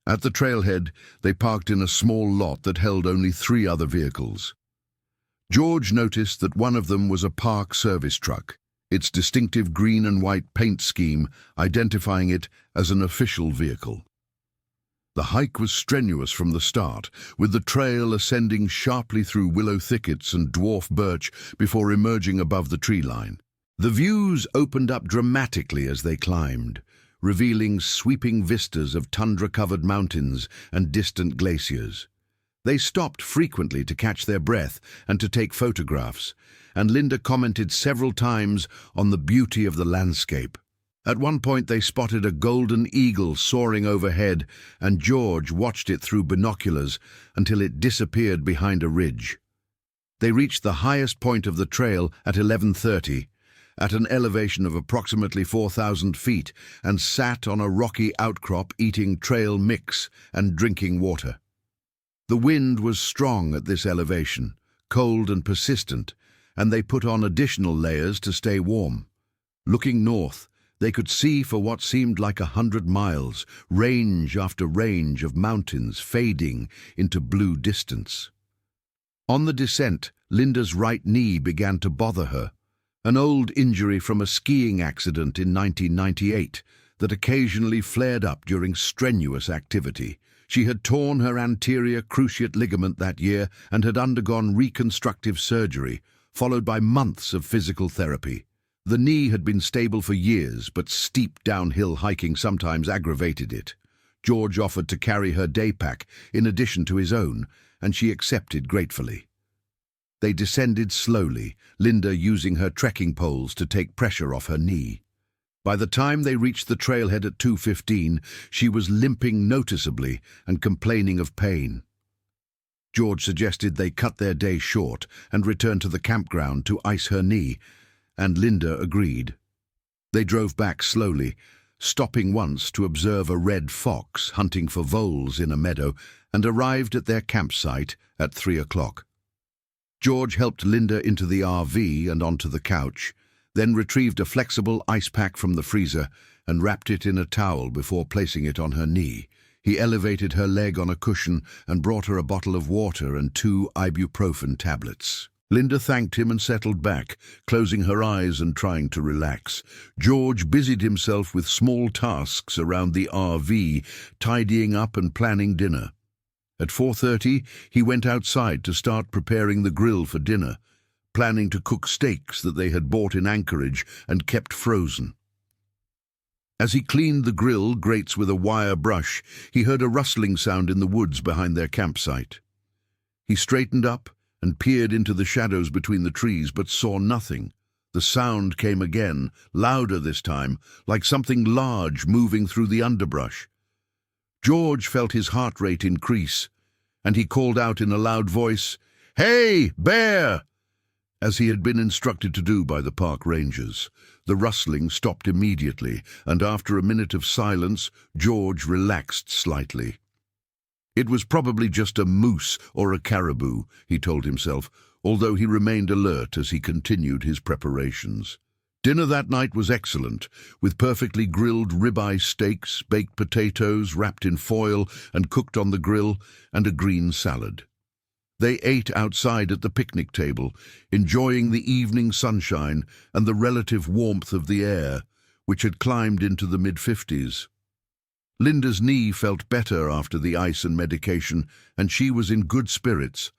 At the trailhead, they parked in a small lot that held only 3 other vehicles. George noticed that one of them was a park service truck, its distinctive green and white paint scheme identifying it as an official vehicle. The hike was strenuous from the start, with the trail ascending sharply through willow thickets and dwarf birch before emerging above the tree line. The views opened up dramatically as they climbed, revealing sweeping vistas of tundra-covered mountains and distant glaciers. They stopped frequently to catch their breath and to take photographs, and Linda commented several times on the beauty of the landscape. At one point they spotted a golden eagle soaring overhead, and George watched it through binoculars until it disappeared behind a ridge. They reached the highest point of the trail at 11:30, at an elevation of approximately 4,000 feet, and sat on a rocky outcrop eating trail mix and drinking water. The wind was strong at this elevation, cold and persistent, and they put on additional layers to stay warm. Looking north, they could see for what seemed like 100 miles, range after range of mountains fading into blue distance. On the descent, Linda's right knee began to bother her, an old injury from a skiing accident in 1998 that occasionally flared up during strenuous activity. She had torn her anterior cruciate ligament that year and had undergone reconstructive surgery, followed by months of physical therapy. The knee had been stable for years, but steep downhill hiking sometimes aggravated it. George offered to carry her day pack in addition to his own, and she accepted gratefully. They descended slowly, Linda using her trekking poles to take pressure off her knee. By the time they reached the trailhead at 2:15, she was limping noticeably and complaining of pain. George suggested they cut their day short and return to the campground to ice her knee, and Linda agreed. They drove back slowly, stopping once to observe a red fox hunting for voles in a meadow, and arrived at their campsite at 3 o'clock. George helped Linda into the RV and onto the couch, then retrieved a flexible ice pack from the freezer and wrapped it in a towel before placing it on her knee. He elevated her leg on a cushion and brought her a bottle of water and 2 ibuprofen tablets. Linda thanked him and settled back, closing her eyes and trying to relax. George busied himself with small tasks around the RV, tidying up and planning dinner. At 4:30, he went outside to start preparing the grill for dinner, planning to cook steaks that they had bought in Anchorage and kept frozen. As he cleaned the grill grates with a wire brush, he heard a rustling sound in the woods behind their campsite. He straightened up and peered into the shadows between the trees, but saw nothing. The sound came again, louder this time, like something large moving through the underbrush. George felt his heart rate increase, and he called out in a loud voice, "Hey, bear!" as he had been instructed to do by the park rangers. The rustling stopped immediately, and after a minute of silence, George relaxed slightly. It was probably just a moose or a caribou, he told himself, although he remained alert as he continued his preparations. Dinner that night was excellent, with perfectly grilled ribeye steaks, baked potatoes wrapped in foil and cooked on the grill, and a green salad. They ate outside at the picnic table, enjoying the evening sunshine and the relative warmth of the air, which had climbed into the mid-50s. Linda's knee felt better after the ice and medication, and she was in good spirits,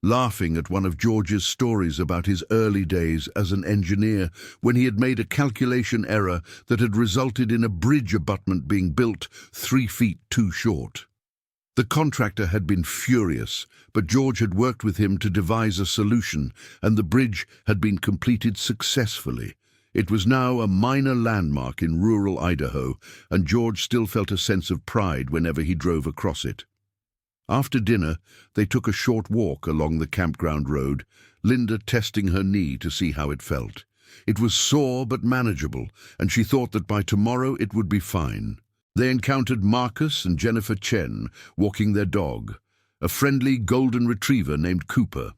laughing at one of George's stories about his early days as an engineer when he had made a calculation error that had resulted in a bridge abutment being built 3 feet too short. The contractor had been furious, but George had worked with him to devise a solution, and the bridge had been completed successfully. It was now a minor landmark in rural Idaho, and George still felt a sense of pride whenever he drove across it. After dinner, they took a short walk along the campground road, Linda testing her knee to see how it felt. It was sore but manageable, and she thought that by tomorrow it would be fine. They encountered Marcus and Jennifer Chen walking their dog, a friendly golden retriever named Cooper.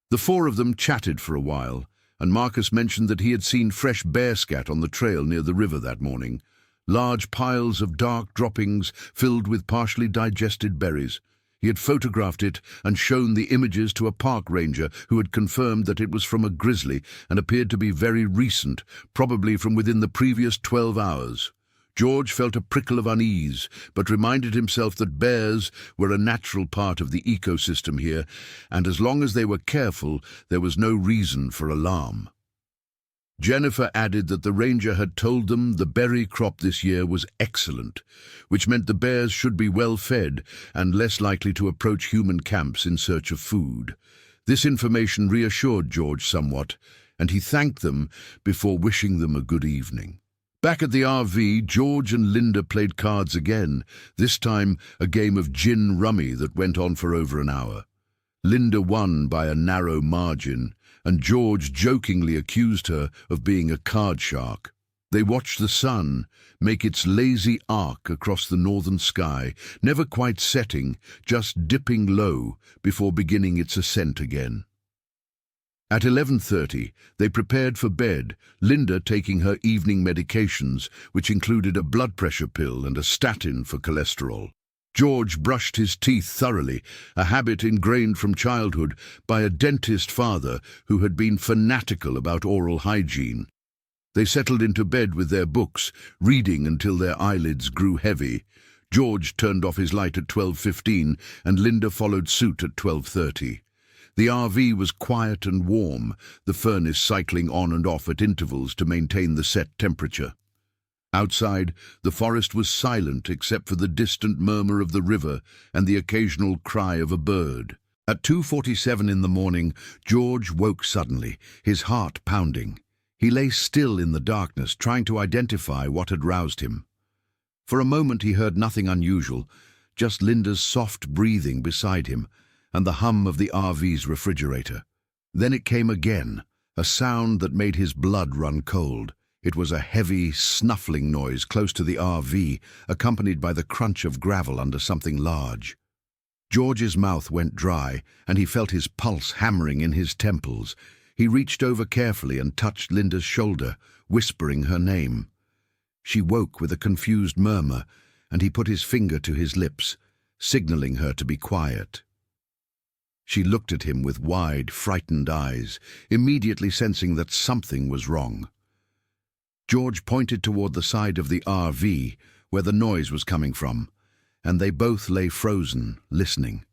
The four of them chatted for a while, and Marcus mentioned that he had seen fresh bear scat on the trail near the river that morning, large piles of dark droppings filled with partially digested berries. He had photographed it and shown the images to a park ranger who had confirmed that it was from a grizzly and appeared to be very recent, probably from within the previous 12 hours. George felt a prickle of unease, but reminded himself that bears were a natural part of the ecosystem here, and as long as they were careful, there was no reason for alarm. Jennifer added that the ranger had told them the berry crop this year was excellent, which meant the bears should be well fed and less likely to approach human camps in search of food. This information reassured George somewhat, and he thanked them before wishing them a good evening. Back at the RV, George and Linda played cards again, this time a game of gin rummy that went on for over an hour. Linda won by a narrow margin, and George jokingly accused her of being a card shark. They watched the sun make its lazy arc across the northern sky, never quite setting, just dipping low before beginning its ascent again. At 11:30, they prepared for bed, Linda taking her evening medications, which included a blood pressure pill and a statin for cholesterol. George brushed his teeth thoroughly, a habit ingrained from childhood by a dentist father who had been fanatical about oral hygiene. They settled into bed with their books, reading until their eyelids grew heavy. George turned off his light at 12:15, and Linda followed suit at 12:30. The RV was quiet and warm, the furnace cycling on and off at intervals to maintain the set temperature. Outside, the forest was silent except for the distant murmur of the river and the occasional cry of a bird. At 2:47 in the morning, George woke suddenly, his heart pounding. He lay still in the darkness, trying to identify what had roused him. For a moment he heard nothing unusual, just Linda's soft breathing beside him, and the hum of the RV's refrigerator. Then it came again, a sound that made his blood run cold. It was a heavy, snuffling noise close to the RV, accompanied by the crunch of gravel under something large. George's mouth went dry, and he felt his pulse hammering in his temples. He reached over carefully and touched Linda's shoulder, whispering her name. She woke with a confused murmur, and he put his finger to his lips, signaling her to be quiet. She looked at him with wide, frightened eyes, immediately sensing that something was wrong. George pointed toward the side of the RV, where the noise was coming from, and they both lay frozen, listening.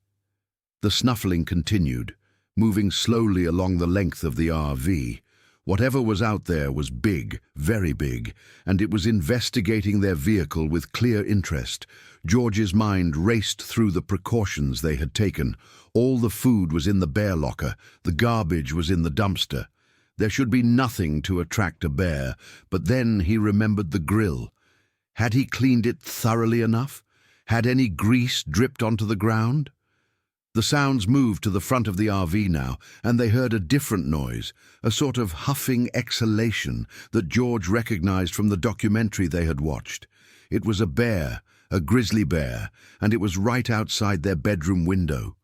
The snuffling continued, moving slowly along the length of the RV. Whatever was out there was big, very big, and it was investigating their vehicle with clear interest. George's mind raced through the precautions they had taken. All the food was in the bear locker, the garbage was in the dumpster. There should be nothing to attract a bear, but then he remembered the grill. Had he cleaned it thoroughly enough? Had any grease dripped onto the ground? The sounds moved to the front of the RV now, and they heard a different noise, a sort of huffing exhalation that George recognized from the documentary they had watched. It was a bear, a grizzly bear, and it was right outside their bedroom window.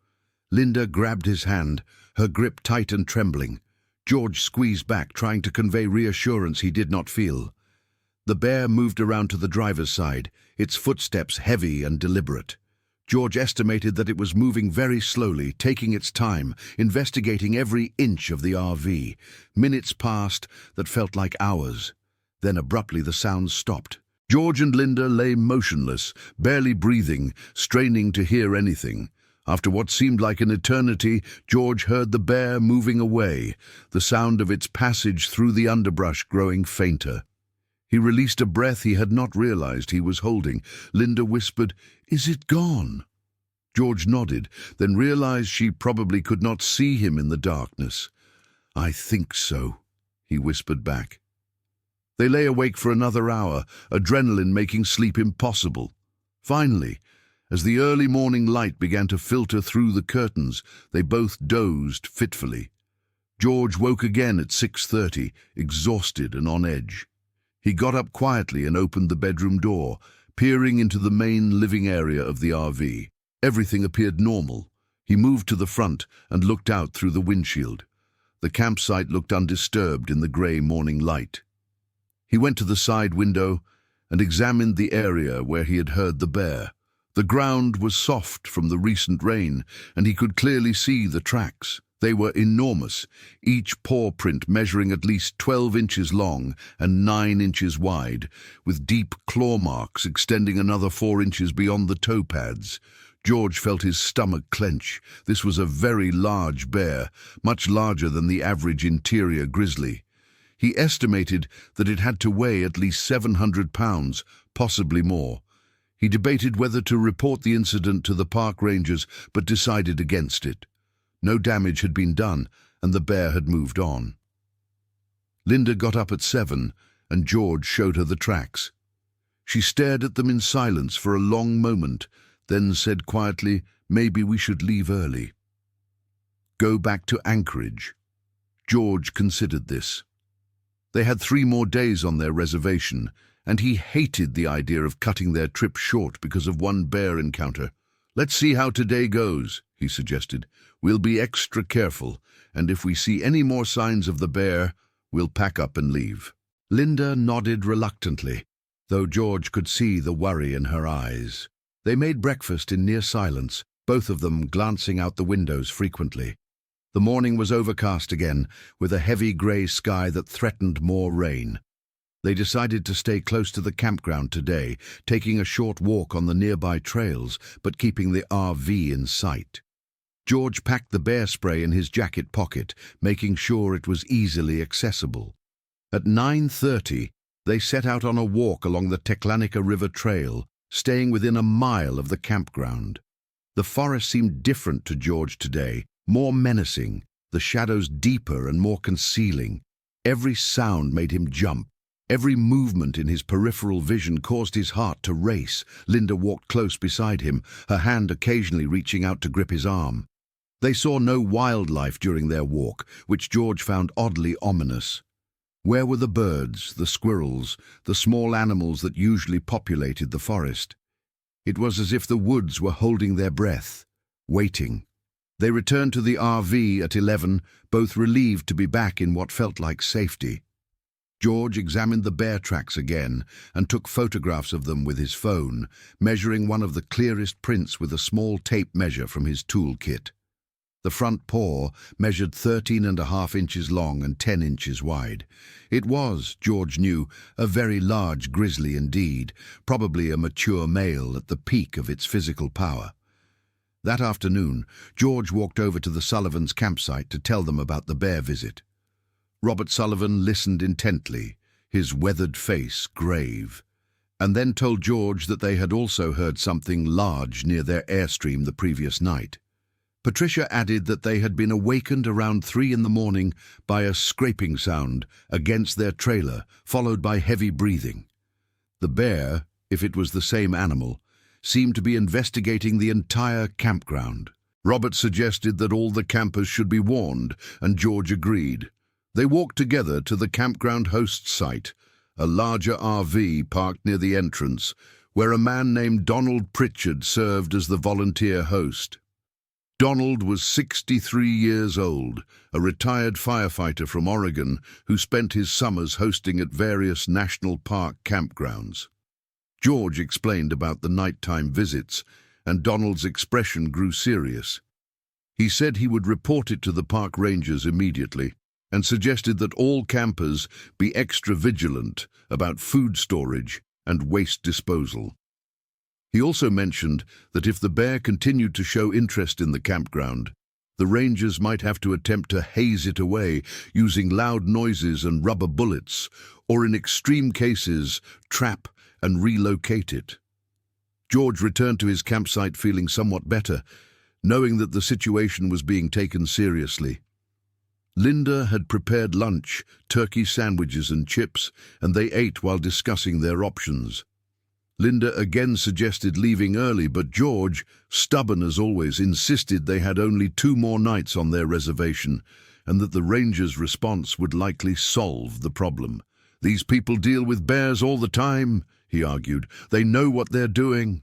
Linda grabbed his hand, her grip tight and trembling. George squeezed back, trying to convey reassurance he did not feel. The bear moved around to the driver's side, its footsteps heavy and deliberate. George estimated that it was moving very slowly, taking its time, investigating every inch of the RV. Minutes passed that felt like hours. Then abruptly the sounds stopped. George and Linda lay motionless, barely breathing, straining to hear anything. After what seemed like an eternity, George heard the bear moving away, the sound of its passage through the underbrush growing fainter. He released a breath he had not realized he was holding. Linda whispered, "Is it gone?" George nodded, then realized she probably could not see him in the darkness. "I think so," he whispered back. They lay awake for another hour, adrenaline making sleep impossible. Finally, as the early morning light began to filter through the curtains, they both dozed fitfully. George woke again at 6:30, exhausted and on edge. He got up quietly and opened the bedroom door, peering into the main living area of the RV. Everything appeared normal. He moved to the front and looked out through the windshield. The campsite looked undisturbed in the grey morning light. He went to the side window and examined the area where he had heard the bear. The ground was soft from the recent rain, and he could clearly see the tracks. They were enormous, each paw print measuring at least 12 inches long and 9 inches wide, with deep claw marks extending another 4 inches beyond the toe pads. George felt his stomach clench. This was a very large bear, much larger than the average interior grizzly. He estimated that it had to weigh at least 700 pounds, possibly more. He debated whether to report the incident to the park rangers, but decided against it. No damage had been done, and the bear had moved on. Linda got up at 7, and George showed her the tracks. She stared at them in silence for a long moment, then said quietly, "Maybe we should leave early. Go back to Anchorage." George considered this. They had 3 more days on their reservation, and he hated the idea of cutting their trip short because of one bear encounter. "Let's see how today goes," he suggested. "We'll be extra careful, and if we see any more signs of the bear, we'll pack up and leave." Linda nodded reluctantly, though George could see the worry in her eyes. They made breakfast in near silence, both of them glancing out the windows frequently. The morning was overcast again, with a heavy grey sky that threatened more rain. They decided to stay close to the campground today, taking a short walk on the nearby trails, but keeping the RV in sight. George packed the bear spray in his jacket pocket, making sure it was easily accessible. At 9:30, they set out on a walk along the Teclanica River Trail, staying within a mile of the campground. The forest seemed different to George today, more menacing, the shadows deeper and more concealing. Every sound made him jump. Every movement in his peripheral vision caused his heart to race. Linda walked close beside him, her hand occasionally reaching out to grip his arm. They saw no wildlife during their walk, which George found oddly ominous. Where were the birds, the squirrels, the small animals that usually populated the forest? It was as if the woods were holding their breath, waiting. They returned to the RV at 11, both relieved to be back in what felt like safety. George examined the bear tracks again and took photographs of them with his phone, measuring one of the clearest prints with a small tape measure from his toolkit. The front paw measured 13.5 inches long and 10 inches wide. It was, George knew, a very large grizzly indeed, probably a mature male at the peak of its physical power. That afternoon, George walked over to the Sullivans' campsite to tell them about the bear visit. Robert Sullivan listened intently, his weathered face grave, and then told George that they had also heard something large near their airstream the previous night. Patricia added that they had been awakened around 3 in the morning by a scraping sound against their trailer, followed by heavy breathing. The bear, if it was the same animal, seemed to be investigating the entire campground. Robert suggested that all the campers should be warned, and George agreed. They walked together to the campground host site, a larger RV parked near the entrance, where a man named Donald Pritchard served as the volunteer host. Donald was 63 years old, a retired firefighter from Oregon who spent his summers hosting at various national park campgrounds. George explained about the nighttime visits, and Donald's expression grew serious. He said he would report it to the park rangers immediately, and suggested that all campers be extra vigilant about food storage and waste disposal. He also mentioned that if the bear continued to show interest in the campground, the rangers might have to attempt to haze it away using loud noises and rubber bullets, or in extreme cases, trap and relocate it. George returned to his campsite feeling somewhat better, knowing that the situation was being taken seriously. Linda had prepared lunch, turkey sandwiches and chips, and they ate while discussing their options. Linda again suggested leaving early, but George, stubborn as always, insisted they had only 2 more nights on their reservation, and that the rangers' response would likely solve the problem. "These people deal with bears all the time," he argued. "They know what they're doing.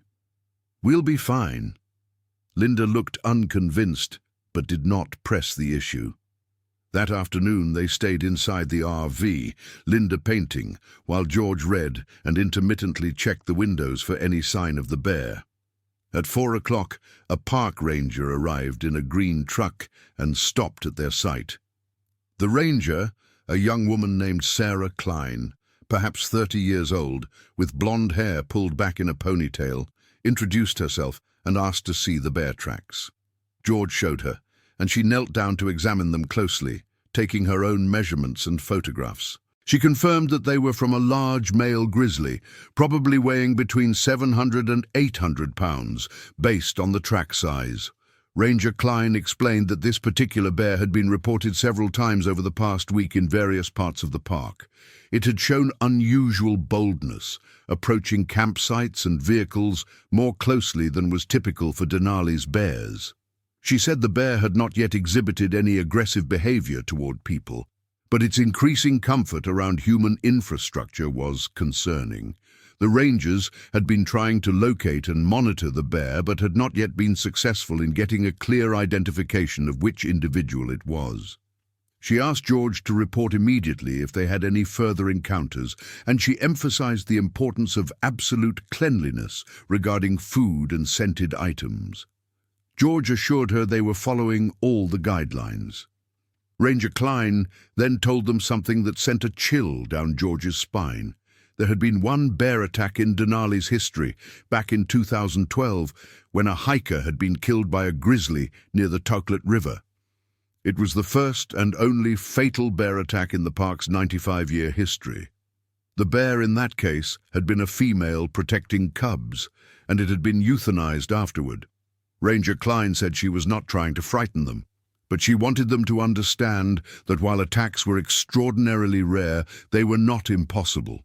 We'll be fine." Linda looked unconvinced, but did not press the issue. That afternoon they stayed inside the RV, Linda painting, while George read and intermittently checked the windows for any sign of the bear. At 4 o'clock, a park ranger arrived in a green truck and stopped at their site. The ranger, a young woman named Sarah Klein, perhaps 30 years old, with blonde hair pulled back in a ponytail, introduced herself and asked to see the bear tracks. George showed her, and she knelt down to examine them closely, taking her own measurements and photographs. She confirmed that they were from a large male grizzly, probably weighing between 700 and 800 pounds, based on the track size. Ranger Klein explained that this particular bear had been reported several times over the past week in various parts of the park. It had shown unusual boldness, approaching campsites and vehicles more closely than was typical for Denali's bears. She said the bear had not yet exhibited any aggressive behavior toward people, but its increasing comfort around human infrastructure was concerning. The rangers had been trying to locate and monitor the bear, but had not yet been successful in getting a clear identification of which individual it was. She asked George to report immediately if they had any further encounters, and she emphasized the importance of absolute cleanliness regarding food and scented items. George assured her they were following all the guidelines. Ranger Klein then told them something that sent a chill down George's spine. There had been one bear attack in Denali's history, back in 2012, when a hiker had been killed by a grizzly near the Toklat River. It was the first and only fatal bear attack in the park's 95-year history. The bear in that case had been a female protecting cubs, and it had been euthanized afterward. Ranger Klein said she was not trying to frighten them, but she wanted them to understand that while attacks were extraordinarily rare, they were not impossible.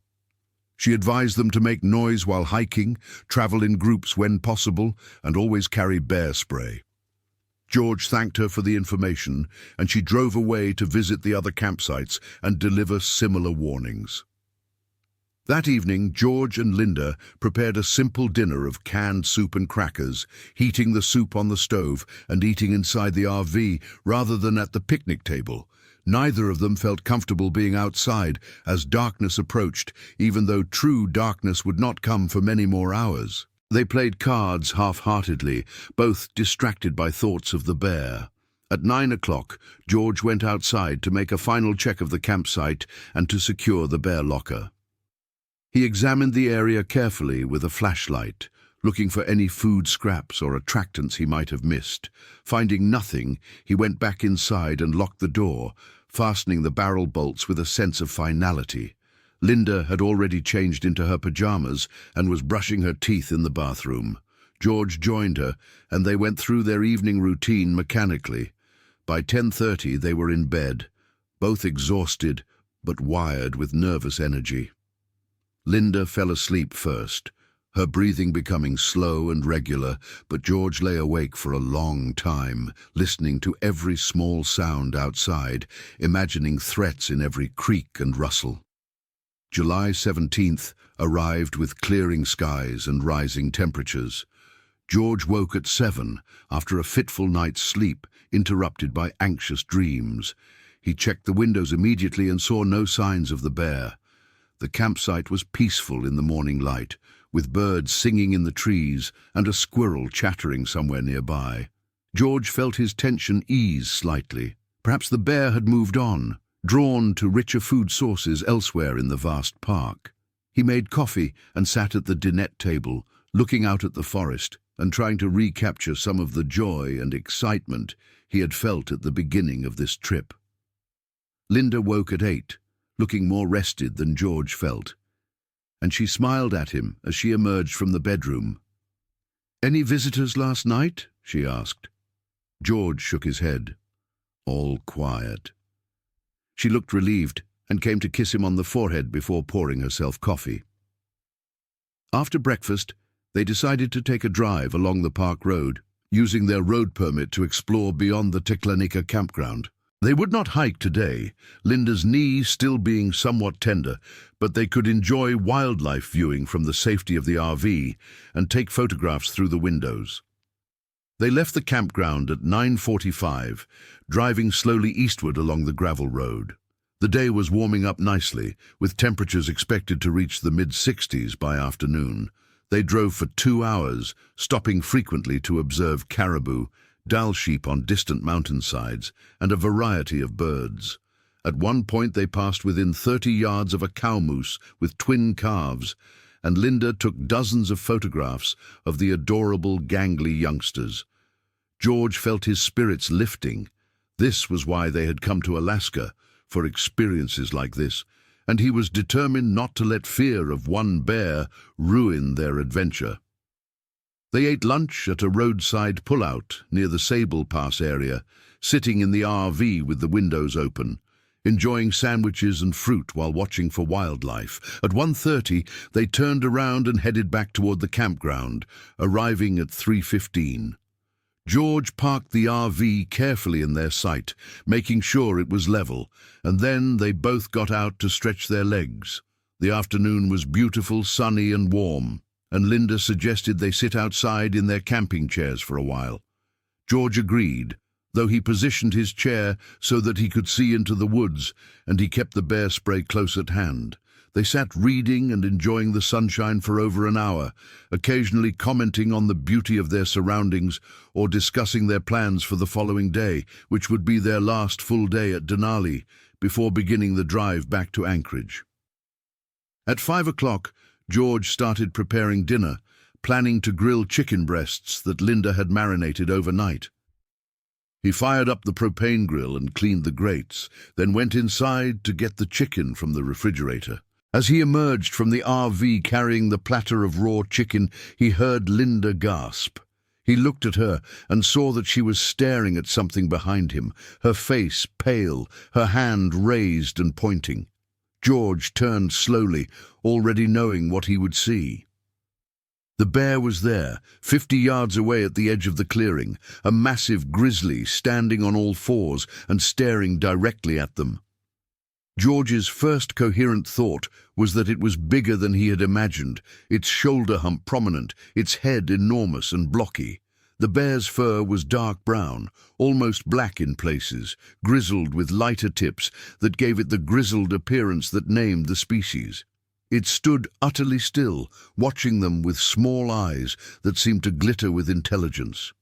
She advised them to make noise while hiking, travel in groups when possible, and always carry bear spray. George thanked her for the information, and she drove away to visit the other campsites and deliver similar warnings. That evening, George and Linda prepared a simple dinner of canned soup and crackers, heating the soup on the stove and eating inside the RV rather than at the picnic table. Neither of them felt comfortable being outside as darkness approached, even though true darkness would not come for many more hours. They played cards half-heartedly, both distracted by thoughts of the bear. At 9 o'clock, George went outside to make a final check of the campsite and to secure the bear locker. He examined the area carefully with a flashlight, looking for any food scraps or attractants he might have missed. Finding nothing, he went back inside and locked the door, fastening the barrel bolts with a sense of finality. Linda had already changed into her pajamas and was brushing her teeth in the bathroom. George joined her, and they went through their evening routine mechanically. By 10:30 they were in bed, both exhausted but wired with nervous energy. Linda fell asleep first, her breathing becoming slow and regular, but George lay awake for a long time, listening to every small sound outside, imagining threats in every creak and rustle. July 17th arrived with clearing skies and rising temperatures. George woke at 7 after a fitful night's sleep, interrupted by anxious dreams. He checked the windows immediately and saw no signs of the bear. The campsite was peaceful in the morning light, with birds singing in the trees and a squirrel chattering somewhere nearby. George felt his tension ease slightly. Perhaps the bear had moved on, drawn to richer food sources elsewhere in the vast park. He made coffee and sat at the dinette table, looking out at the forest and trying to recapture some of the joy and excitement he had felt at the beginning of this trip. Linda woke at 8, looking more rested than George felt, and she smiled at him as she emerged from the bedroom. "Any visitors last night?" she asked. George shook his head. "All quiet." She looked relieved and came to kiss him on the forehead before pouring herself coffee. After breakfast, they decided to take a drive along the park road, using their road permit to explore beyond the Teklenica campground. They would not hike today, Linda's knee still being somewhat tender, but they could enjoy wildlife viewing from the safety of the RV and take photographs through the windows. They left the campground at 9:45, driving slowly eastward along the gravel road. The day was warming up nicely, with temperatures expected to reach the mid-60s by afternoon. They drove for 2 hours, stopping frequently to observe caribou, Dall sheep on distant mountainsides, and a variety of birds. At one point they passed within 30 yards of a cow moose with twin calves, and Linda took dozens of photographs of the adorable, gangly youngsters. George felt his spirits lifting. This was why they had come to Alaska, for experiences like this, and he was determined not to let fear of one bear ruin their adventure. They ate lunch at a roadside pullout near the Sable Pass area, sitting in the RV with the windows open, enjoying sandwiches and fruit while watching for wildlife. At 1:30, they turned around and headed back toward the campground, arriving at 3:15. George parked the RV carefully in their sight, making sure it was level, and then they both got out to stretch their legs. The afternoon was beautiful, sunny and warm, and Linda suggested they sit outside in their camping chairs for a while. George agreed, though he positioned his chair so that he could see into the woods, and he kept the bear spray close at hand. They sat reading and enjoying the sunshine for over an hour, occasionally commenting on the beauty of their surroundings or discussing their plans for the following day, which would be their last full day at Denali, before beginning the drive back to Anchorage. At 5 o'clock, George started preparing dinner, planning to grill chicken breasts that Linda had marinated overnight. He fired up the propane grill and cleaned the grates, then went inside to get the chicken from the refrigerator. As he emerged from the RV carrying the platter of raw chicken, he heard Linda gasp. He looked at her and saw that she was staring at something behind him, her face pale, her hand raised and pointing. George turned slowly, already knowing what he would see. The bear was there, 50 yards away at the edge of the clearing, a massive grizzly standing on all fours and staring directly at them. George's first coherent thought was that it was bigger than he had imagined, its shoulder hump prominent, its head enormous and blocky. The bear's fur was dark brown, almost black in places, grizzled with lighter tips that gave it the grizzled appearance that named the species. It stood utterly still, watching them with small eyes that seemed to glitter with intelligence.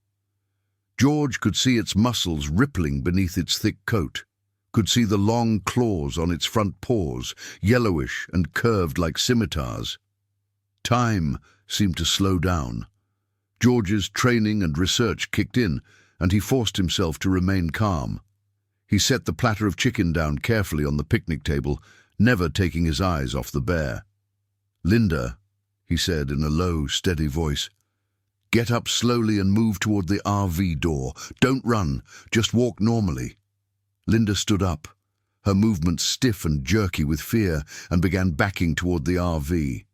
George could see its muscles rippling beneath its thick coat, could see the long claws on its front paws, yellowish and curved like scimitars. Time seemed to slow down. George's training and research kicked in, and he forced himself to remain calm. He set the platter of chicken down carefully on the picnic table, never taking his eyes off the bear. "Linda," he said in a low, steady voice, "get up slowly and move toward the RV door. Don't run, just walk normally." Linda stood up, her movements stiff and jerky with fear, and began backing toward the RV.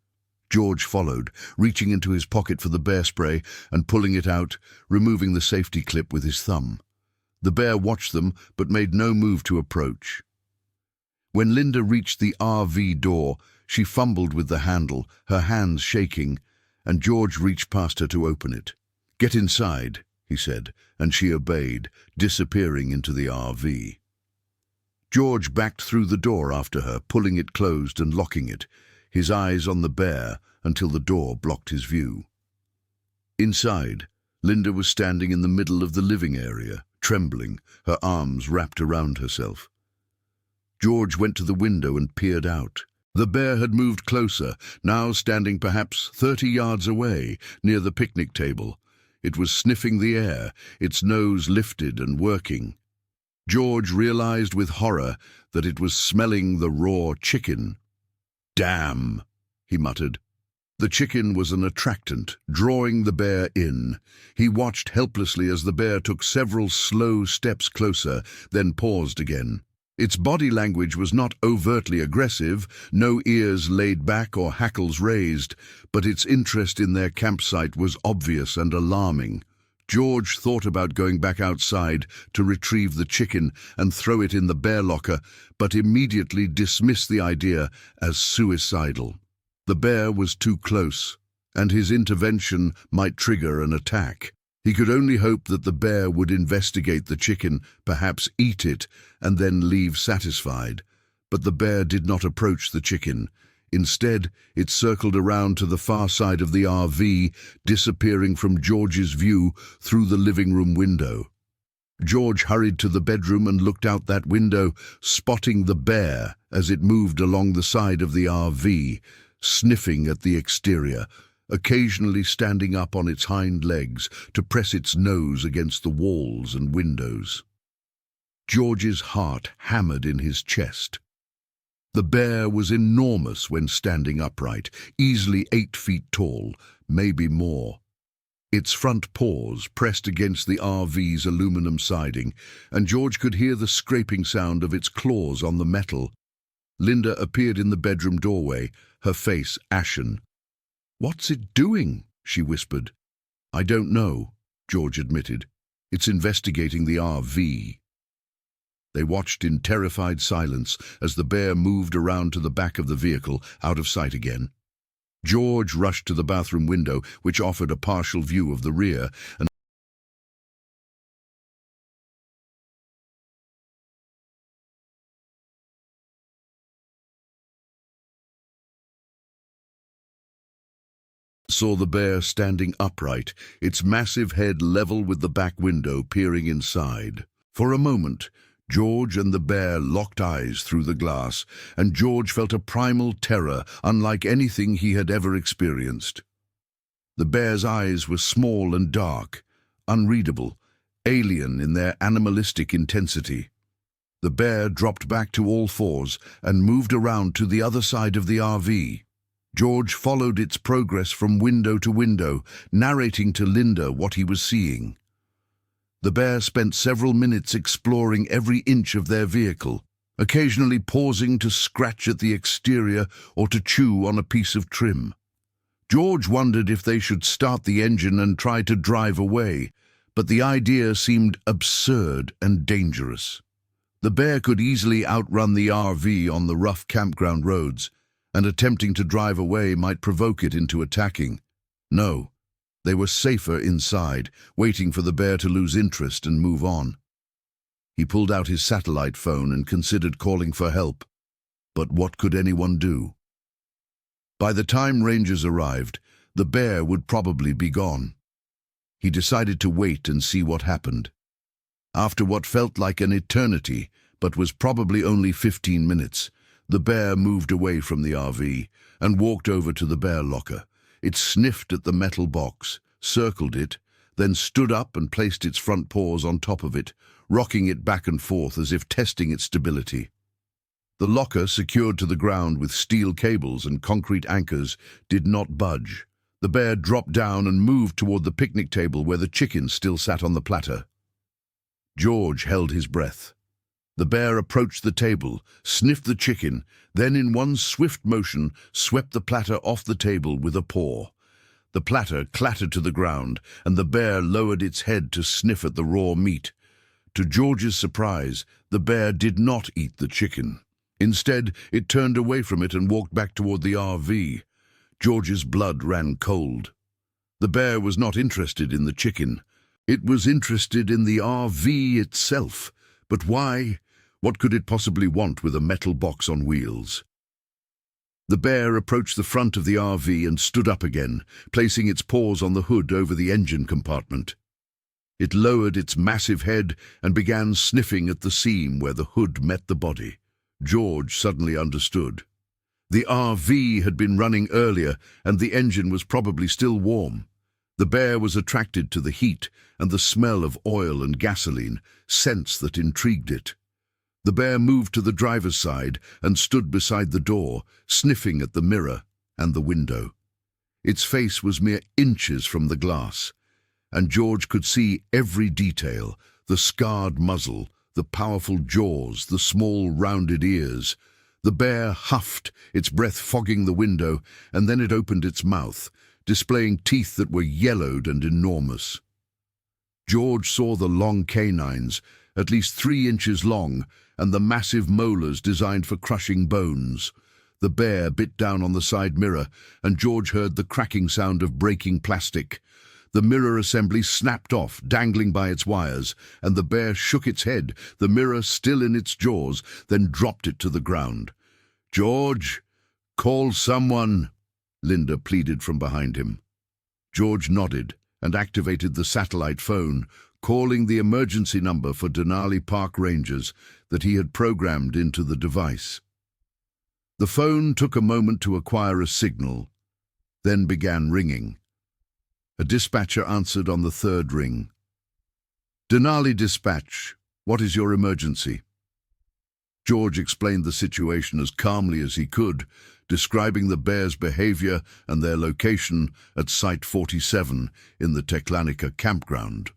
George followed, reaching into his pocket for the bear spray and pulling it out, removing the safety clip with his thumb. The bear watched them, but made no move to approach. When Linda reached the RV door, she fumbled with the handle, her hands shaking, and George reached past her to open it. "Get inside," he said, and she obeyed, disappearing into the RV. George backed through the door after her, pulling it closed and locking it, his eyes on the bear until the door blocked his view. Inside, Linda was standing in the middle of the living area, trembling, her arms wrapped around herself. George went to the window and peered out. The bear had moved closer, now standing perhaps 30 yards away, near the picnic table. It was sniffing the air, its nose lifted and working. George realized with horror that it was smelling the raw chicken. "Damn," he muttered. The chicken was an attractant, drawing the bear in. He watched helplessly as the bear took several slow steps closer, then paused again. Its body language was not overtly aggressive, no ears laid back or hackles raised, but its interest in their campsite was obvious and alarming. George thought about going back outside to retrieve the chicken and throw it in the bear locker, but immediately dismissed the idea as suicidal. The bear was too close, and his intervention might trigger an attack. He could only hope that the bear would investigate the chicken, perhaps eat it, and then leave satisfied. But the bear did not approach the chicken. Instead, it circled around to the far side of the RV, disappearing from George's view through the living room window. George hurried to the bedroom and looked out that window, spotting the bear as it moved along the side of the RV, sniffing at the exterior, occasionally standing up on its hind legs to press its nose against the walls and windows. George's heart hammered in his chest. The bear was enormous when standing upright, easily 8 feet tall, maybe more. Its front paws pressed against the RV's aluminum siding, and George could hear the scraping sound of its claws on the metal. Linda appeared in the bedroom doorway, her face ashen. "What's it doing?" she whispered. "I don't know," George admitted. "It's investigating the RV." They watched in terrified silence as the bear moved around to the back of the vehicle, out of sight again. George rushed to the bathroom window, which offered a partial view of the rear, and saw the bear standing upright, its massive head level with the back window, peering inside. For a moment, George and the bear locked eyes through the glass, and George felt a primal terror unlike anything he had ever experienced. The bear's eyes were small and dark, unreadable, alien in their animalistic intensity. The bear dropped back to all fours and moved around to the other side of the RV. George followed its progress from window to window, narrating to Linda what he was seeing. The bear spent several minutes exploring every inch of their vehicle, occasionally pausing to scratch at the exterior or to chew on a piece of trim. George wondered if they should start the engine and try to drive away, but the idea seemed absurd and dangerous. The bear could easily outrun the RV on the rough campground roads, and attempting to drive away might provoke it into attacking. No, they were safer inside, waiting for the bear to lose interest and move on. He pulled out his satellite phone and considered calling for help. But what could anyone do? By the time rangers arrived, the bear would probably be gone. He decided to wait and see what happened. After what felt like an eternity, but was probably only 15 minutes, the bear moved away from the RV and walked over to the bear locker. It sniffed at the metal box, circled it, then stood up and placed its front paws on top of it, rocking it back and forth as if testing its stability. The locker, secured to the ground with steel cables and concrete anchors, did not budge. The bear dropped down and moved toward the picnic table where the chicken still sat on the platter. George held his breath. The bear approached the table, sniffed the chicken, then in one swift motion swept the platter off the table with a paw. The platter clattered to the ground, and the bear lowered its head to sniff at the raw meat. To George's surprise, the bear did not eat the chicken. Instead, it turned away from it and walked back toward the RV. George's blood ran cold. The bear was not interested in the chicken. It was interested in the RV itself. But why? What could it possibly want with a metal box on wheels? The bear approached the front of the RV and stood up again, placing its paws on the hood over the engine compartment. It lowered its massive head and began sniffing at the seam where the hood met the body. George suddenly understood. The RV had been running earlier, and the engine was probably still warm. The bear was attracted to the heat and the smell of oil and gasoline, scents that intrigued it. The bear moved to the driver's side and stood beside the door, sniffing at the mirror and the window. Its face was mere inches from the glass, and George could see every detail: the scarred muzzle, the powerful jaws, the small rounded ears. The bear huffed, its breath fogging the window, and then it opened its mouth, displaying teeth that were yellowed and enormous. George saw the long canines, at least 3 inches long, and the massive molars designed for crushing bones. The bear bit down on the side mirror, and George heard the cracking sound of breaking plastic. The mirror assembly snapped off, dangling by its wires, and the bear shook its head, the mirror still in its jaws, then dropped it to the ground. "George, call someone," Linda pleaded from behind him. George nodded and activated the satellite phone, calling the emergency number for Denali Park Rangers that he had programmed into the device. The phone took a moment to acquire a signal, then began ringing. A dispatcher answered on the 3rd ring. "Denali Dispatch, what is your emergency?" George explained the situation as calmly as he could, describing the bear's behavior and their location at Site 47 in the Teklanica campground.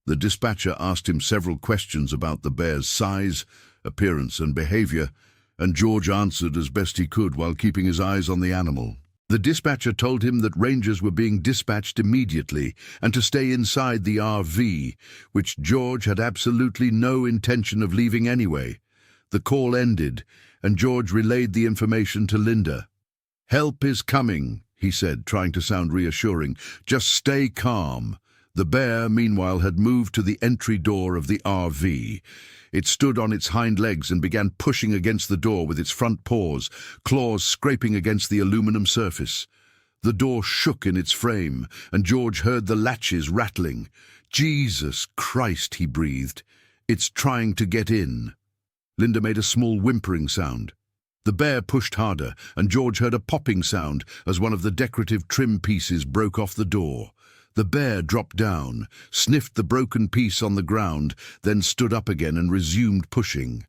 The dispatcher asked him several questions about the bear's size, appearance and behavior, and George answered as best he could while keeping his eyes on the animal. The dispatcher told him that rangers were being dispatched immediately and to stay inside the RV, which George had absolutely no intention of leaving anyway. The call ended, and George relayed the information to Linda. "Help is coming," he said, trying to sound reassuring. "Just stay calm." The bear, meanwhile, had moved to the entry door of the RV. It stood on its hind legs and began pushing against the door with its front paws, claws scraping against the aluminum surface. The door shook in its frame, and George heard the latches rattling. "Jesus Christ," he breathed. "It's trying to get in." Linda made a small whimpering sound. The bear pushed harder, and George heard a popping sound as one of the decorative trim pieces broke off the door. The bear dropped down, sniffed the broken piece on the ground, then stood up again and resumed pushing.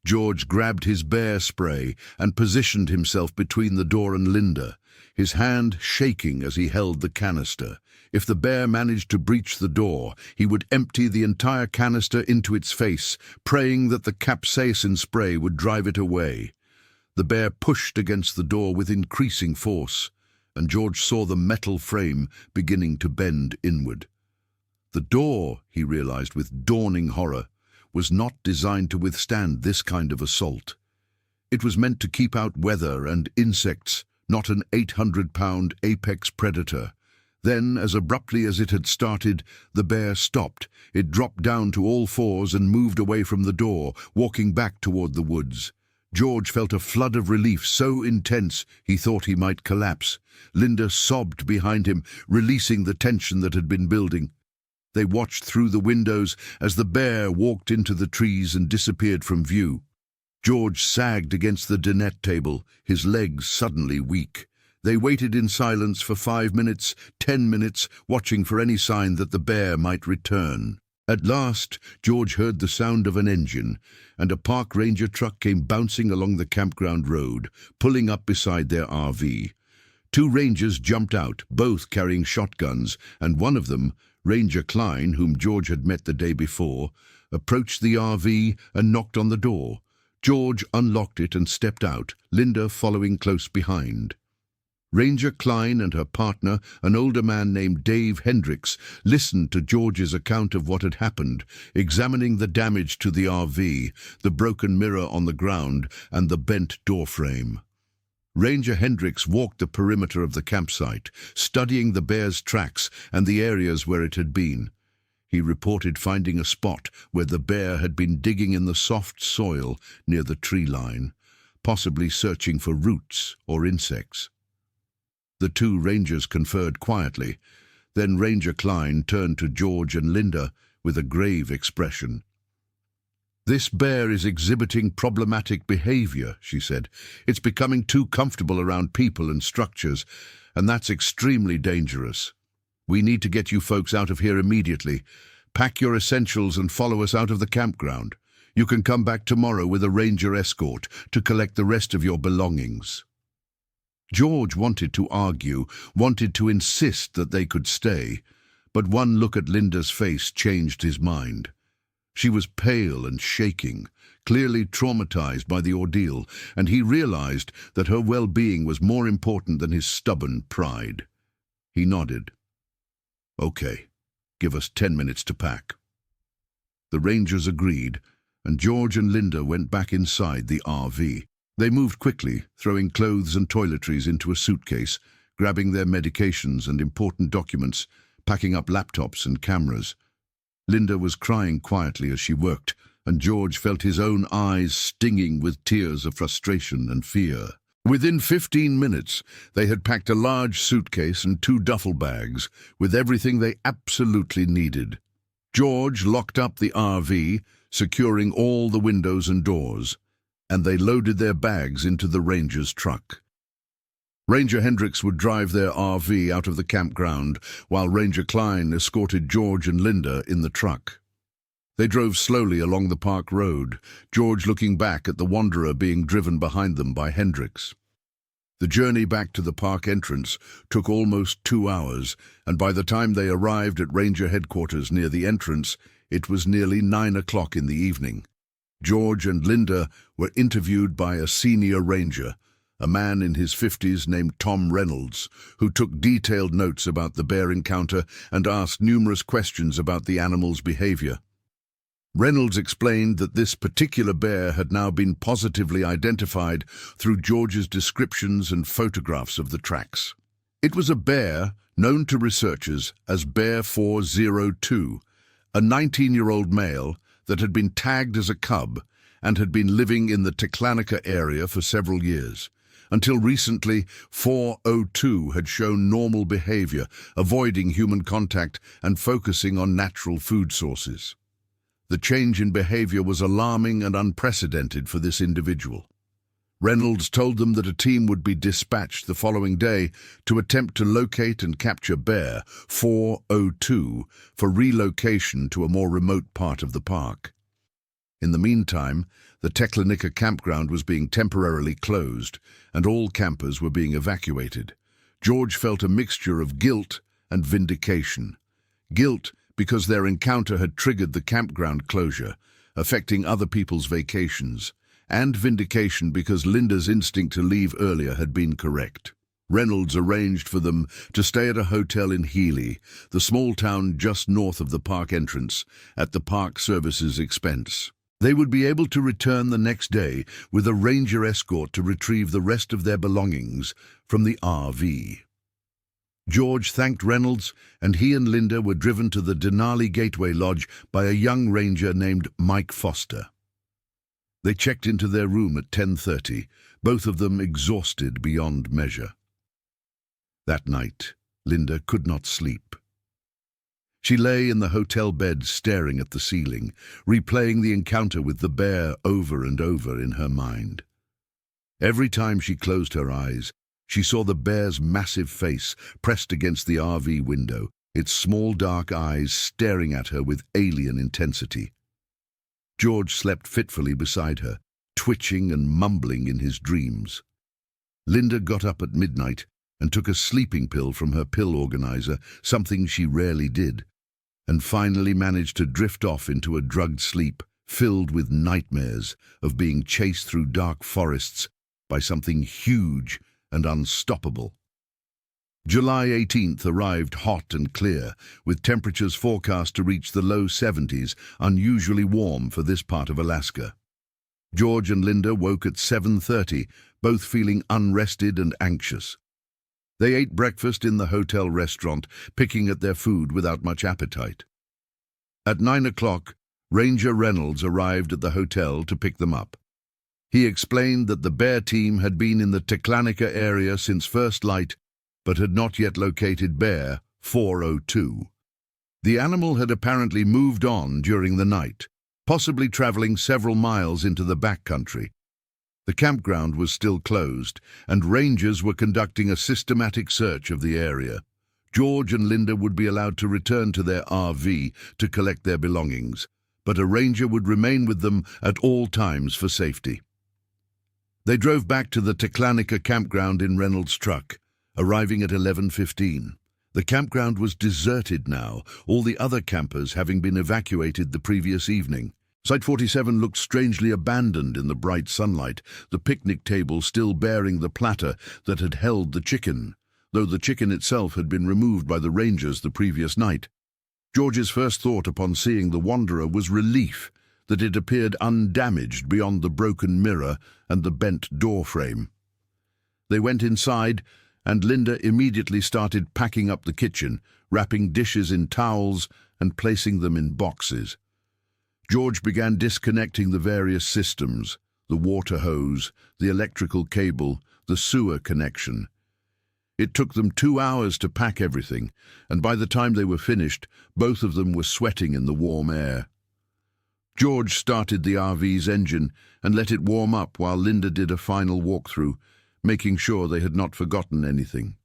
George grabbed his bear spray and positioned himself between the door and Linda, his hand shaking as he held the canister. If the bear managed to breach the door, he would empty the entire canister into its face, praying that the capsaicin spray would drive it away. The bear pushed against the door with increasing force, and George saw the metal frame beginning to bend inward. The door, he realized with dawning horror, was not designed to withstand this kind of assault. It was meant to keep out weather and insects, not an 800-pound apex predator. Then, as abruptly as it had started, the bear stopped. It dropped down to all fours and moved away from the door, walking back toward the woods. George felt a flood of relief so intense he thought he might collapse. Linda sobbed behind him, releasing the tension that had been building. They watched through the windows as the bear walked into the trees and disappeared from view. George sagged against the dinette table, his legs suddenly weak. They waited in silence for 5 minutes, 10 minutes, watching for any sign that the bear might return. At last, George heard the sound of an engine, and a park ranger truck came bouncing along the campground road, pulling up beside their RV. 2 rangers jumped out, both carrying shotguns, and one of them, Ranger Klein, whom George had met the day before, approached the RV and knocked on the door. George unlocked it and stepped out, Linda following close behind. Ranger Klein and her partner, an older man named Dave Hendricks, listened to George's account of what had happened, examining the damage to the RV, the broken mirror on the ground, and the bent doorframe. Ranger Hendricks walked the perimeter of the campsite, studying the bear's tracks and the areas where it had been. He reported finding a spot where the bear had been digging in the soft soil near the tree line, possibly searching for roots or insects. The two rangers conferred quietly. Then Ranger Klein turned to George and Linda with a grave expression. "This bear is exhibiting problematic behavior," she said. "It's becoming too comfortable around people and structures, and that's extremely dangerous. We need to get you folks out of here immediately. Pack your essentials and follow us out of the campground. You can come back tomorrow with a ranger escort to collect the rest of your belongings." George wanted to argue, wanted to insist that they could stay, but one look at Linda's face changed his mind. She was pale and shaking, clearly traumatized by the ordeal, and he realized that her well-being was more important than his stubborn pride. He nodded. "Okay, give us 10 minutes to pack." The rangers agreed, and George and Linda went back inside the RV. They moved quickly, throwing clothes and toiletries into a suitcase, grabbing their medications and important documents, packing up laptops and cameras. Linda was crying quietly as she worked, and George felt his own eyes stinging with tears of frustration and fear. Within 15 minutes, they had packed a large suitcase and 2 duffel bags with everything they absolutely needed. George locked up the RV, securing all the windows and doors, and they loaded their bags into the ranger's truck. Ranger Hendricks would drive their RV out of the campground, while Ranger Klein escorted George and Linda in the truck. They drove slowly along the park road, George looking back at the Wanderer being driven behind them by Hendricks. The journey back to the park entrance took almost 2 hours, and by the time they arrived at Ranger headquarters near the entrance, it was nearly 9 o'clock in the evening. George and Linda were interviewed by a senior ranger, a man in his 50s named Tom Reynolds, who took detailed notes about the bear encounter and asked numerous questions about the animal's behavior. Reynolds explained that this particular bear had now been positively identified through George's descriptions and photographs of the tracks. It was a bear known to researchers as Bear 402, a 19-year-old male that had been tagged as a cub and had been living in the Teklanica area for several years. Until recently, 402 had shown normal behavior, avoiding human contact and focusing on natural food sources. The change in behavior was alarming and unprecedented for this individual. Reynolds told them that a team would be dispatched the following day to attempt to locate and capture Bear 402 for relocation to a more remote part of the park. In the meantime, the Teklanica campground was being temporarily closed, and all campers were being evacuated. George felt a mixture of guilt and vindication. Guilt because their encounter had triggered the campground closure, affecting other people's vacations, and vindication because Linda's instinct to leave earlier had been correct. Reynolds arranged for them to stay at a hotel in Healy, the small town just north of the park entrance, at the Park Service's expense. They would be able to return the next day with a ranger escort to retrieve the rest of their belongings from the RV. George thanked Reynolds, and he and Linda were driven to the Denali Gateway Lodge by a young ranger named Mike Foster. They checked into their room at 10:30, both of them exhausted beyond measure. That night, Linda could not sleep. She lay in the hotel bed staring at the ceiling, replaying the encounter with the bear over and over in her mind. Every time she closed her eyes, she saw the bear's massive face pressed against the RV window, its small dark eyes staring at her with alien intensity. George slept fitfully beside her, twitching and mumbling in his dreams. Linda got up at midnight and took a sleeping pill from her pill organizer, something she rarely did. and finally managed to drift off into a drugged sleep filled with nightmares of being chased through dark forests by something huge and unstoppable. July 18th arrived hot and clear, with temperatures forecast to reach the low 70s, unusually warm for this part of Alaska. George and Linda woke at 7:30, both feeling unrested and anxious. They ate breakfast in the hotel restaurant, picking at their food without much appetite. At 9 o'clock, Ranger Reynolds arrived at the hotel to pick them up. He explained that the bear team had been in the Teklanika area since first light, but had not yet located Bear 402. The animal had apparently moved on during the night, possibly traveling several miles into the backcountry. The campground was still closed, and rangers were conducting a systematic search of the area. George and Linda would be allowed to return to their RV to collect their belongings, but a ranger would remain with them at all times for safety. They drove back to the Teklanika campground in Reynolds' truck, arriving at 11:15. The campground was deserted now, all the other campers having been evacuated the previous evening. Site 47 looked strangely abandoned in the bright sunlight, the picnic table still bearing the platter that had held the chicken, though the chicken itself had been removed by the rangers the previous night. George's first thought upon seeing the wanderer was relief that it appeared undamaged beyond the broken mirror and the bent door frame. They went inside, and Linda immediately started packing up the kitchen, wrapping dishes in towels and placing them in boxes. George began disconnecting the various systems, the water hose, the electrical cable, the sewer connection. It took them 2 hours to pack everything, and by the time they were finished, both of them were sweating in the warm air. George started the RV's engine and let it warm up while Linda did a final walkthrough, making sure they had not forgotten anything.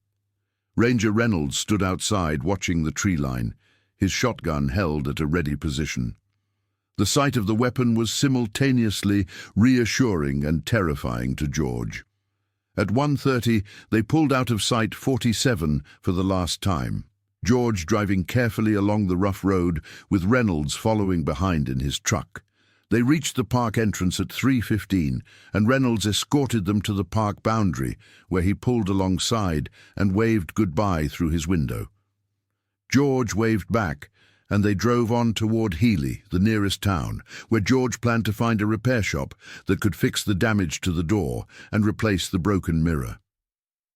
Ranger Reynolds stood outside watching the tree line, his shotgun held at a ready position. The sight of the weapon was simultaneously reassuring and terrifying to George. At 1:30, they pulled out of Site 47 for the last time, George driving carefully along the rough road with Reynolds following behind in his truck. They reached the park entrance at 3:15, and Reynolds escorted them to the park boundary, where he pulled alongside and waved goodbye through his window. George waved back, and they drove on toward Healy, the nearest town, where George planned to find a repair shop that could fix the damage to the door and replace the broken mirror.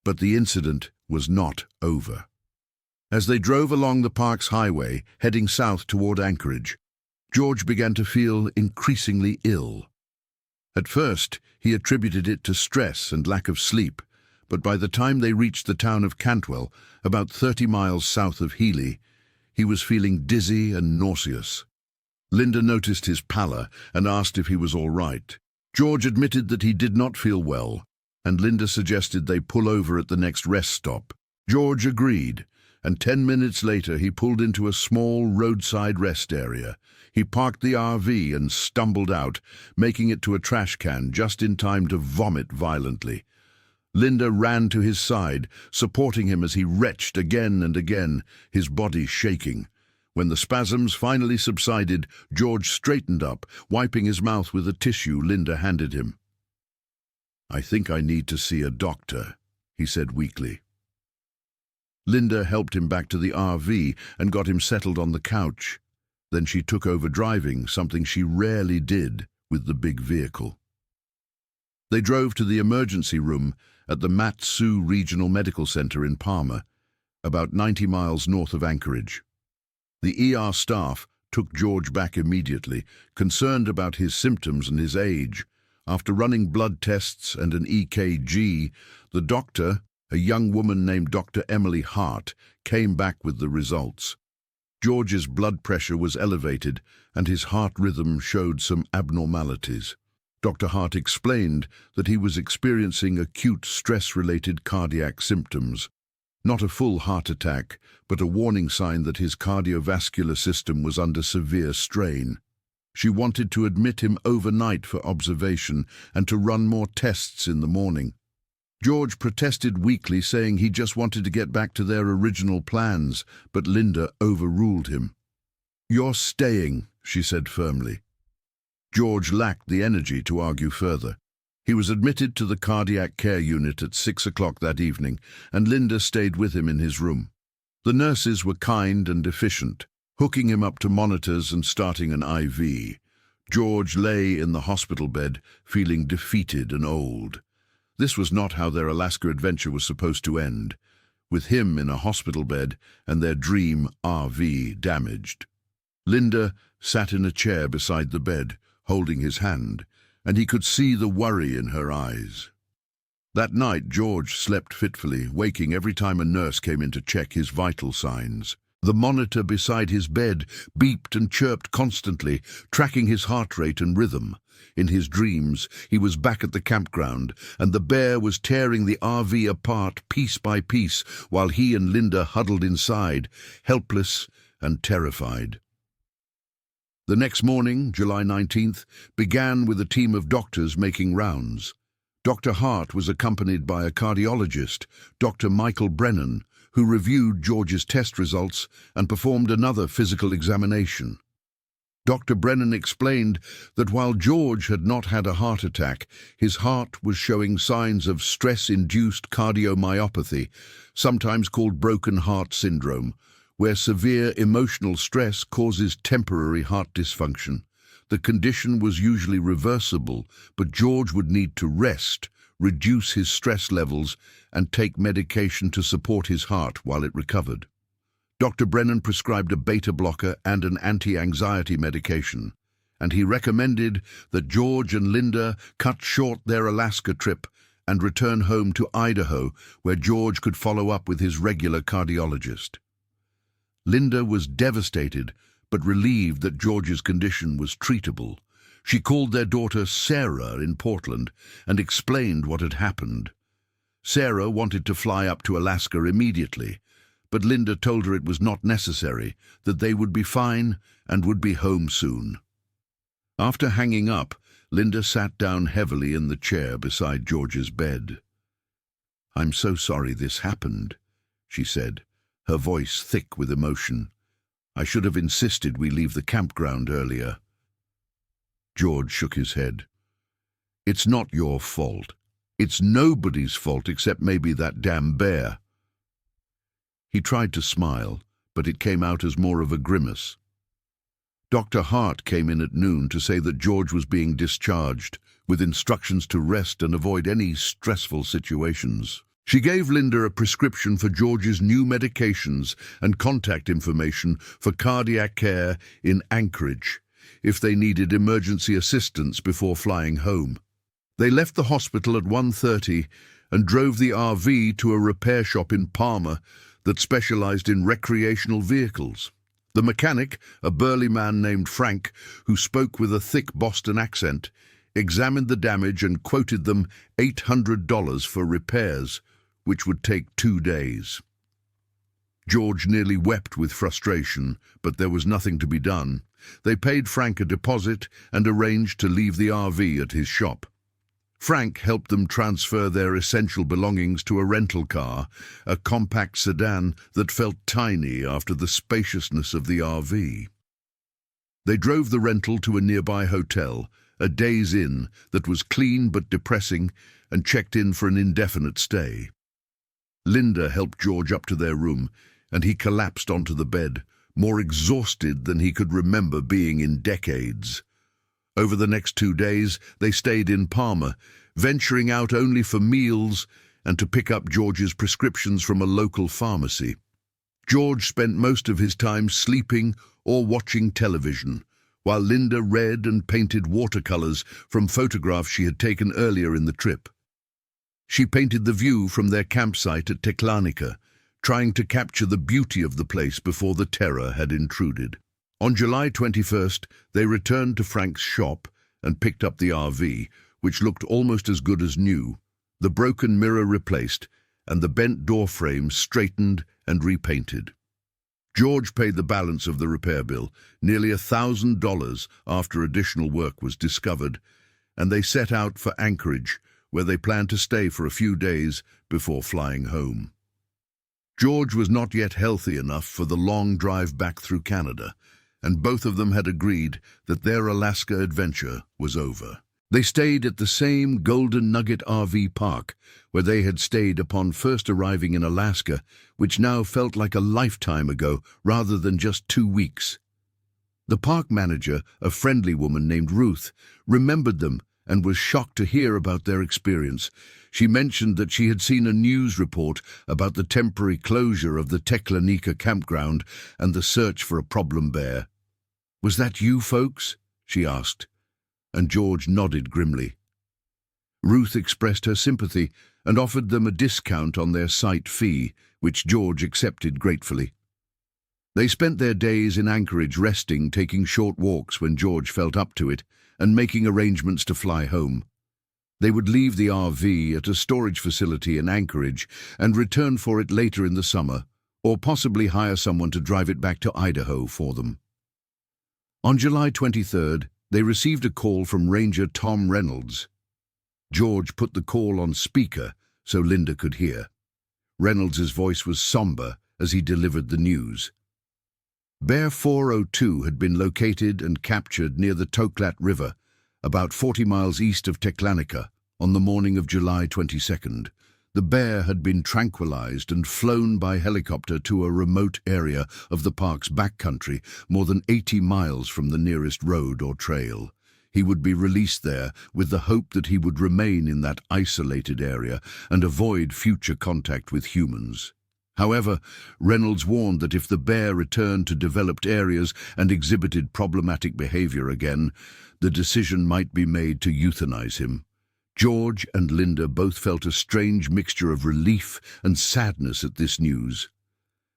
But the incident was not over. As they drove along the park's highway, heading south toward Anchorage, George began to feel increasingly ill. At first, he attributed it to stress and lack of sleep, but by the time they reached the town of Cantwell, about 30 miles south of Healy, he was feeling dizzy and nauseous. Linda noticed his pallor and asked if he was all right. George admitted that he did not feel well, and Linda suggested they pull over at the next rest stop. George agreed, and 10 minutes later he pulled into a small roadside rest area. He parked the RV and stumbled out, making it to a trash can just in time to vomit violently. Linda ran to his side, supporting him as he retched again and again, his body shaking. When the spasms finally subsided, George straightened up, wiping his mouth with a tissue Linda handed him. "I think I need to see a doctor," he said weakly. Linda helped him back to the RV and got him settled on the couch. Then she took over driving, something she rarely did with the big vehicle. They drove to the emergency room at the Mat-Su Regional Medical Center in Palmer, about 90 miles north of Anchorage. The ER staff took George back immediately, concerned about his symptoms and his age. After running blood tests and an EKG, the doctor, a young woman named Dr. Emily Hart, came back with the results. George's blood pressure was elevated and his heart rhythm showed some abnormalities. Dr. Hart explained that he was experiencing acute stress-related cardiac symptoms. Not a full heart attack, but a warning sign that his cardiovascular system was under severe strain. She wanted to admit him overnight for observation and to run more tests in the morning. George protested weakly, saying he just wanted to get back to their original plans, but Linda overruled him. "You're staying," she said firmly. George lacked the energy to argue further. He was admitted to the cardiac care unit at 6 o'clock that evening, and Linda stayed with him in his room. The nurses were kind and efficient, hooking him up to monitors and starting an IV. George lay in the hospital bed, feeling defeated and old. This was not how their Alaska adventure was supposed to end, with him in a hospital bed and their dream RV damaged. Linda sat in a chair beside the bed, holding his hand, and he could see the worry in her eyes. That night, George slept fitfully, waking every time a nurse came in to check his vital signs. The monitor beside his bed beeped and chirped constantly, tracking his heart rate and rhythm. In his dreams, he was back at the campground, and the bear was tearing the RV apart piece by piece, while he and Linda huddled inside, helpless and terrified. The next morning, July 19th, began with a team of doctors making rounds. Dr. Hart was accompanied by a cardiologist, Dr. Michael Brennan, who reviewed George's test results and performed another physical examination. Dr. Brennan explained that while George had not had a heart attack, his heart was showing signs of stress-induced cardiomyopathy, sometimes called broken heart syndrome, where severe emotional stress causes temporary heart dysfunction. The condition was usually reversible, but George would need to rest, reduce his stress levels, and take medication to support his heart while it recovered. Dr. Brennan prescribed a beta blocker and an anti-anxiety medication, and he recommended that George and Linda cut short their Alaska trip and return home to Idaho, where George could follow up with his regular cardiologist. Linda was devastated, but relieved that George's condition was treatable. She called their daughter Sarah in Portland and explained what had happened. Sarah wanted to fly up to Alaska immediately, but Linda told her it was not necessary, that they would be fine and would be home soon. After hanging up, Linda sat down heavily in the chair beside George's bed. "I'm so sorry this happened," she said, her voice thick with emotion. "I should have insisted we leave the campground earlier." George shook his head. "It's not your fault. It's nobody's fault except maybe that damn bear." He tried to smile, but it came out as more of a grimace. Dr. Hart came in at noon to say that George was being discharged, with instructions to rest and avoid any stressful situations. She gave Linda a prescription for George's new medications and contact information for cardiac care in Anchorage, if they needed emergency assistance before flying home. They left the hospital at 1:30 and drove the RV to a repair shop in Palmer that specialized in recreational vehicles. The mechanic, a burly man named Frank, who spoke with a thick Boston accent, examined the damage and quoted them $800 for repairs, which would take 2 days. George nearly wept with frustration, but there was nothing to be done. They paid Frank a deposit and arranged to leave the RV at his shop. Frank helped them transfer their essential belongings to a rental car, a compact sedan that felt tiny after the spaciousness of the RV. They drove the rental to a nearby hotel, a Days Inn that was clean but depressing, and checked in for an indefinite stay. Linda helped George up to their room, and he collapsed onto the bed, more exhausted than he could remember being in decades. Over the next 2 days, they stayed in Palmer, venturing out only for meals and to pick up George's prescriptions from a local pharmacy. George spent most of his time sleeping or watching television, while Linda read and painted watercolors from photographs she had taken earlier in the trip. She painted the view from their campsite at Teklanika, trying to capture the beauty of the place before the terror had intruded. On July 21st, they returned to Frank's shop and picked up the RV, which looked almost as good as new, the broken mirror replaced, and the bent door frame straightened and repainted. George paid the balance of the repair bill, nearly $1,000 after additional work was discovered, and they set out for Anchorage, where they planned to stay for a few days before flying home. George was not yet healthy enough for the long drive back through Canada, and both of them had agreed that their Alaska adventure was over. They stayed at the same Golden Nugget RV park where they had stayed upon first arriving in Alaska, which now felt like a lifetime ago rather than just 2 weeks. The park manager, a friendly woman named Ruth, remembered them and was shocked to hear about their experience. She mentioned that she had seen a news report about the temporary closure of the Teklanika campground and the search for a problem bear. "Was that you folks?" she asked, and George nodded grimly. Ruth expressed her sympathy and offered them a discount on their site fee, which George accepted gratefully. They spent their days in Anchorage resting, taking short walks when George felt up to it, and making arrangements to fly home. They would leave the RV at a storage facility in Anchorage and return for it later in the summer, or possibly hire someone to drive it back to Idaho for them. On July 23rd, they received a call from Ranger Tom Reynolds. George put the call on speaker so Linda could hear. Reynolds's voice was somber as he delivered the news. Bear 402 had been located and captured near the Toklat River, about 40 miles east of Teklanika, on the morning of July 22nd. The bear had been tranquilized and flown by helicopter to a remote area of the park's backcountry, more than 80 miles from the nearest road or trail. He would be released there with the hope that he would remain in that isolated area and avoid future contact with humans. However, Reynolds warned that if the bear returned to developed areas and exhibited problematic behavior again, the decision might be made to euthanize him. George and Linda both felt a strange mixture of relief and sadness at this news.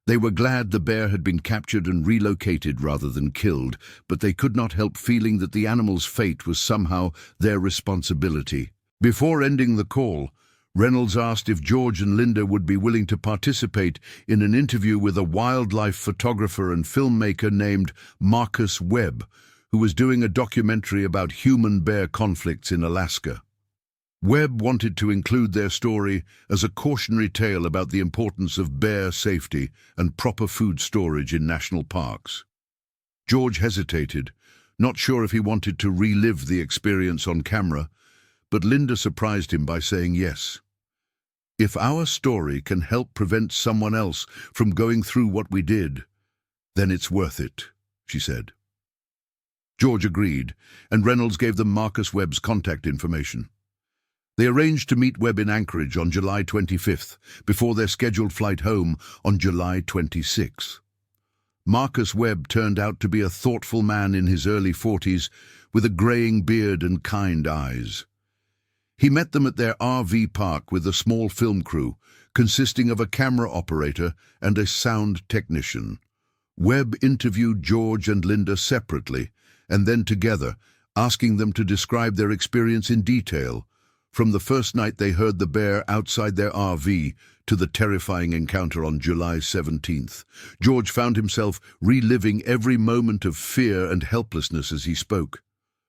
They were glad the bear had been captured and relocated rather than killed, but they could not help feeling that the animal's fate was somehow their responsibility. Before ending the call, Reynolds asked if George and Linda would be willing to participate in an interview with a wildlife photographer and filmmaker named Marcus Webb, who was doing a documentary about human-bear conflicts in Alaska. Webb wanted to include their story as a cautionary tale about the importance of bear safety and proper food storage in national parks. George hesitated, not sure if he wanted to relive the experience on camera, but Linda surprised him by saying yes. "If our story can help prevent someone else from going through what we did, then it's worth it," she said. George agreed, and Reynolds gave them Marcus Webb's contact information. They arranged to meet Webb in Anchorage on July 25th, before their scheduled flight home on July 26th. Marcus Webb turned out to be a thoughtful man in his early 40s, with a graying beard and kind eyes. He met them at their RV park with a small film crew, consisting of a camera operator and a sound technician. Webb interviewed George and Linda separately, and then together, asking them to describe their experience in detail, from the first night they heard the bear outside their RV to the terrifying encounter on July 17th. George found himself reliving every moment of fear and helplessness as he spoke.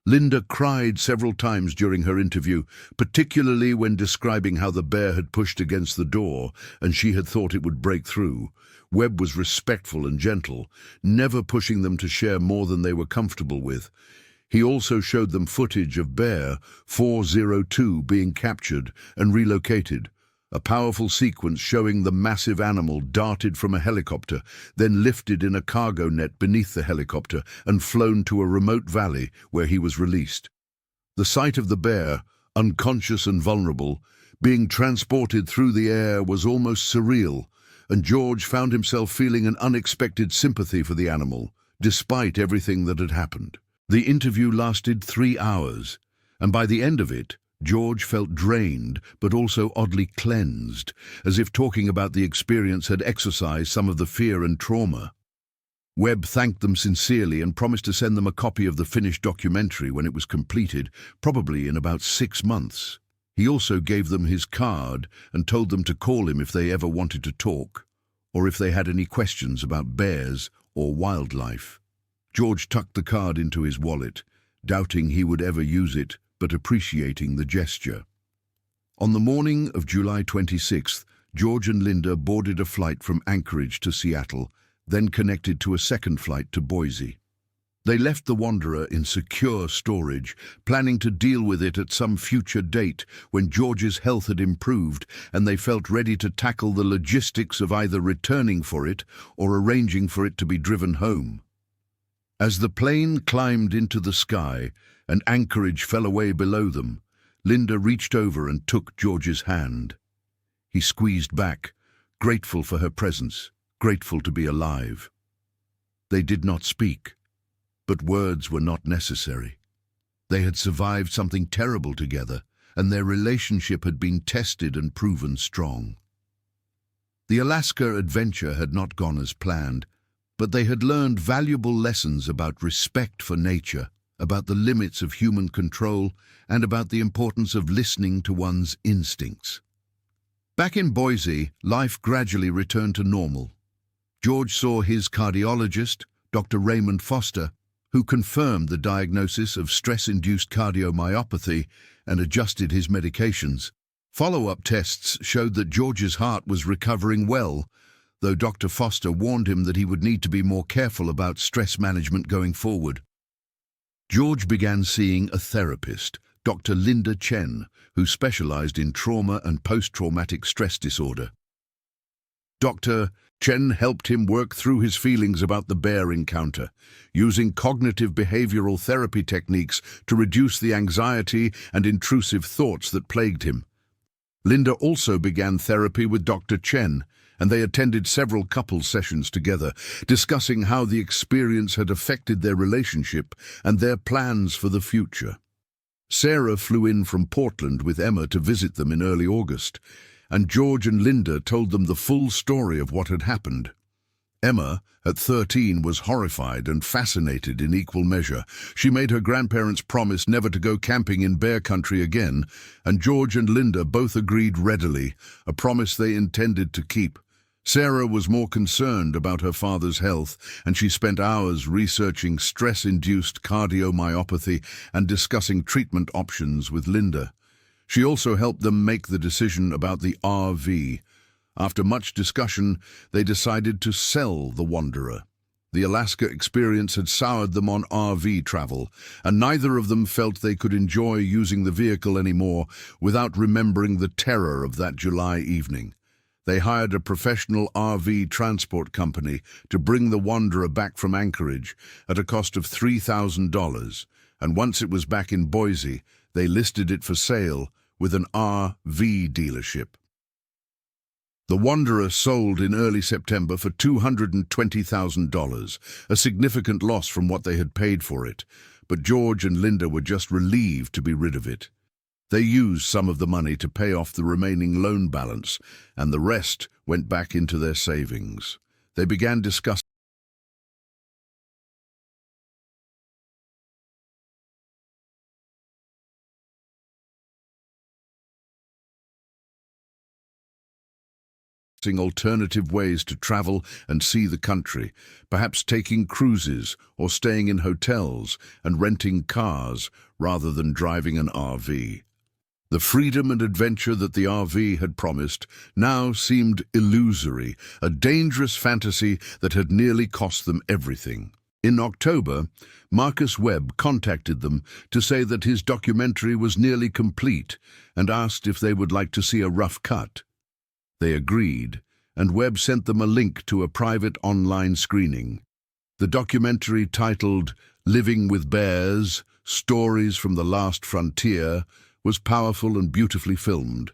Linda cried several times during her interview, particularly when describing how the bear had pushed against the door and she had thought it would break through. Webb was respectful and gentle, never pushing them to share more than they were comfortable with. He also showed them footage of Bear 402 being captured and relocated, a powerful sequence showing the massive animal darted from a helicopter, then lifted in a cargo net beneath the helicopter and flown to a remote valley where he was released. The sight of the bear, unconscious and vulnerable, being transported through the air was almost surreal, and George found himself feeling an unexpected sympathy for the animal, despite everything that had happened. The interview lasted 3 hours, and by the end of it, George felt drained, but also oddly cleansed, as if talking about the experience had exorcised some of the fear and trauma. Webb thanked them sincerely and promised to send them a copy of the finished documentary when it was completed, probably in about 6 months. He also gave them his card and told them to call him if they ever wanted to talk, or if they had any questions about bears or wildlife. George tucked the card into his wallet, doubting he would ever use it, but appreciating the gesture. On the morning of July 26th, George and Linda boarded a flight from Anchorage to Seattle, then connected to a second flight to Boise. They left the Wanderer in secure storage, planning to deal with it at some future date when George's health had improved and they felt ready to tackle the logistics of either returning for it or arranging for it to be driven home. As the plane climbed into the sky and anchorage fell away below them, Linda reached over and took George's hand. He squeezed back, grateful for her presence, grateful to be alive. They did not speak, but words were not necessary. They had survived something terrible together, and their relationship had been tested and proven strong. The Alaska adventure had not gone as planned, but they had learned valuable lessons about respect for nature, about the limits of human control, and about the importance of listening to one's instincts. Back in Boise, life gradually returned to normal. George saw his cardiologist, Dr. Raymond Foster, who confirmed the diagnosis of stress-induced cardiomyopathy and adjusted his medications. Follow-up tests showed that George's heart was recovering well, though Dr. Foster warned him that he would need to be more careful about stress management going forward. George began seeing a therapist, Dr. Linda Chen, who specialized in trauma and post-traumatic stress disorder. Dr. Chen helped him work through his feelings about the bear encounter, using cognitive behavioral therapy techniques to reduce the anxiety and intrusive thoughts that plagued him. Linda also began therapy with Dr. Chen, and they attended several couples sessions together, discussing how the experience had affected their relationship and their plans for the future. Sarah flew in from Portland with Emma to visit them in early August, and George and Linda told them the full story of what had happened. Emma, at 13, was horrified and fascinated in equal measure. She made her grandparents promise never to go camping in bear country again, and George and Linda both agreed readily, a promise they intended to keep. Sarah was more concerned about her father's health, and she spent hours researching stress-induced cardiomyopathy and discussing treatment options with Linda. She also helped them make the decision about the RV. After much discussion, they decided to sell the Wanderer. The Alaska experience had soured them on RV travel, and neither of them felt they could enjoy using the vehicle anymore without remembering the terror of that July evening. They hired a professional RV transport company to bring the Wanderer back from Anchorage at a cost of $3,000, and once it was back in Boise, they listed it for sale with an RV dealership. The Wanderer sold in early September for $220,000, a significant loss from what they had paid for it, but George and Linda were just relieved to be rid of it. They used some of the money to pay off the remaining loan balance, and the rest went back into their savings. They began discussing alternative ways to travel and see the country, perhaps taking cruises or staying in hotels and renting cars rather than driving an RV. The freedom and adventure that the RV had promised now seemed illusory, a dangerous fantasy that had nearly cost them everything. In October, Marcus Webb contacted them to say that his documentary was nearly complete and asked if they would like to see a rough cut. They agreed, and Webb sent them a link to a private online screening. The documentary, titled Living with Bears: Stories from the Last Frontier, was powerful and beautifully filmed.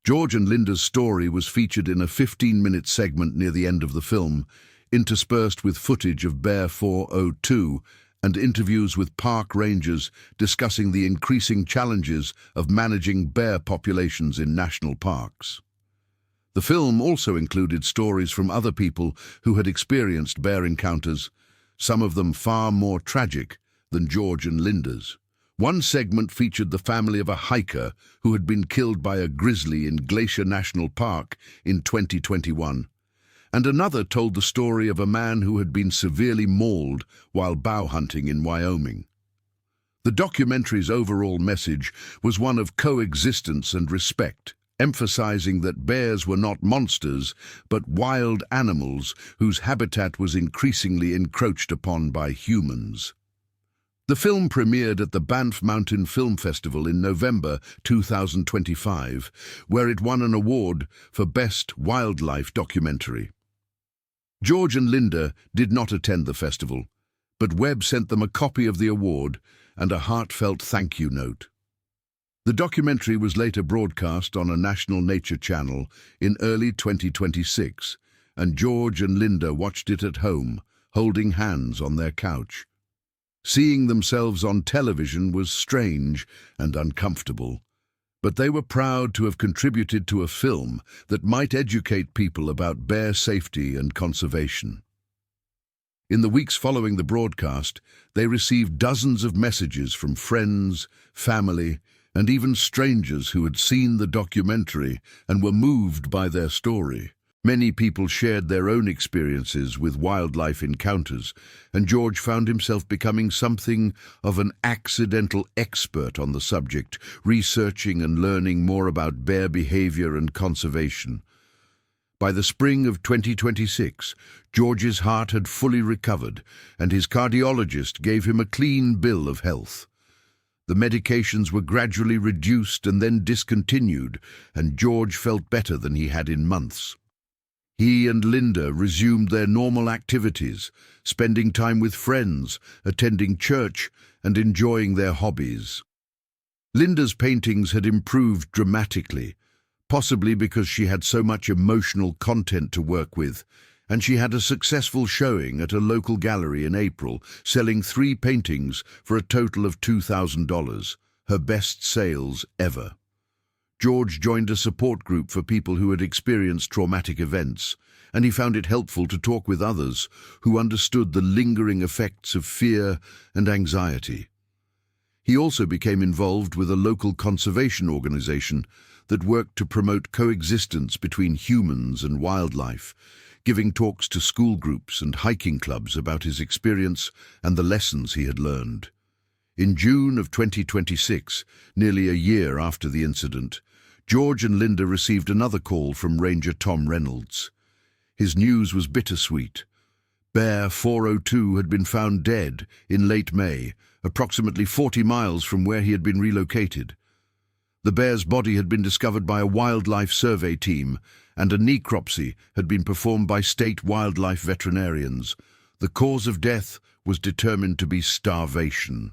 George and Linda's story was featured in a 15-minute segment near the end of the film, interspersed with footage of Bear 402 and interviews with park rangers discussing the increasing challenges of managing bear populations in national parks. The film also included stories from other people who had experienced bear encounters, some of them far more tragic than George and Linda's. One segment featured the family of a hiker who had been killed by a grizzly in Glacier National Park in 2021, and another told the story of a man who had been severely mauled while bow hunting in Wyoming. The documentary's overall message was one of coexistence and respect, emphasizing that bears were not monsters, but wild animals whose habitat was increasingly encroached upon by humans. The film premiered at the Banff Mountain Film Festival in November 2025, where it won an award for Best Wildlife Documentary. George and Linda did not attend the festival, but Webb sent them a copy of the award and a heartfelt thank you note. The documentary was later broadcast on a national nature channel in early 2026, and George and Linda watched it at home, holding hands on their couch. Seeing themselves on television was strange and uncomfortable, but they were proud to have contributed to a film that might educate people about bear safety and conservation. In the weeks following the broadcast, they received dozens of messages from friends, family, and even strangers who had seen the documentary and were moved by their story. Many people shared their own experiences with wildlife encounters, and George found himself becoming something of an accidental expert on the subject, researching and learning more about bear behavior and conservation. By the spring of 2026, George's heart had fully recovered, and his cardiologist gave him a clean bill of health. The medications were gradually reduced and then discontinued, and George felt better than he had in months. He and Linda resumed their normal activities, spending time with friends, attending church, and enjoying their hobbies. Linda's paintings had improved dramatically, possibly because she had so much emotional content to work with, and she had a successful showing at a local gallery in April, selling 3 paintings for a total of $2,000, her best sales ever. George joined a support group for people who had experienced traumatic events, and he found it helpful to talk with others who understood the lingering effects of fear and anxiety. He also became involved with a local conservation organization that worked to promote coexistence between humans and wildlife, giving talks to school groups and hiking clubs about his experience and the lessons he had learned. In June of 2026, nearly a year after the incident, George and Linda received another call from Ranger Tom Reynolds. His news was bittersweet. Bear 402 had been found dead in late May, approximately 40 miles from where he had been relocated. The bear's body had been discovered by a wildlife survey team, and a necropsy had been performed by state wildlife veterinarians. The cause of death was determined to be starvation.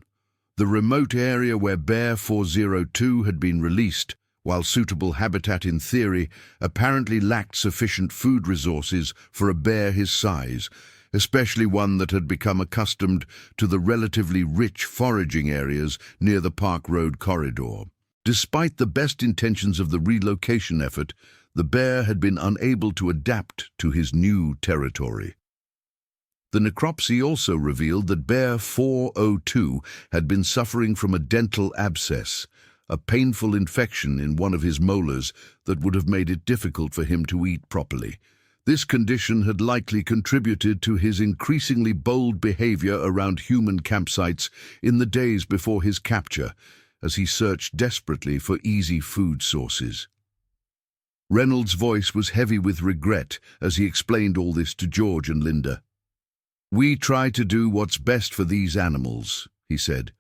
The remote area where Bear 402 had been released, while suitable habitat in theory, apparently lacked sufficient food resources for a bear his size, especially one that had become accustomed to the relatively rich foraging areas near the Park Road corridor. Despite the best intentions of the relocation effort, the bear had been unable to adapt to his new territory. The necropsy also revealed that Bear 402 had been suffering from a dental abscess, a painful infection in one of his molars that would have made it difficult for him to eat properly. This condition had likely contributed to his increasingly bold behavior around human campsites in the days before his capture, as he searched desperately for easy food sources. Reynolds' voice was heavy with regret as he explained all this to George and Linda. "We try to do what's best for these animals," he said,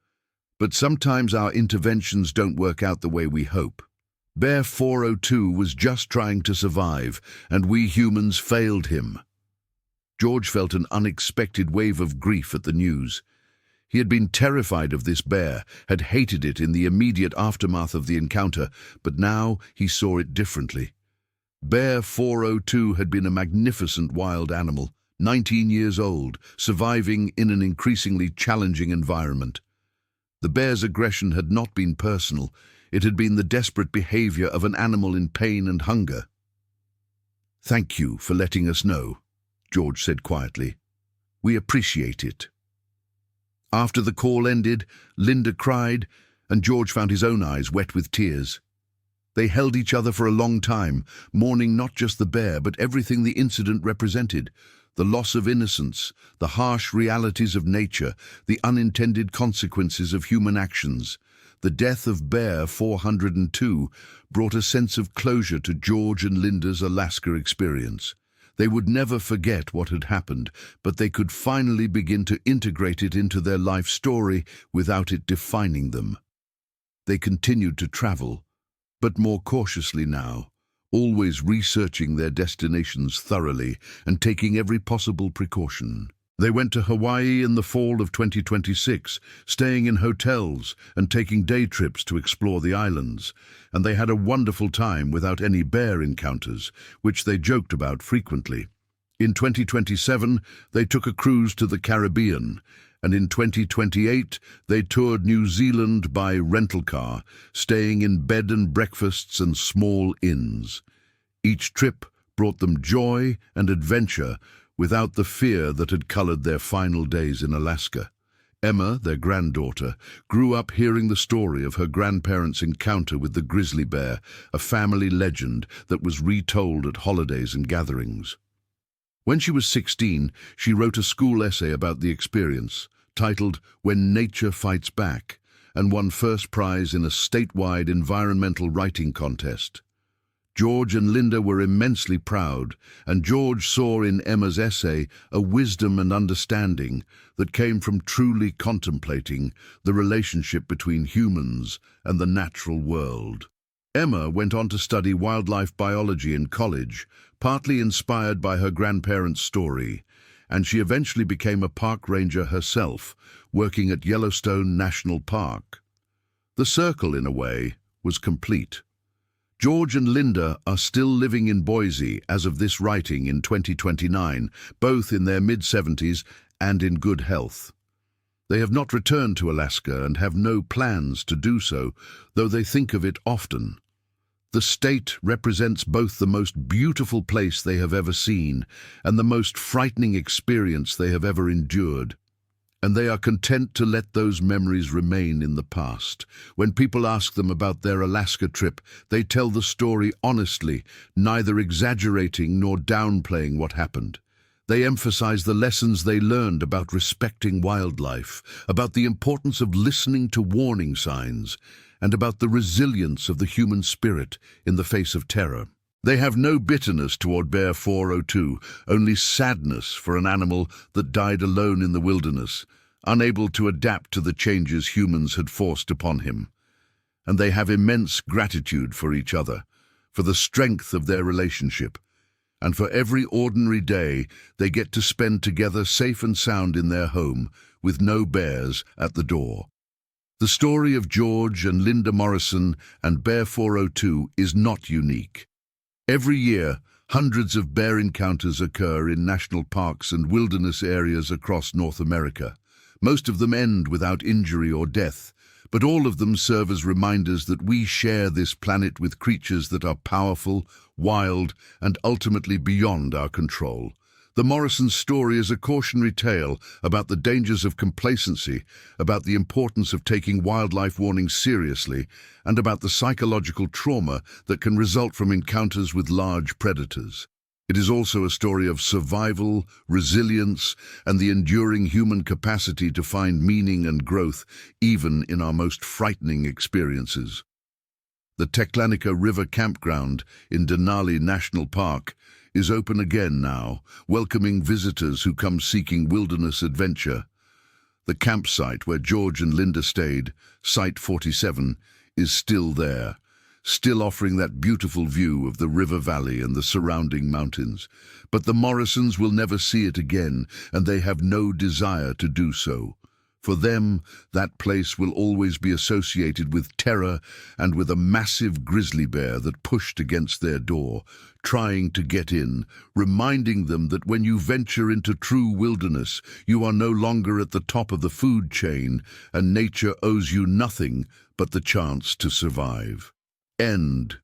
"but sometimes our interventions don't work out the way we hope. Bear 402 was just trying to survive, and we humans failed him." George felt an unexpected wave of grief at the news. He had been terrified of this bear, had hated it in the immediate aftermath of the encounter, but now he saw it differently. Bear 402 had been a magnificent wild animal, 19 years old, surviving in an increasingly challenging environment. The bear's aggression had not been personal. It had been the desperate behavior of an animal in pain and hunger. "Thank you for letting us know," George said quietly. "We appreciate it." After the call ended, Linda cried, and George found his own eyes wet with tears. They held each other for a long time, mourning not just the bear, but everything the incident represented: the loss of innocence, the harsh realities of nature, the unintended consequences of human actions. the death of Bear 402 brought a sense of closure to George and Linda's Alaska experience. They would never forget what had happened, but they could finally begin to integrate it into their life story without it defining them. They continued to travel, but more cautiously now, always researching their destinations thoroughly and taking every possible precaution. They went to Hawaii in the fall of 2026, staying in hotels and taking day trips to explore the islands, and they had a wonderful time without any bear encounters, which they joked about frequently. In 2027, they took a cruise to the Caribbean, and in 2028, they toured New Zealand by rental car, staying in bed and breakfasts and small inns. Each trip brought them joy and adventure, without the fear that had colored their final days in Alaska. Emma, their granddaughter, grew up hearing the story of her grandparents' encounter with the grizzly bear, a family legend that was retold at holidays and gatherings. When she was 16, she wrote a school essay about the experience, titled "When Nature Fights Back," and won first prize in a statewide environmental writing contest. George and Linda were immensely proud, and George saw in Emma's essay a wisdom and understanding that came from truly contemplating the relationship between humans and the natural world. Emma went on to study wildlife biology in college, partly inspired by her grandparents' story, and she eventually became a park ranger herself, working at Yellowstone National Park. The circle, in a way, was complete. George and Linda are still living in Boise as of this writing in 2029, both in their mid-70s and in good health. They have not returned to Alaska and have no plans to do so, though they think of it often. The state represents both the most beautiful place they have ever seen and the most frightening experience they have ever endured. And they are content to let those memories remain in the past. When people ask them about their Alaska trip, they tell the story honestly, neither exaggerating nor downplaying what happened. They emphasize the lessons they learned about respecting wildlife, about the importance of listening to warning signs, and about the resilience of the human spirit in the face of terror. They have no bitterness toward Bear 402, only sadness for an animal that died alone in the wilderness, unable to adapt to the changes humans had forced upon him. And they have immense gratitude for each other, for the strength of their relationship, and for every ordinary day they get to spend together safe and sound in their home, with no bears at the door. The story of George and Linda Morrison and Bear 402 is not unique. Every year, hundreds of bear encounters occur in national parks and wilderness areas across North America. Most of them end without injury or death, but all of them serve as reminders that we share this planet with creatures that are powerful, wild, and ultimately beyond our control. The Morrison story is a cautionary tale about the dangers of complacency, about the importance of taking wildlife warnings seriously, and about the psychological trauma that can result from encounters with large predators. It is also a story of survival, resilience, and the enduring human capacity to find meaning and growth even in our most frightening experiences. The Teklanika River Campground in Denali National Park is open again now, welcoming visitors who come seeking wilderness adventure. The campsite where George and Linda stayed, Site 47, is still there, still offering that beautiful view of the river valley and the surrounding mountains. But the Morrisons will never see it again, and they have no desire to do so. For them, that place will always be associated with terror and with a massive grizzly bear that pushed against their door, trying to get in, reminding them that when you venture into true wilderness, you are no longer at the top of the food chain, and nature owes you nothing but the chance to survive. End.